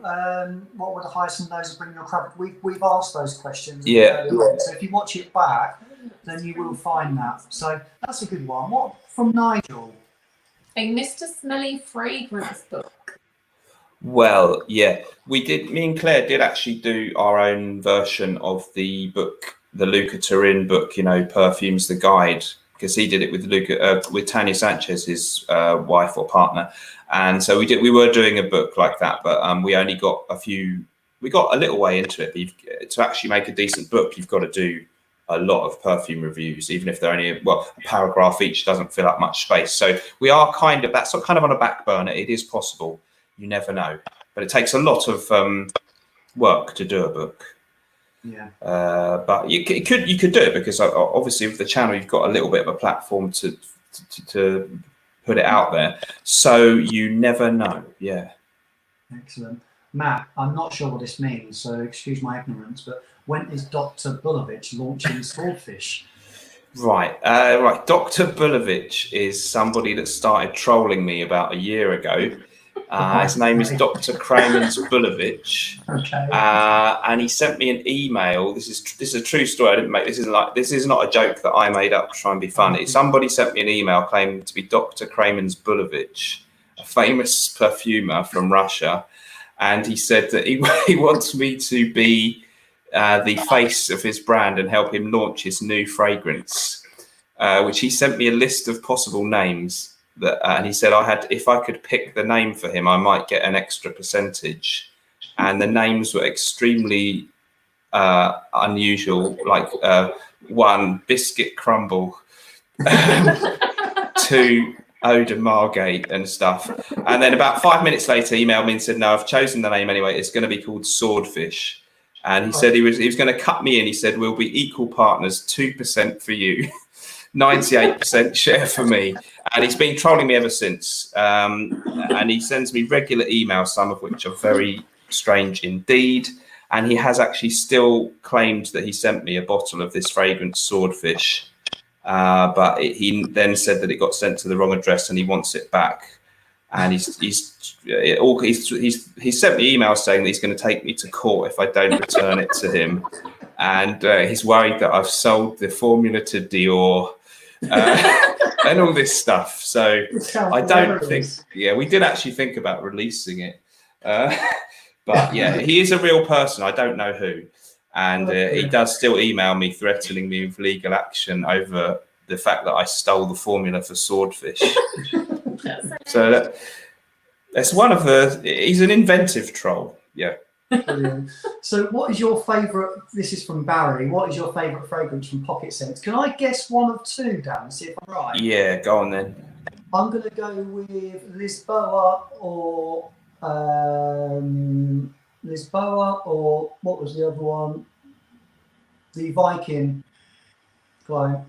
What were the highs and lows of bringing your crab? We've asked those questions. Yeah. So if you watch it back, then you will find that. So that's a good one. What from Nigel? A Mr. Smelly fragrance book. Well, yeah, we did. Me and Claire did actually do our own version of the book, the Luca Turin book. You know, Perfumes, the Guide, because he did it with Tanya Sanchez, his wife or partner. And so we were doing a book like that, but we only got we got a little way into it. To actually make a decent book, you've got to do a lot of perfume reviews, even if they're only, a paragraph each doesn't fill up much space. So we are that's kind of on a back burner. It is possible. You never know. But it takes a lot of work to do a book. Yeah. But you could do it because obviously with the channel, you've got a little bit of a platform to put it out there, so you never know. Yeah. Excellent. Matt, I'm not sure what this means, so excuse my ignorance, but when is Dr. Bulovich launching Swordfish? Right. Dr. Bulovich is somebody that started trolling me about a year ago. His name is Dr. Kramen's Bulovich. Okay. And he sent me an email. This is a true story. I didn't make this. This is not a joke that I made up to try and be funny. Somebody sent me an email claiming to be Dr. Kramen's Bulovich, a famous perfumer from Russia, and he said that he wants me to be the face of his brand and help him launch his new fragrance, which he sent me a list of possible names. And he said if I could pick the name for him, I might get an extra percentage. And the names were extremely unusual, like one, Biscuit Crumble, two, Eau de Margate and stuff. And then about 5 minutes later, he emailed me and said, no, I've chosen the name anyway. It's going to be called Swordfish. And he said he was going to cut me in. He said, we'll be equal partners, 2% for you, 98% share for me. And he's been trolling me ever since. And he sends me regular emails, some of which are very strange indeed. And he has actually still claimed that he sent me a bottle of this fragrance Swordfish. But he then said that it got sent to the wrong address and he wants it back. And he's sent me emails saying that he's going to take me to court if I don't return it to him. And he's worried that I've sold the formula to Dior and all this stuff. So I don't think, we did actually think about releasing it. But yeah, he is a real person. I don't know who. And he does still email me threatening me with legal action over the fact that I stole the formula for Swordfish. So that's one of the. He's an inventive troll. Yeah. Brilliant. So, what is your favourite? This is from Barry. What is your favourite fragrance from Pocket Scents? Can I guess one of two, Dan? See if I'm right. Yeah, go on then. I'm going to go with Lisboa or what was the other one? The Viking client.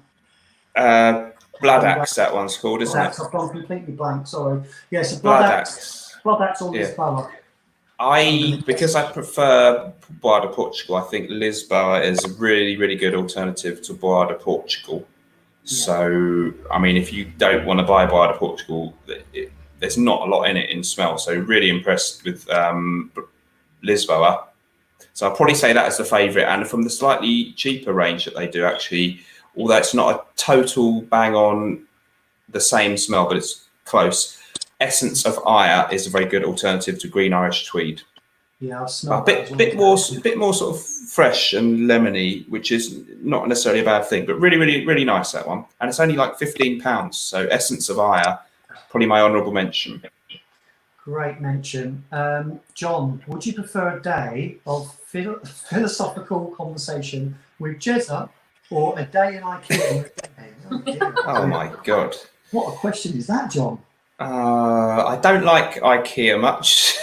Blood Axe, that one's called, isn't it? I've gone completely blank, sorry. Yes, Blood Axe. Blood Axe or Lisboa. Because I prefer Bois de Portugal, I think Lisboa is a really, really good alternative to Bois de Portugal. Yeah. So, I mean, if you don't want to buy Bois de Portugal, there's not a lot in it in smell. So, really impressed with Lisboa. So, I'll probably say that as the favourite. And from the slightly cheaper range that they do, actually, although it's not a total bang on the same smell, but it's close. Essence of Ire is a very good alternative to Green Irish Tweed. Yeah, I'll smell a bit more sort of fresh and lemony, which is not necessarily a bad thing, but really, really, really nice, that one. And it's only like £15. So Essence of Ire, probably my honourable mention. Great mention. John, would you prefer a day of philosophical conversation with Jezza or a day in IKEA with Demi? Oh my God. What a question is that, John? I don't like IKEA much.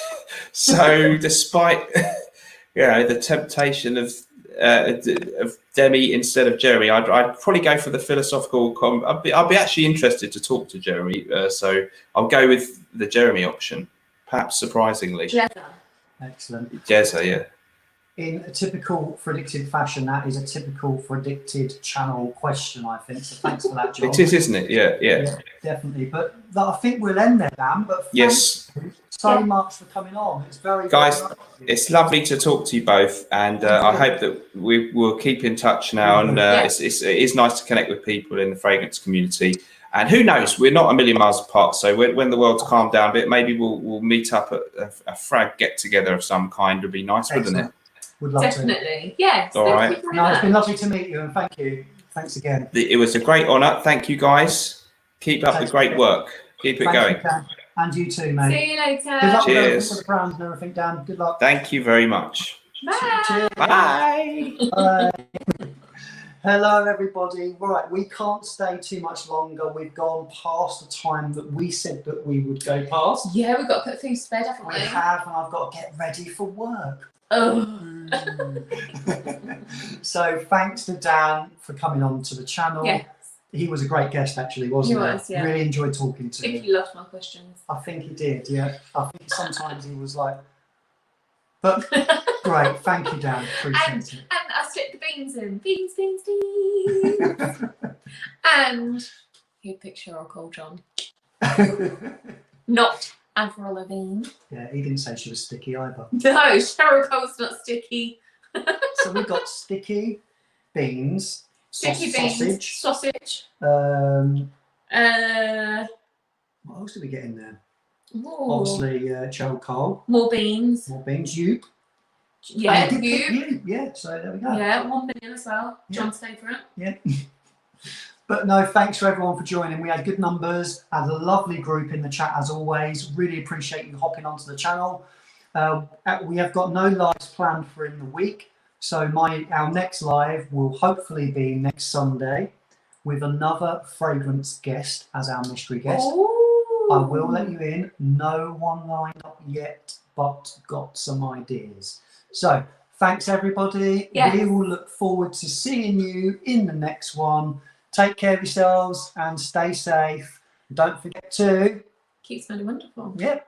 So despite the temptation of Demi instead of Jeremy, I'd probably go for the philosophical. I'd be actually interested to talk to Jeremy. So I'll go with the Jeremy option, perhaps surprisingly. Jezza. Excellent. Jezza, yeah. In a typical Fragdicted fashion, that is a typical Fragdicted channel question, I think. So thanks for that, John. It is, isn't it? Yeah, definitely. But I think we'll end there, Dan. But yes, thank you so much for coming on. It's very guys. Very nice. It's lovely to talk to you both, and I hope that we will keep in touch now. And it is nice to connect with people in the fragrance community. And who knows? We're not a million miles apart. So when the world's calmed down a bit, maybe we'll meet up at a frag get together of some kind. Would be nice, wouldn't it? Would love Definitely. To. Yes. All right. It's been lovely to meet you, and thank you. Thanks again. It was a great honour. Thank you, guys. Keep up the great work. Keep it going. And you too, mate. See you later. Good luck Cheers. with the brands and everything, Dan. Good luck. Thank you very much. Bye. Cheers. Bye. Bye. Hello, everybody. Right, we can't stay too much longer. We've gone past the time that we said that we would go past. Yeah, we've got to put Phoebes to bed, haven't we? We have, and I've got to get ready for work. Oh. So thanks to Dan for coming on to the channel. Yes. He was a great guest, actually, wasn't he? He was, yeah. Really enjoyed talking to him. If you loved my questions. I think he did, yeah. I think sometimes he was like, but great. Thank you, Dan. Appreciate it. And I slipped the beans in. Beans. And he'd pick Cheryl Cole John. Not Avril Lavigne. Yeah, he didn't say she was sticky either. No, Cheryl Cole's not sticky. So we've got sticky beans, sausage. What else did we get in there? Ooh. Obviously, Cheryl Cole. More beans. You. Yeah, you. Yeah, so there we go. Yeah, 1 million as well. Yeah. John's favourite. Yeah. But no, thanks for everyone for joining. We had good numbers, had a lovely group in the chat as always. Really appreciate you hopping onto the channel. We have got no lives planned for in the week. So our next live will hopefully be next Sunday with another fragrance guest as our mystery guest. Ooh. I will let you in. No one lined up yet, but got some ideas. So thanks everybody. Yes. We will look forward to seeing you in the next one. Take care of yourselves and stay safe. Don't forget to Keep smelling wonderful. yep.